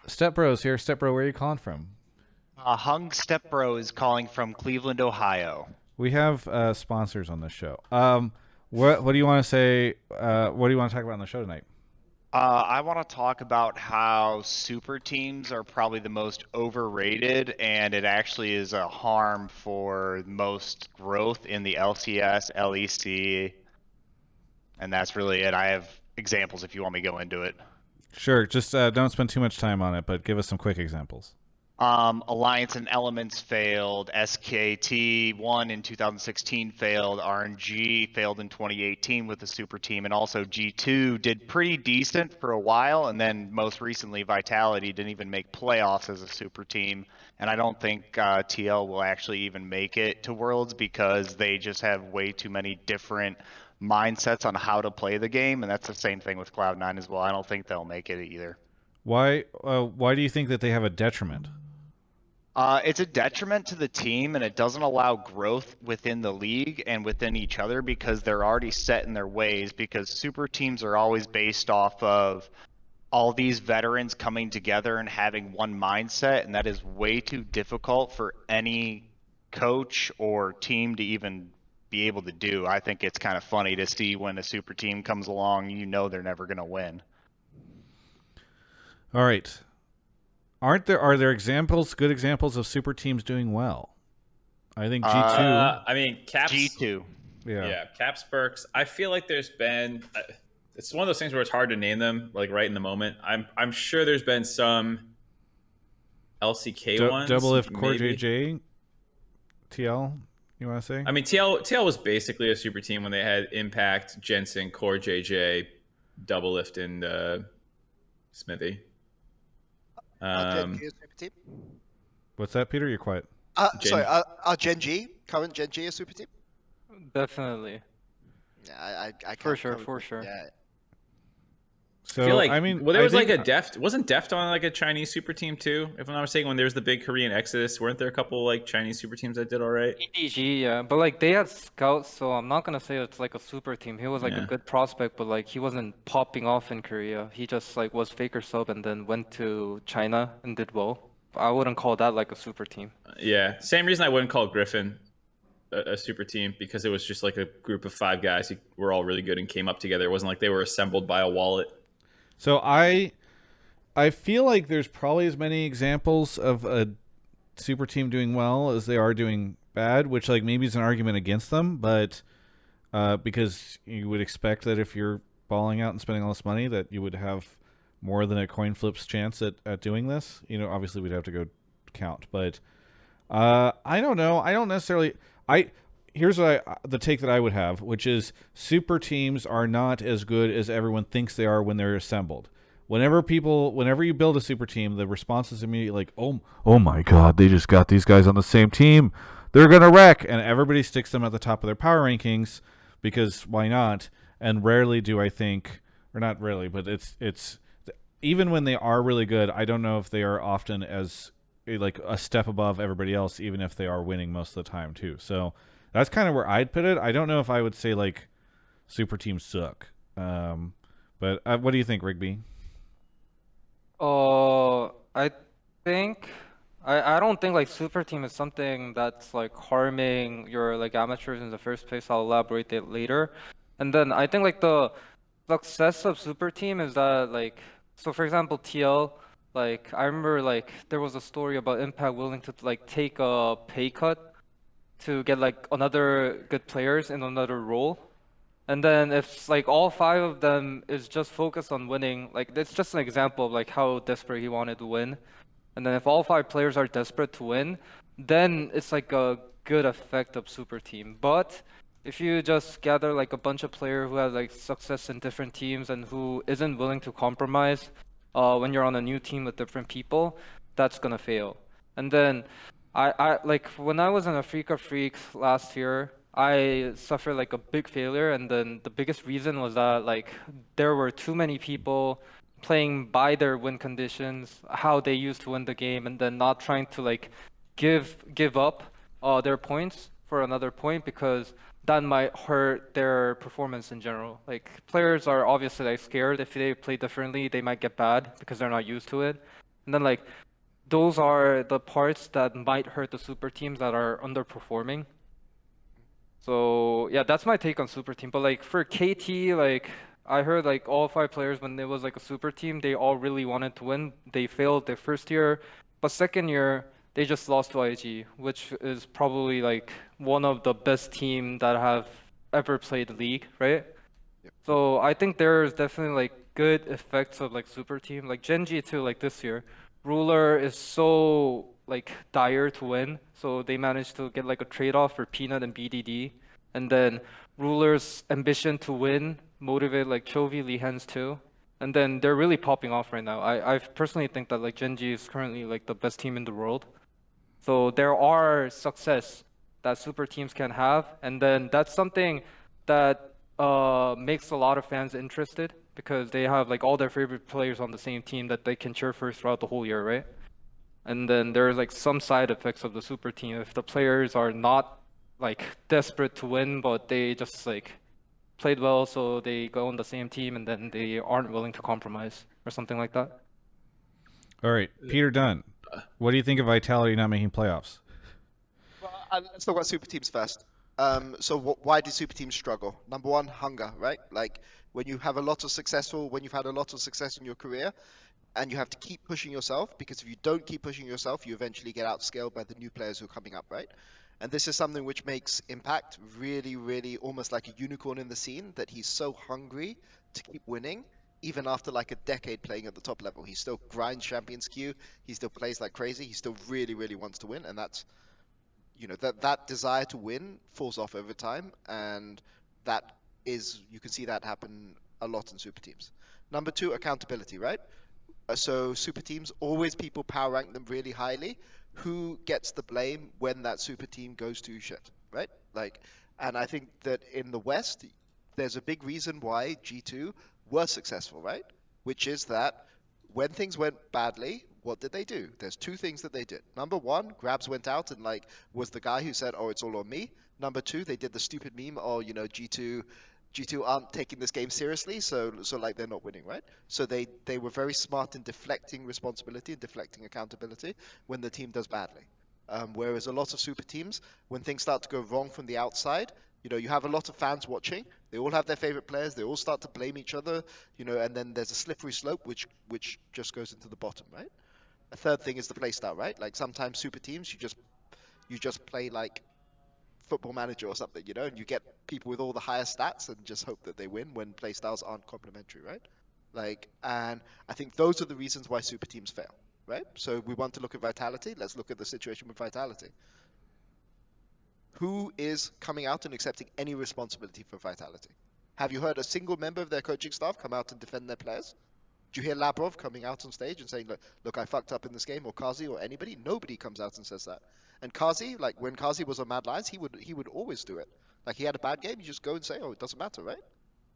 Stepbro is here. Stepbro, where are you calling from? Hung Stepbro is calling from Cleveland, Ohio. We have sponsors on this show. What do you want to say? What do you want to talk about on the show tonight? I want to talk about how super teams are probably the most overrated, and it actually is a harm for most growth in the LCS, LEC, and that's really it. I have examples if you want me to go into it. Sure. Just don't spend too much time on it, but give us some quick examples. Alliance and Elements failed. SKT won in 2016 failed. RNG failed in 2018 with the super team, and also G2 did pretty decent for a while, and then most recently Vitality didn't even make playoffs as a super team. And I don't think TL will actually even make it to Worlds because they just have way too many different mindsets on how to play the game, and that's the same thing with Cloud9 as well. I don't think they'll make it either. Why do you think that they have a detriment? It's a detriment to the team, and it doesn't allow growth within the league and within each other because they're already set in their ways, because super teams are always based off of all these veterans coming together and having one mindset, and that is way too difficult for any coach or team to even be able to do. I think it's kind of funny to see when a super team comes along, you know they're never going to win. All right. are there good examples of super teams doing well? I think G2. I mean, Caps. G2. Yeah, Caps Burks. I feel like there's been. It's one of those things where it's hard to name them like right in the moment. I'm sure there's been some LCK ones. Double Lift Core maybe. JJ. TL. You want to say? I mean, TL was basically a super team when they had Impact, Jensen, Core JJ, Double Lift, and Smithy. Gen G a super team? What's that, Peter? You're quiet. Sorry, are Gen G, current Gen G a super team? Definitely. Yeah, I For can't sure, for sure. Yeah. So I feel like, mean, well, there I was like think- a Deft. Wasn't Deft on like a Chinese super team too? If I'm not mistaken, when there was the big Korean exodus, weren't there a couple like Chinese super teams that did all right? EDG, yeah, but like they had scouts, so I'm not gonna say it's like a super team. He was like Yeah. a good prospect, but like he wasn't popping off in Korea. He just like was faker sub and then went to China and did well. I wouldn't call that like a super team. Yeah, same reason I wouldn't call Griffin a super team, because it was just like a group of 5 guys who were all really good and came up together. It wasn't like they were assembled by a wallet. So I feel like there's probably as many examples of a super team doing well as they are doing bad, which like maybe is an argument against them, but because you would expect that if you're balling out and spending all this money that you would have more than a coin flip's chance at doing this. You know, obviously we'd have to go count, but I don't know. I don't necessarily. Here's the take that I would have, which is super teams are not as good as everyone thinks they are when they're assembled. Whenever you build a super team, the response is immediately like, oh my God, they just got these guys on the same team. They're going to wreck. And everybody sticks them at the top of their power rankings because why not? And rarely do I think, or not rarely, but it's even when they are really good, I don't know if they are often as like a step above everybody else, even if they are winning most of the time too. So that's kind of where I'd put it. I don't know if I would say like super teams suck. But what do you think, Rigby? I think I don't think like super team is something that's like harming your like amateurs in the first place. I'll elaborate that later. And then I think like the success of super team is that like, so for example TL, like I remember like there was a story about Impact willing to like take a pay cut to get like another good players in another role. And then if like all 5 of them is just focused on winning, like it's just an example of like how desperate he wanted to win. And then if all 5 players are desperate to win, then it's like a good effect of super team. But if you just gather like a bunch of players who have like success in different teams and who isn't willing to compromise when you're on a new team with different people, that's gonna fail. And then I like when I was in Africa Freaks last year, I suffered like a big failure, and then the biggest reason was that like there were too many people playing by their win conditions, how they used to win the game, and then not trying to like give up their points for another point, because that might hurt their performance in general. Like players are obviously like scared if they play differently, they might get bad because they're not used to it. And then like those are the parts that might hurt the super teams that are underperforming. So yeah, that's my take on super team. But like for KT, like I heard like all 5 players when it was like a super team, they all really wanted to win. They failed their first year, but second year they just lost to IG, which is probably like one of the best team that have ever played the league, right? Yep. So I think there's definitely like good effects of like super team, like Gen G too, like this year. Ruler is so like dire to win, so they managed to get like a trade-off for Peanut and BDD, and then Ruler's ambition to win motivate like Chovy, Lee Hens too, and then they're really popping off right now. I personally think that like Gen G is currently like the best team in the world, so there are success that super teams can have, and then that's something that makes a lot of fans interested, because they have like all their favorite players on the same team that they can cheer for throughout the whole year, right? And then there's like some side effects of the super team. If the players are not like desperate to win, but they just like played well, so they go on the same team, and then they aren't willing to compromise or something like that. All right, Peter Dun, what do you think of Vitality not making playoffs? Well, let's talk about super teams first. So why do super teams struggle? Number one, hunger, right? Like when you have a lot of successful, when you've had a lot of success in your career, and you have to keep pushing yourself, because if you don't keep pushing yourself, you eventually get outscaled by the new players who are coming up, right? And this is something which makes Impact really, really almost like a unicorn in the scene, that he's so hungry to keep winning, even after like a decade playing at the top level. He still grinds Champions Queue, he still plays like crazy, he still really, really wants to win, and that's, you know, that desire to win falls off over time, and that is, you can see that happen a lot in super teams. Number two, accountability, right? So super teams, always people power rank them really highly. Who gets the blame when that super team goes to shit, right? Like, and I think that in the West, there's a big reason why G2 were successful, right? Which is that when things went badly, what did they do? There's two things that they did. Number one, Grabs went out and like was the guy who said, "Oh, it's all on me." Number two, they did the stupid meme, "Oh, you know, G2 aren't taking this game seriously, so like they're not winning, right?" So they were very smart in deflecting responsibility and deflecting accountability when the team does badly. Whereas a lot of super teams, when things start to go wrong from the outside, you know, you have a lot of fans watching. They all have their favorite players. They all start to blame each other, you know, and then there's a slippery slope which just goes into the bottom, right? A third thing is the playstyle, right? Like sometimes super teams, you just play like Football Manager or something, you know, and you get people with all the higher stats and just hope that they win when playstyles aren't complementary, right? Like, and I think those are the reasons why super teams fail, right? So we want to look at Vitality. Let's look at the situation with Vitality. Who is coming out and accepting any responsibility for Vitality? Have you heard a single member of their coaching staff come out and defend their players? Do you hear Labrov coming out on stage and saying, look, I fucked up in this game, or Kazi, or anybody? Nobody comes out and says that. And Kazi, like when Kazi was on Mad Lions, he would always do it. Like he had a bad game, you just go and say, "Oh, it doesn't matter," right?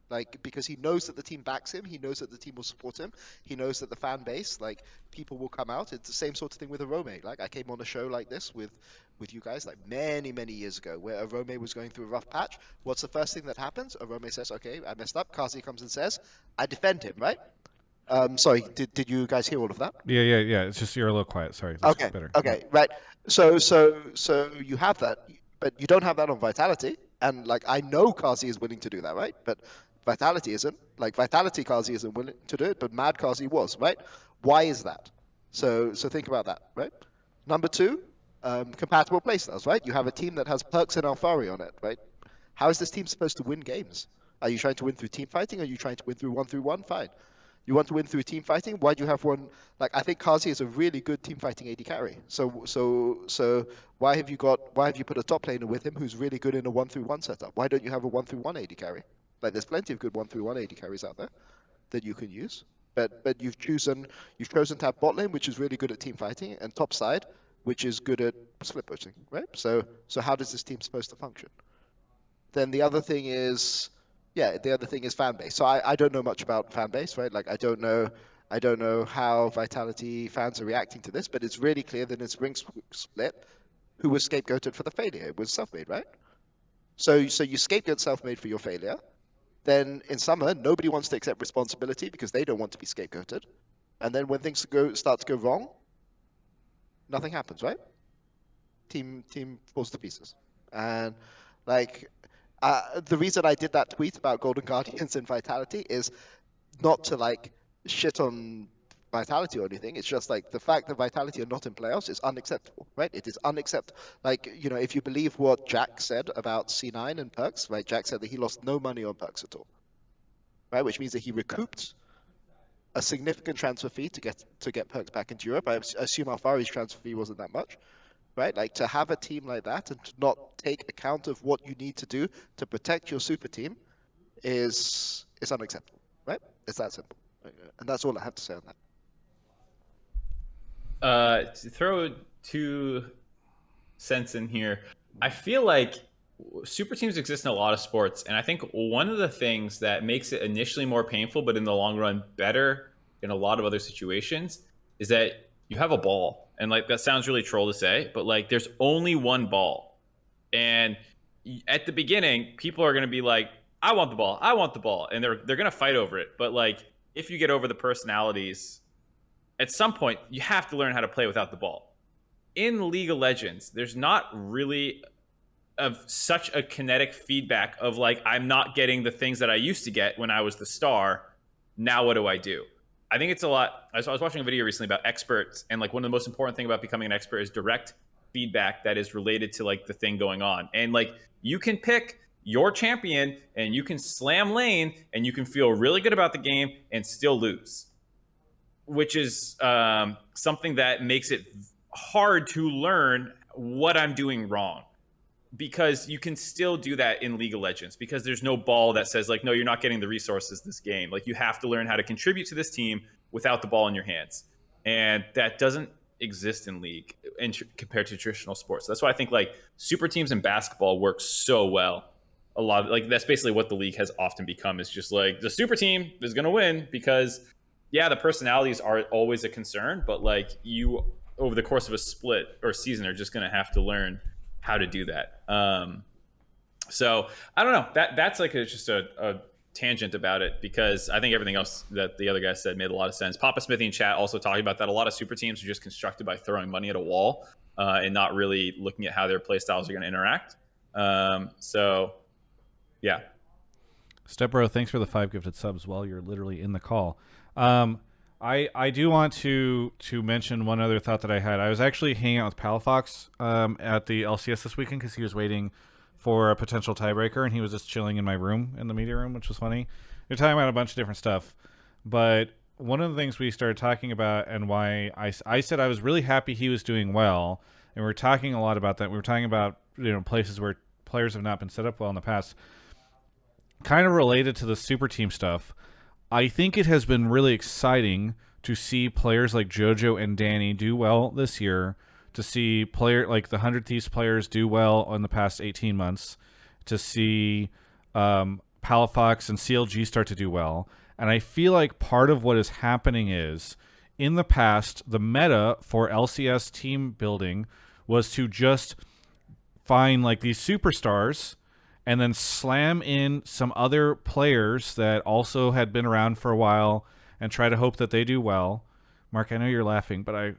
Like because he knows that the team backs him, he knows that the team will support him, he knows that the fan base, like people will come out. It's the same sort of thing with Arome. Like I came on a show like this with you guys like many years ago, where Arome was going through a rough patch. What's the first thing that happens? Arome says, "Okay, I messed up." Kazi comes and says, "I defend him," right? Sorry, did you guys hear all of that? Yeah. It's just you're a little quiet. Sorry. That's Okay, better. okay, right. So you have that, but you don't have that on Vitality. And like I know Kazi is willing to do that, right? But Vitality isn't. Like Vitality Kazi isn't willing to do it, but Mad Kazi was, right? Why is that? So think about that, right? Number two, compatible playstyles, right? You have a team that has Perks and Alfari on it, right? How is this team supposed to win games? Are you trying to win through team fighting? Or are you trying to win through 1v1? Fine. You want to win through team fighting? Why do you have one? Like I think Kazi is a really good team fighting AD carry. So why have you put a top laner with him who's really good in a 1v1 setup? Why don't you have a 1v1 AD carry? Like there's plenty of good 1v1 AD carries out there that you can use. But you've chosen to have bot lane, which is really good at team fighting, and top side, which is good at split pushing, right? So how does this team supposed to function? Then the other thing is fan base. So I don't know much about fan base, right? Like I don't know how Vitality fans are reacting to this, but it's really clear that in Spring Split, who was scapegoated for the failure? It was Selfmade, right? So you scapegoat Selfmade for your failure. Then in summer, nobody wants to accept responsibility because they don't want to be scapegoated. And then when things start to go wrong, nothing happens, right? Team falls to pieces. And like the reason I did that tweet about Golden Guardians and Vitality is not to like shit on Vitality or anything. It's just like the fact that Vitality are not in playoffs is unacceptable, right? It is unacceptable. Like, you know, if you believe what Jack said about C9 and Perks, right? Jack said that he lost no money on Perks at all, right? Which means that he recouped a significant transfer fee to get Perks back into Europe. I assume Alfari's transfer fee wasn't that much. Right, like to have a team like that and to not take account of what you need to do to protect your super team is unacceptable, right? It's that simple, and that's all I have to say on that. To throw 2 cents in here, I feel like super teams exist in a lot of sports, and I think one of the things that makes it initially more painful, but in the long run better in a lot of other situations, is that you have a ball. And like that sounds really troll to say, but like there's only one ball. And at the beginning, people are going to be like, I want the ball. And they're going to fight over it. But like if you get over the personalities, at some point you have to learn how to play without the ball. In League of Legends, there's not really of such a kinetic feedback of like, I'm not getting the things that I used to get when I was the star. Now what do I do? I think it's a lot. I was watching a video recently about experts, and like one of the most important thing about becoming an expert is direct feedback that is related to like the thing going on. And like you can pick your champion and you can slam lane and you can feel really good about the game and still lose, which is something that makes it hard to learn what I'm doing wrong. Because you can still do that in League of Legends because there's no ball that says like, no, you're not getting the resources this game. Like you have to learn how to contribute to this team without the ball in your hands. And that doesn't exist in League compared to traditional sports. That's why I think like super teams in basketball work so well. A lot of, like that's basically what the League has often become, is just like the super team is going to win because yeah, the personalities are always a concern, but like you over the course of a split or season are just going to have to learn how to do that. So I don't know. That's like just a tangent about it because I think everything else that the other guy said made a lot of sense. Papa Smithy in chat also talking about that. A lot of super teams are just constructed by throwing money at a wall and not really looking at how their play styles are going to interact. So yeah. Stepbro, thanks for the 5 gifted subs while you're literally in the call. I do want to mention one other thought that I had. I was actually hanging out with Palafox at the LCS this weekend because he was waiting for a potential tiebreaker, and he was just chilling in my room in the media room, which was funny. We were talking about a bunch of different stuff, but one of the things we started talking about and why I said I was really happy he was doing well, and we were talking a lot about that. We were talking about places where players have not been set up well in the past, kind of related to the super team stuff. I think it has been really exciting to see players like JoJo and Danny do well this year, to see like the 100 Thieves players do well in the past 18 months, to see Palafox and CLG start to do well. And I feel like part of what is happening is, in the past, the meta for LCS team building was to just find like these superstars and then slam in some other players that also had been around for a while and try to hope that they do well. Mark, I know you're laughing, but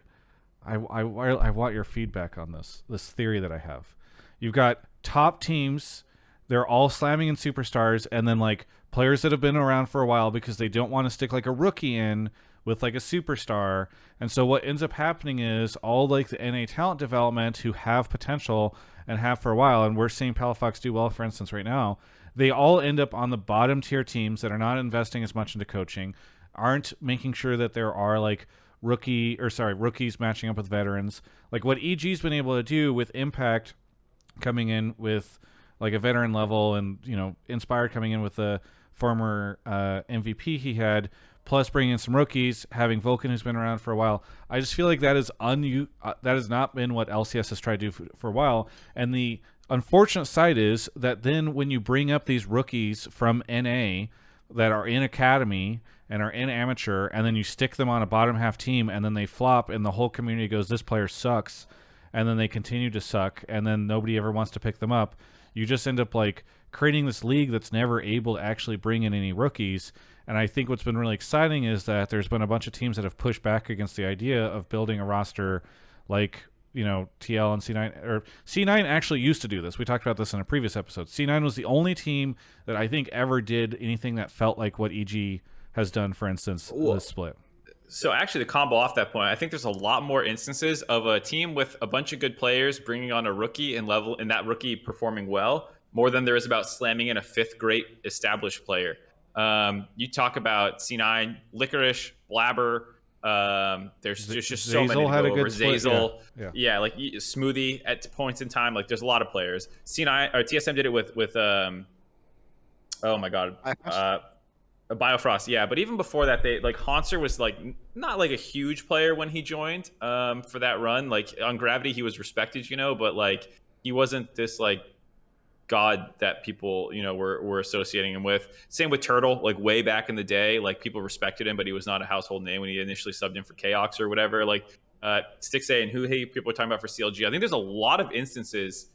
I want your feedback on this theory that I have. You've got top teams, they're all slamming in superstars, and then like players that have been around for a while because they don't want to stick like a rookie in with like a superstar. And so what ends up happening is all like the NA talent development who have potential and have for a while, and we're seeing Palafox do well, for instance, right now, they all end up on the bottom tier teams that are not investing as much into coaching, aren't making sure that there are like rookies matching up with veterans. Like what EG's been able to do with Impact coming in with like a veteran level, and Inspired coming in with the former MVP he had, plus bringing in some rookies, having Vulcan who's been around for a while. I just feel like that has not been what LCS has tried to do for a while. And the unfortunate side is that then when you bring up these rookies from NA that are in Academy and are in Amateur, and then you stick them on a bottom half team, and then they flop, and the whole community goes, this player sucks, and then they continue to suck, and then nobody ever wants to pick them up, you just end up like creating this league that's never able to actually bring in any rookies. And I think what's been really exciting is that there's been a bunch of teams that have pushed back against the idea of building a roster like, TL and C9. Or C9 actually used to do this. We talked about this in a previous episode. C9 was the only team that I think ever did anything that felt like what EG has done, for instance, this split. So actually, the combo off that point, I think there's a lot more instances of a team with a bunch of good players bringing on a rookie and that rookie performing well, more than there is about slamming in a fifth great established player. You talk about C9, Licorice, Blabber. There's just so many to go over. Zazel, yeah, like Smoothie at points in time. Like there's a lot of players. C9 or TSM did it with oh my god, Biofrost, yeah. But even before that, they like Haunter was like not like a huge player when he joined for that run. Like on Gravity, he was respected, but like he wasn't this like god that people were associating him with. Same with Turtle, like way back in the day, like people respected him, but he was not a household name when he initially subbed in for Chaos or whatever. Like Stixay and Huhei, people are talking about for CLG. I think there's a lot of instances,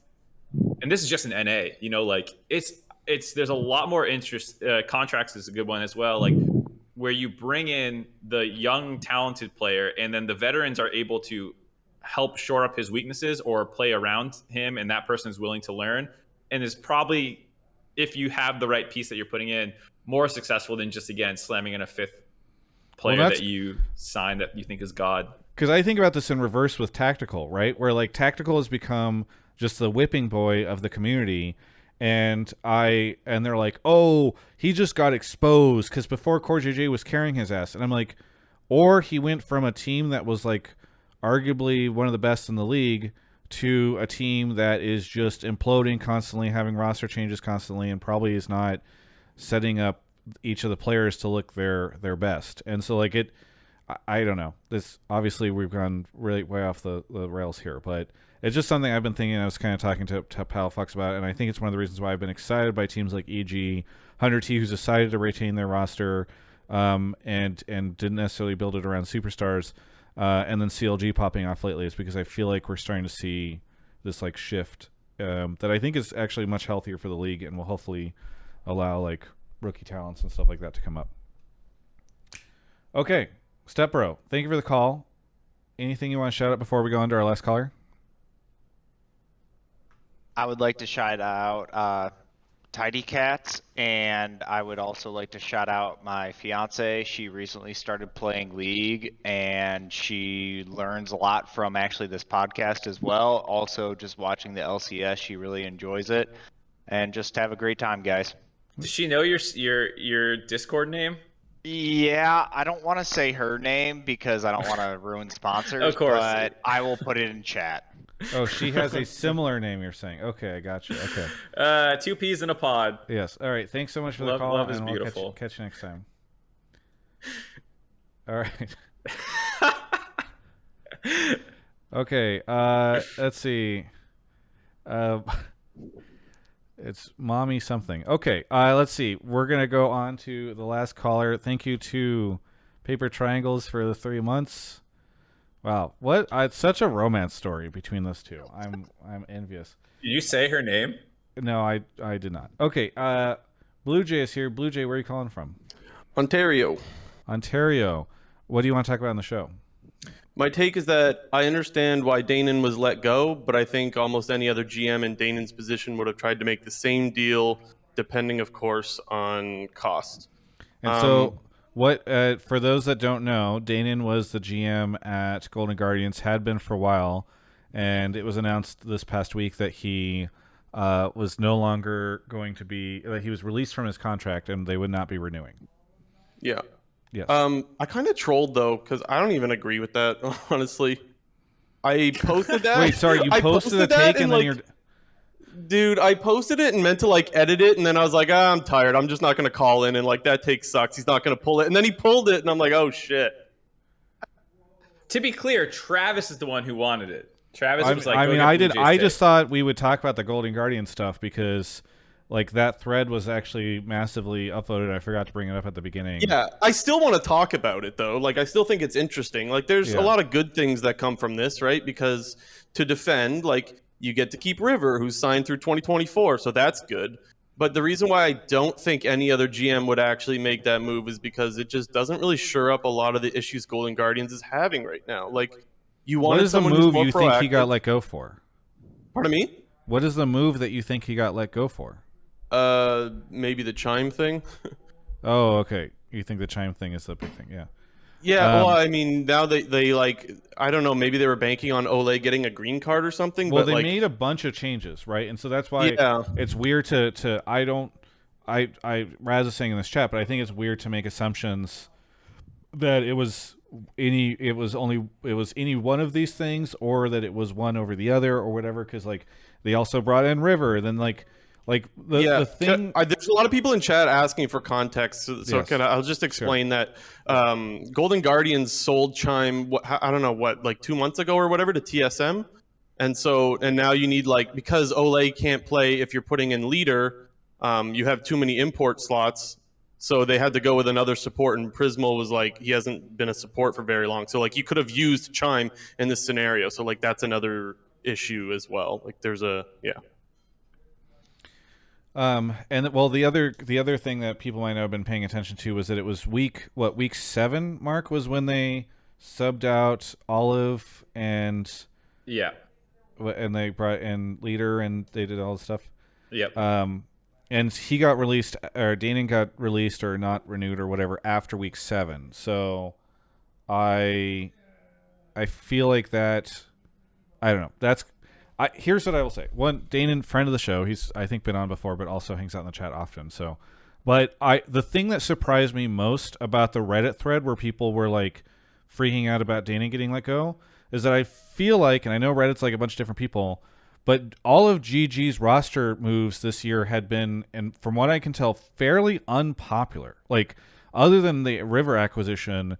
and this is just an NA, like there's a lot more interest. Contracts is a good one as well, like where you bring in the young talented player and then the veterans are able to help shore up his weaknesses or play around him, and that person is willing to learn and is probably, if you have the right piece that you're putting in, more successful than just, again, slamming in a fifth player that's- that you sign that you think is God. Because I think about this in reverse with Tactical, right? Where like Tactical has become just the whipping boy of the community, and they're like, oh, he just got exposed because before Core JJ was carrying his ass, and I'm like, or he went from a team that was like arguably one of the best in the league to a team that is just imploding constantly, having roster changes constantly, and probably is not setting up each of the players to look their best. And so like I don't know. This obviously we've gone really way off the rails here, but it's just something I've been thinking. I was kind of talking to Pal Fox about, and I think it's one of the reasons why I've been excited by teams like EG, 100T, who's decided to retain their roster, and didn't necessarily build it around superstars, and then CLG popping off lately, is because I feel like we're starting to see this like shift that I think is actually much healthier for the league and will hopefully allow like rookie talents and stuff like that to come up. Okay. Stepbro, thank you for the call. Anything you want to shout out before we go on to our last caller? I would like to shout out Tidy Cats, and I would also like to shout out my fiance. She recently started playing League, and she learns a lot from actually this podcast as well. Also, just watching the LCS, she really enjoys it. And just have a great time, guys. Does she know your Discord name? Yeah, I don't want to say her name because I don't want to ruin sponsors. Of course. But I will put it in chat. Oh, she has a similar name, you're saying. Okay, I got you. Okay. 2 peas in a pod. Yes. All right. Thanks so much for the call. Love is and we'll beautiful. Catch you next time. All right. Okay. Let's see. It's mommy something. Okay. Let's see. We're gonna go on to the last caller. Thank you to Paper Triangles for the 3 months. Wow, what? It's such a romance story between those two. I'm envious. Did you say her name? No, I did not. Okay. Bluejay is here. Bluejay, where are you calling from? Ontario. Ontario. What do you want to talk about on the show? My take is that I understand why Danan was let go, but I think almost any other GM in Danan's position would have tried to make the same deal, depending, of course, on cost. And so, what? For those that don't know, Danan was the GM at Golden Guardians, had been for a while, and it was announced this past week that he was no longer going to be. That he was released from his contract, and they would not be renewing. Yeah. Yes. I kind of trolled though, because I don't even agree with that. Honestly, I posted that. Wait, sorry, you posted the take and then you're. Dude, I posted it and meant to like edit it, and then I was like, I'm tired. I'm just not gonna call in, and like that take sucks. He's not gonna pull it, and then he pulled it, and I'm like, oh shit. To be clear, Travis is the one who wanted it. Travis was like, I mean, I did. I just thought we would talk about the Golden Guardian stuff because. Like, that thread was actually massively upvoted. I forgot to bring it up at the beginning. Yeah, I still want to talk about it, though. Like, I still think it's interesting. Like, there's a lot of good things that come from this, right? Because to defend, like, you get to keep River, who's signed through 2024, so that's good. But the reason why I don't think any other GM would actually make that move is because it just doesn't really shore up a lot of the issues Golden Guardians is having right now. Like, you wanted what is the someone move who's more you proactive. think he got let go for? Pardon me? What is the move that you think he got let go for? Maybe the chime thing. Oh, okay. You think the chime thing is the big thing, yeah. Yeah, well, I mean, now they like, I don't know, maybe they were banking on Ole getting a green card or something. Well, but they like, made a bunch of changes, right? And so that's why it's weird to Raz is saying in this chat, but I think it's weird to make assumptions that it was any one of these things, or that it was one over the other, or whatever, because like they also brought in River, then like the thing. There's a lot of people in chat asking for context, so yes. I'll just explain that Golden Guardians sold Chime. I don't know what, like 2 months ago or whatever, to TSM, and now you need, like, because Ole can't play if you're putting in leader, you have too many import slots, so they had to go with another support. And Prismal was like, he hasn't been a support for very long, so like you could have used Chime in this scenario. So like that's another issue as well. Like there's And well, the other thing that people might not have been paying attention to was that it was week 7, Mark, was when they subbed out Olive and they brought in leader and they did all the stuff. Yep. and he got released, or Danan got released or not renewed or whatever after week 7. So I feel like that. I don't know. Here's what I will say. One, Danan, friend of the show, he's I think been on before, but also hangs out in the chat often. So, but the thing that surprised me most about the Reddit thread where people were like freaking out about Danan getting let go is that I feel like, and I know Reddit's like a bunch of different people, but all of GG's roster moves this year had been, and from what I can tell, fairly unpopular. Like, other than the River acquisition,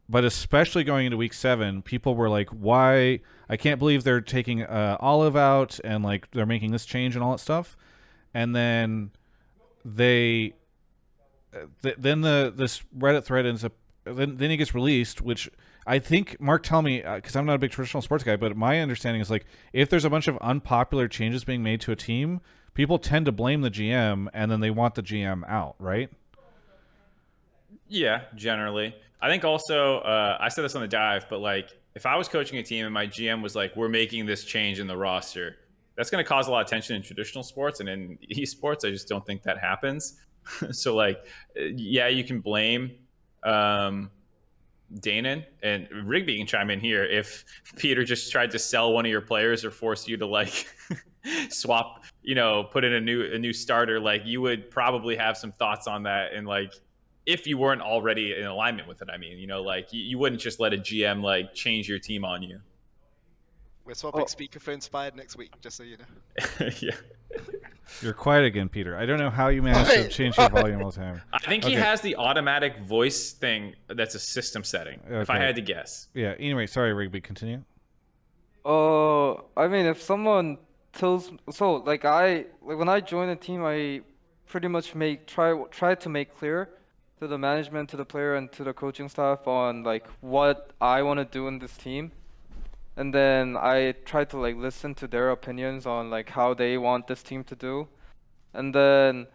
but especially going into week 7, people were like, why? I can't believe they're taking Olive out and like they're making this change and all that stuff. And then this Reddit thread ends up, then he gets released, which I think, Mark, tell me, because I'm not a big traditional sports guy, but my understanding is like if there's a bunch of unpopular changes being made to a team, people tend to blame the GM and then they want the GM out, right? Yeah, generally. I think also, I said this on the dive, but like if I was coaching a team and my GM was like, we're making this change in the roster, that's going to cause a lot of tension in traditional sports, and in esports, I just don't think that happens. So like, yeah, you can blame Danan, and Rigby can chime in here if Peter just tried to sell one of your players or force you to like swap, put in a new starter. Like, you would probably have some thoughts on that, and like, if you weren't already in alignment with it, I mean, like you wouldn't just let a GM like change your team on you. We're swapping speaker for Inspired next week, just so you know. Yeah. You're quiet again, Peter. I don't know how you managed to change your volume all the time. I think he has the automatic voice thing that's a system setting, if I had to guess. Yeah, anyway, sorry, Rigby, continue. I mean, if someone tells, so like when I join a team, I pretty much try to make clear to the management, to the player, and to the coaching staff on like what I want to do in this team. And then I try to like listen to their opinions on like how they want this team to do. And then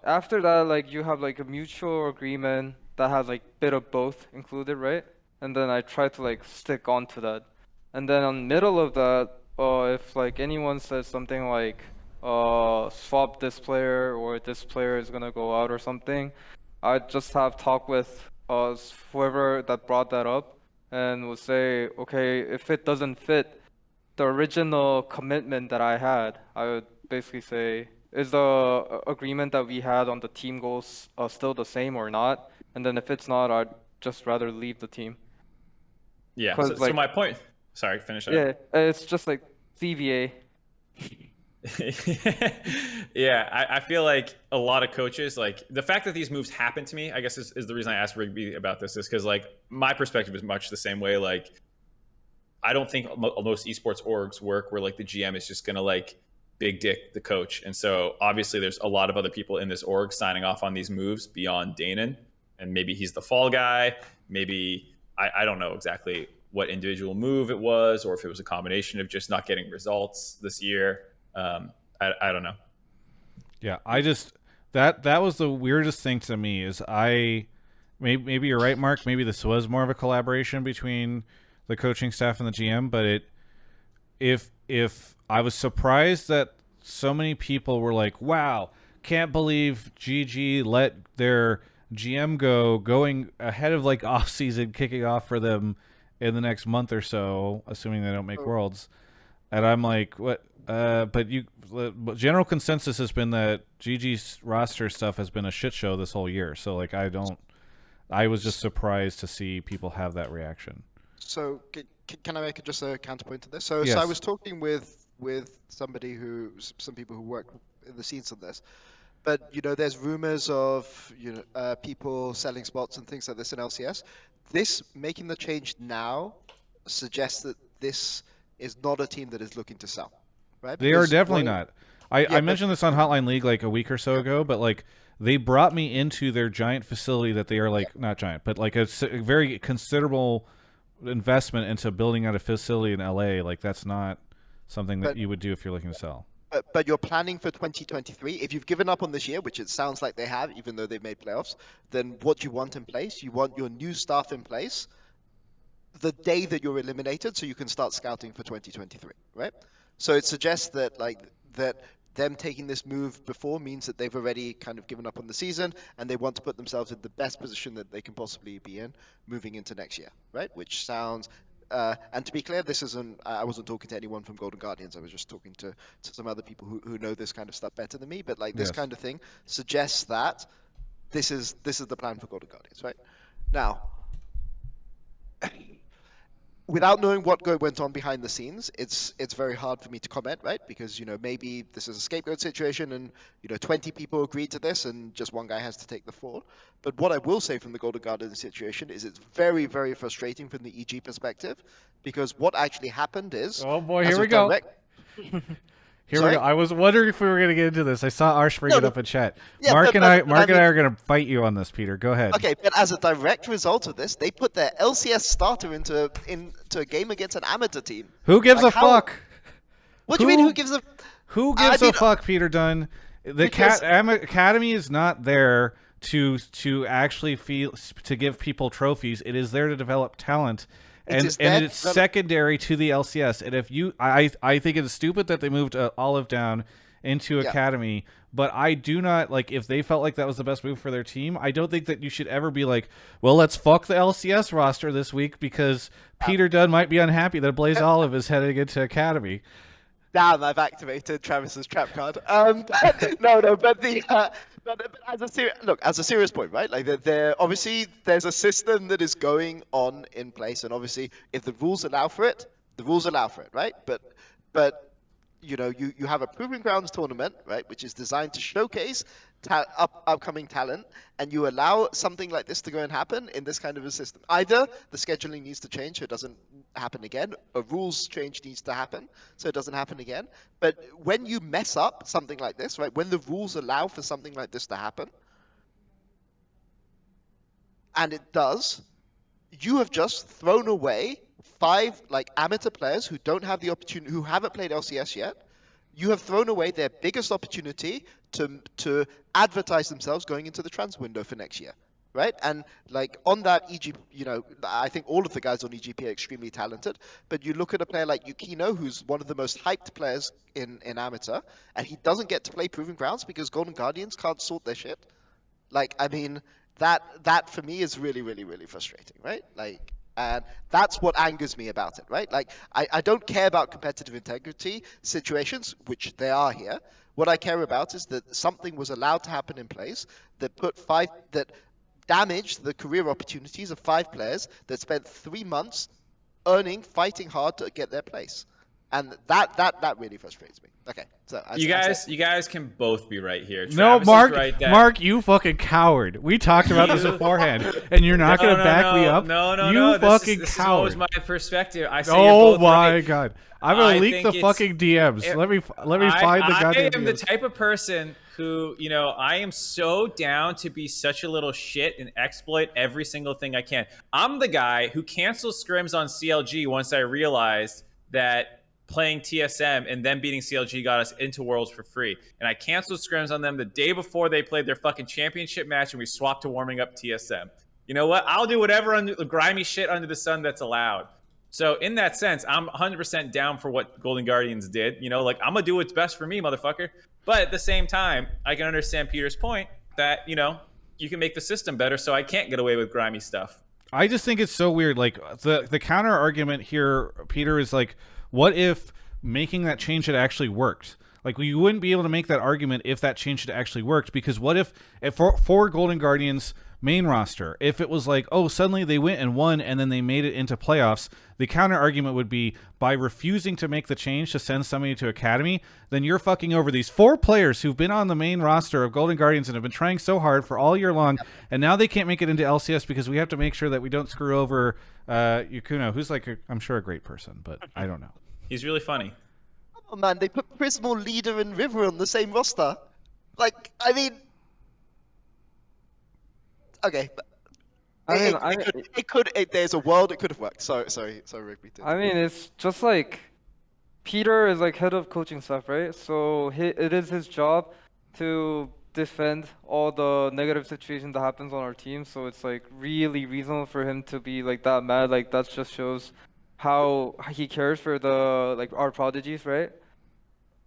after that, like you have like a mutual agreement that has like bit of both included, right? And then I try to like stick on to that. And then on middle of that, if like anyone says something like swap this player or this player is gonna go out or something, I just have talk with whoever that brought that up, and will say, okay, if it doesn't fit the original commitment that I had, I would basically say, is the agreement that we had on the team goals still the same or not? And then if it's not, I'd just rather leave the team. Yeah, so my point, sorry, finish up. Yeah, it's just like CVA. Yeah, I feel like a lot of coaches, like the fact that these moves happen to me, I guess is the reason I asked Rigby about this, is because like my perspective is much the same way. Like, I don't think most esports orgs work where like the GM is just gonna like big dick the coach, and so obviously there's a lot of other people in this org signing off on these moves beyond Danan, and maybe he's the fall guy, maybe I don't know exactly what individual move it was, or if it was a combination of just not getting results this year. I don't know. Yeah, I just that was the weirdest thing to me. Is maybe you're right, Mark. Maybe this was more of a collaboration between the coaching staff and the GM. But if I was surprised that so many people were like, "Wow, can't believe GG let their GM going ahead of like off season kicking off for them in the next month or so, assuming they don't make Worlds." And I'm like, what? But general consensus has been that GG's roster stuff has been a shit show this whole year. So like, I was just surprised to see people have that reaction. So can I make just a counterpoint to this? So Yes. I was talking with some people who work in the scenes on this, but there's rumors of people selling spots and things like this in LCS. This making the change now suggests that this is not a team that is looking to sell, right? They are definitely not. I mentioned this on Hotline League like a week or so ago, but like they brought me into their giant facility that they are like not giant, but like a very considerable investment into building out a facility in LA. Like that's not something that you would do if you're looking to sell. But you're planning for 2023. If you've given up on this year, which it sounds like they have, even though they've made playoffs, then what do you want in place? You want your new staff in place the day that you're eliminated, so you can start scouting for 2023, right? So it suggests that them taking this move before means that they've already kind of given up on the season and they want to put themselves in the best position that they can possibly be in moving into next year, right? Which sounds, and to be clear, this isn't, I wasn't talking to anyone from Golden Guardians. I was just talking to some other people who know this kind of stuff better than me. But like this Yes. kind of thing suggests that this is the plan for Golden Guardians, right? Now, without knowing what went on behind the scenes, it's very hard for me to comment, right? Because, you know, maybe this is a scapegoat situation and, you know, 20 people agreed to this and just one guy has to take the fall. But what I will say from the Golden Guardians situation is it's very, very frustrating from the EG perspective, because what actually happened is... Oh boy, here we go. Here we go. I was wondering if we were going to get into this. I saw Arsh bring it up in chat. Yeah, Mark and I are going to fight you on this, Peter. Go ahead. Okay, but as a direct result of this, they put their LCS starter into a game against an amateur team. Who gives a fuck? What do you mean? Who gives a? Who gives a fuck, Peter Dun? The academy is not there to actually to give people trophies. It is there to develop talent. And it's secondary to the LCS. And if you, I think it is stupid that they moved Olive down into Academy, but I do not, like, if they felt like that was the best move for their team, I don't think that you should ever be like, well, let's fuck the LCS roster this week because Peter Dun might be unhappy that Blaze Olive is heading into Academy. Damn, I've activated Travis's trap card. But as a serious point, right? Like, obviously there's a system that is going on in place, and obviously if the rules allow for it, the rules allow for it, right? But you know, you have a Proving Grounds tournament, right, which is designed to showcase upcoming talent, and you allow something like this to go and happen in this kind of a system. Either the scheduling needs to change so it doesn't happen again, a rules change needs to happen so it doesn't happen again. But when you mess up something like this, right, when the rules allow for something like this to happen, and it does, you have just thrown away 5 like amateur players who don't have the opportunity, who haven't played LCS yet. You have thrown away their biggest opportunity to advertise themselves going into the trans window for next year, right? And like on that EG, you know, I think all of the guys on EGP are extremely talented, but you look at a player like Yukino, who's one of the most hyped players in amateur, and he doesn't get to play Proving Grounds because Golden Guardians can't sort their shit. Like, I mean, that for me is really, really, really frustrating, right? Like, and that's what angers me about it, right? Like, I don't care about competitive integrity situations, which they are here. What I care about is that something was allowed to happen in place that that damaged the career opportunities of 5 players that spent 3 months fighting hard to get their place. And that really frustrates me. Okay, so you guys can both be right here. No, Travis Mark, is right that... Mark, you fucking coward. We talked about this beforehand, and you're not going to back me up. No, you fucking this coward. This is my perspective. I say oh both my right. god, I'm gonna leak the fucking DMs. Let me find the goddamn I am DMs. the type of person who, you know, I am so down to be such a little shit and exploit every single thing I can. I'm the guy who canceled scrims on CLG once I realized that playing TSM and then beating CLG got us into Worlds for free. And I canceled scrims on them the day before they played their fucking championship match, and we swapped to warming up TSM. You know what? I'll do whatever grimy shit under the sun that's allowed. So in that sense, I'm 100% down for what Golden Guardians did. You know, like, I'm going to do what's best for me, motherfucker. But at the same time, I can understand Peter's point that, you know, you can make the system better so I can't get away with grimy stuff. I just think it's so weird. Like, the counter argument here, Peter, is like, what if making that change had actually worked? Like, you wouldn't be able to make that argument if that change had actually worked, because what if for Golden Guardians main roster, if it was like, oh, suddenly they went and won and then they made it into playoffs, the counter argument would be, by refusing to make the change to send somebody to Academy, then you're fucking over these 4 players who've been on the main roster of Golden Guardians and have been trying so hard for all year long, and now they can't make it into LCS because we have to make sure that we don't screw over Yukuno, who's like, I'm sure a great person, but I don't know. He's really funny. Oh man, they put Prismal, Leader, and River on the same roster. Like, I mean, okay. There's a world it could have worked. Sorry, Rigby. I mean, it's just like Peter is like head of coaching staff, right? So it is his job to defend all the negative situation that happens on our team. So it's like really reasonable for him to be like that mad. Like, that just shows how he cares for the, like, our prodigies, right?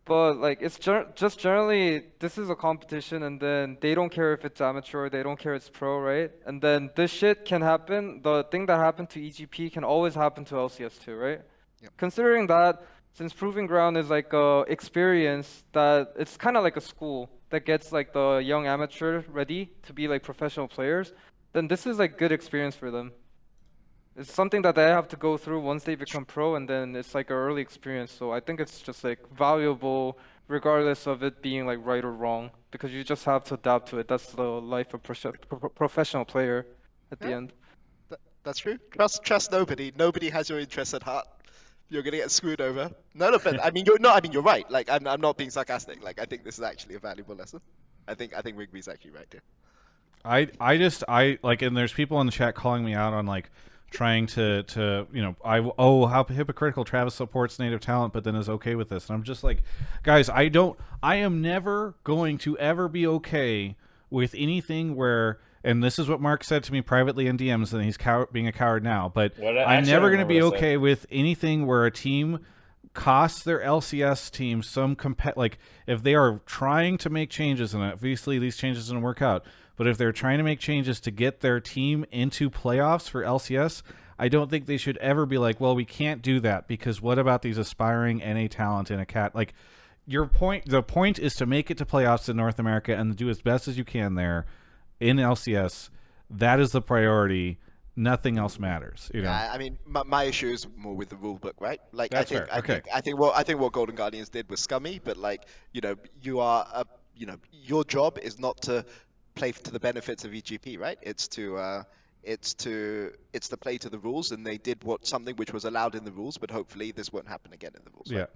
But like it's just generally this is a competition, and then they don't care if it's amateur, they don't care if it's pro, right? And then this shit can happen. The thing that happened to EGP can always happen to LCS too, right? Yep. Considering that, since Proving Ground is like a experience that it's kind of like a school that gets like the young amateur ready to be like professional players, then this is like good experience for them. It's something that they have to go through once they become pro, and then it's like an early experience. So I think it's just like valuable, regardless of it being like right or wrong, because you just have to adapt to it. That's the life of professional player at the end. That's true. Trust nobody. Nobody has your interests at heart. You're gonna get screwed over. No, but I mean, you're right. Like, I'm not being sarcastic. Like, I think this is actually a valuable lesson. I think Rigby's actually right here. I like, and there's people in the chat calling me out on like trying to how hypocritical Travis supports native talent but then is okay with this, and I'm just like, guys, I am never going to ever be okay with anything where, and this is what Mark said to me privately in DMs, and he's being a coward now, but I'm never going to be okay with anything where a team costs their LCS team some like, if they are trying to make changes, and obviously these changes didn't work out, but if they're trying to make changes to get their team into playoffs for LCS, I don't think they should ever be like, well, we can't do that because what about these aspiring NA talent in a cat? Like, the point is to make it to playoffs in North America and do as best as you can there in LCS. That is the priority. Nothing else matters. You know? I mean, my issue is more with the rule book, right? Like, That's I think, fair. I think what Golden Guardians did was scummy, but like, your job is not to play to the benefits of EGP, right? It's to play to the rules, and they did something which was allowed in the rules, but hopefully this won't happen again in the rules. Yeah, right?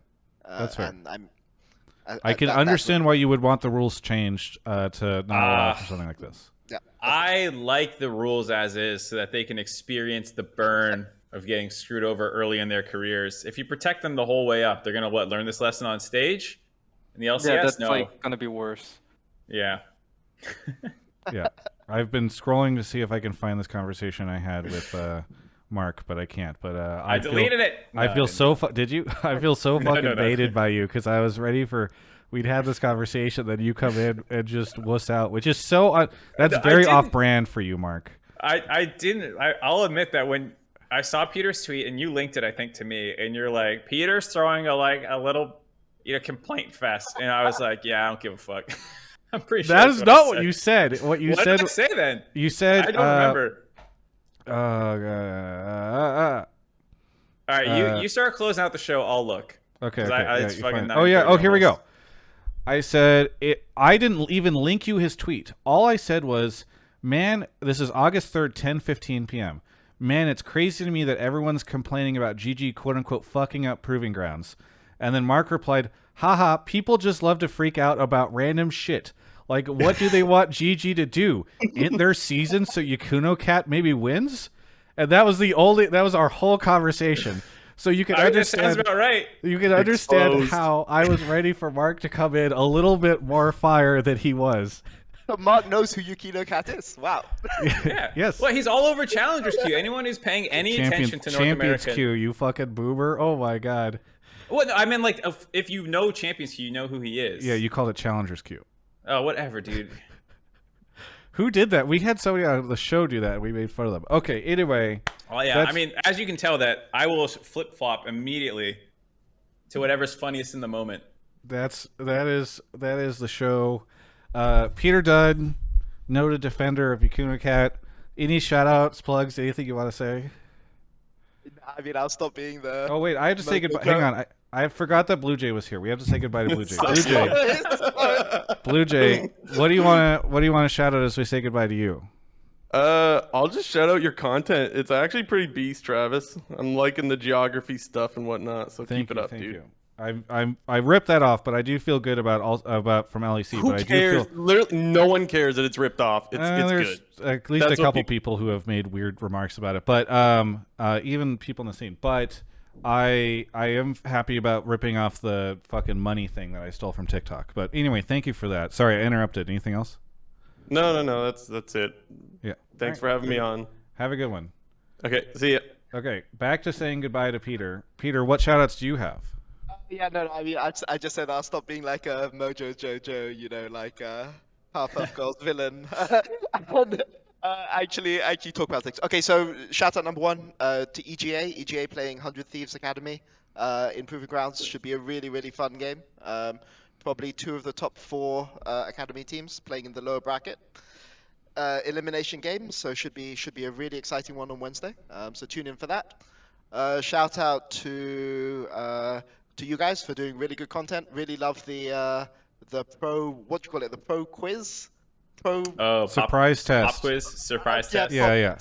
that's fair. And I can understand why you would want the rules changed to not allow for something like this. Yeah, I like the rules as is so that they can experience the burn of getting screwed over early in their careers. If you protect them the whole way up, they're gonna learn this lesson on stage. In the LCS, yeah, that's no. like gonna be worse. Yeah. Yeah, I've been scrolling to see if I can find this conversation I had with Mark, but I can't. But I deleted it. No, I feel so. Did you? I feel so fucking no. baited by you because I was ready for. We'd had this conversation, then you come in and just wuss out, which is so. That's very off-brand for you, Mark. I didn't. I'll admit that when I saw Peter's tweet and you linked it, I think, to me, and you're like, Peter's throwing a little, complaint fest, and I was like, yeah, I don't give a fuck. I'm pretty sure that is not what you said. What you said. What did I say then? You said. I don't remember. All right, you start closing out the show. I'll look. Okay. It's fucking oh yeah. Oh, here we go. I said it. I didn't even link you his tweet. All I said was, "Man, this is August 3rd, 10:15 p.m. Man, it's crazy to me that everyone's complaining about GG quote unquote fucking up Proving Grounds." And then Mark replied, "Haha, people just love to freak out about random shit. Like, what do they want GG to do? End their season so Yakuno Cat maybe wins?" And that was our whole conversation. So you can understand. That sounds about right. You can understand how I was ready for Mark to come in a little bit more fire than he was. But Mark knows who Yukino Cat is. Wow. Yeah. Yes. Well, he's all over Challengers Queue. Anyone who's paying any attention to North Champions American. Queue, you fucking boomer. Oh my god. Well, no, I mean, like, if you know Champions Queue, you know who he is. Yeah, you called it Challengers Queue. Oh, whatever, dude. Who did that? We had somebody on the show do that. We made fun of them. Okay, anyway. Well, yeah, I mean, as you can tell, that I will flip-flop immediately to whatever's funniest in the moment. That is the show. Peter Dun, noted defender of Yakuno Cat. Any shout-outs, plugs, anything you want to say? I mean, I'll stop being the... Oh, wait, I have to say goodbye. Hang on. I forgot that Bluejay was here. We have to say goodbye to Bluejay. Bluejay, what do you want to shout out as we say goodbye to you? I'll just shout out your content. It's actually pretty beast, Travis. I'm liking the geography stuff and whatnot. So keep it up, dude. You. I ripped that off, but I do feel good about from LEC. Who but cares? I do feel, literally, no one cares that it's ripped off. It's there's good. At least a couple people who have made weird remarks about it, but even people in the scene. But I am happy about ripping off the fucking money thing that I stole from TikTok. But anyway, thank you for that. Sorry, I interrupted. Anything else? No. That's it. Yeah. Thanks for having me on. Have a good one. Okay. See ya. Okay, back to saying goodbye to Peter. Peter, what shoutouts do you have? Yeah, no, I mean, I just said I'll stop being like a Mojo Jojo, you know, like Powerpuff Girls villain. And, actually talk about things. Okay, so shout out number one to EGA playing 100 Thieves Academy in Proving Grounds. Should be a really, really fun game. Probably two of the top 4 Academy teams playing in the lower bracket. Elimination game, so should be a really exciting one on Wednesday. So tune in for that. Shout out to you guys for doing really good content. Really love the pro, what do you call it, the pro quiz, surprise test. Pop quiz, surprise test. Yeah.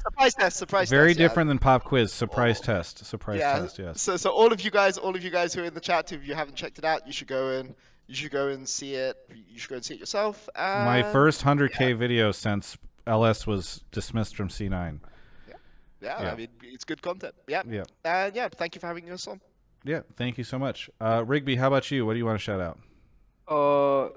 Surprise Very test, different than pop quiz. Surprise test. Surprise test. Yes. So all of you guys who are in the chat, if you haven't checked it out, you should go and see it. You should go and see it yourself. My first 100K video since LS was dismissed from C9. Yeah, I mean, it's good content. Yeah. Thank you for having us on. Yeah, thank you so much. Rigby, how about you? What do you want to shout out?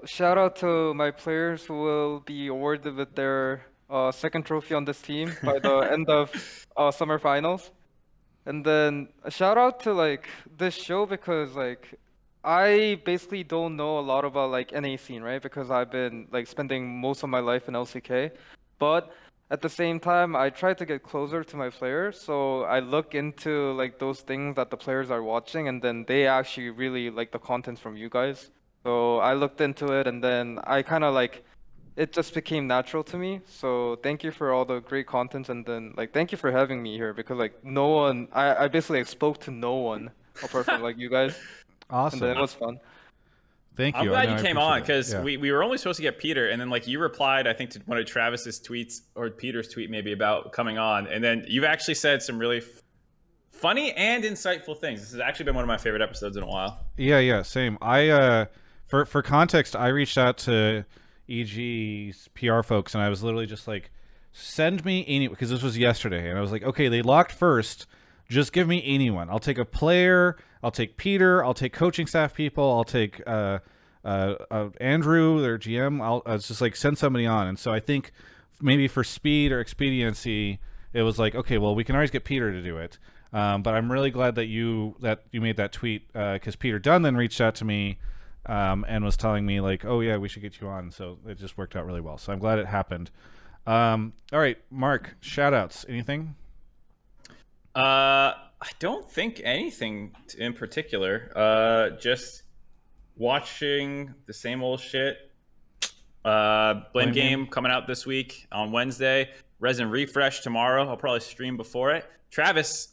Shout out to my players who will be awarded with their second trophy on this team by the end of summer finals. And then a shout out to like this show because like I basically don't know a lot about like NA scene, right? Because I've been like spending most of my life in LCK, but at the same time, I try to get closer to my players, so I look into like those things that the players are watching, and then they actually really like the content from you guys. So I looked into it, and then I kind of like it just became natural to me. So thank you for all the great content, and then like thank you for having me here because like no one, I basically spoke to no one apart from like you guys. Awesome. And then it was fun. Thank you. I'm glad you came on because we were only supposed to get Peter, and then like you replied, I think, to one of Travis's tweets or Peter's tweet maybe about coming on, and then you've actually said some really funny and insightful things. This has actually been one of my favorite episodes in a while. Yeah, same. I for context, I reached out to EG's PR folks, and I was literally just like, send me any, because this was yesterday, and I was like, okay, they locked first. Just give me anyone. I'll take a player. I'll take Peter. I'll take coaching staff people. I'll take Andrew, their GM. I'll just like send somebody on. And so I think maybe for speed or expediency, it was like, okay, well, we can always get Peter to do it. But I'm really glad that you made that tweet because Peter Dun then reached out to me and was telling me like, oh yeah, we should get you on. So it just worked out really well. So I'm glad it happened. All right, Mark, shout outs. Anything? I don't think anything in particular. Just watching the same old shit. Blame Game coming out this week on Wednesday. Resin Refresh tomorrow. I'll probably stream before it. Travis,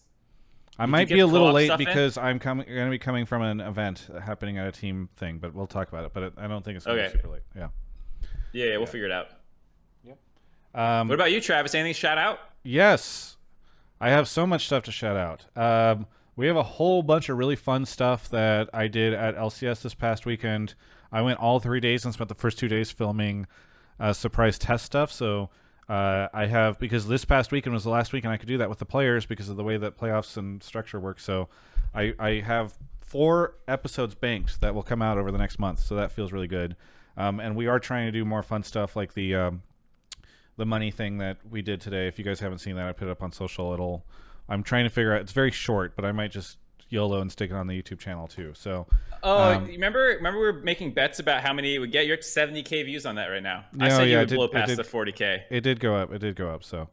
I might be a little late because I'm going to be coming from an event happening at a team thing, but we'll talk about it. But I don't think it's going to be super late. Yeah, we'll figure it out. Yep. What about you, Travis? Anything shout out? Yes. I have so much stuff to shout out. We have a whole bunch of really fun stuff that I did at LCS this past weekend. I went all 3 days and spent the first 2 days filming surprise test stuff. So I have, because this past weekend was the last weekend I could do that with the players because of the way that playoffs and structure work. So I have 4 episodes banked that will come out over the next month. So that feels really good. And we are trying to do more fun stuff like the money thing that we did today. If you guys haven't seen that, I put it up on social. I'm trying to figure out, it's very short, but I might just YOLO and stick it on the YouTube channel too. So remember we were making bets about how many it would get? You're at 70K views on that right now. I said you would blow past the 40K. It did go up. So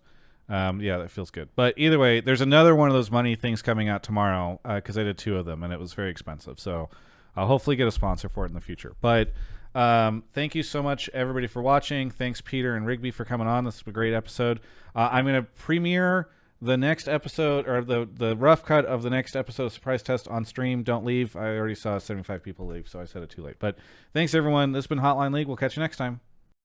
yeah, that feels good. But either way, there's another one of those money things coming out tomorrow because I did 2 of them and it was very expensive. So I'll hopefully get a sponsor for it in the future. But thank you so much, everybody, for watching. Thanks, Peter and Rigby, for coming on. This was a great episode. I'm going to premiere the next episode, or the rough cut of the next episode of Surprise Test on stream. Don't leave. I already saw 75 people leave, so I said it too late. But thanks, everyone. This has been Hotline League. We'll catch you next time.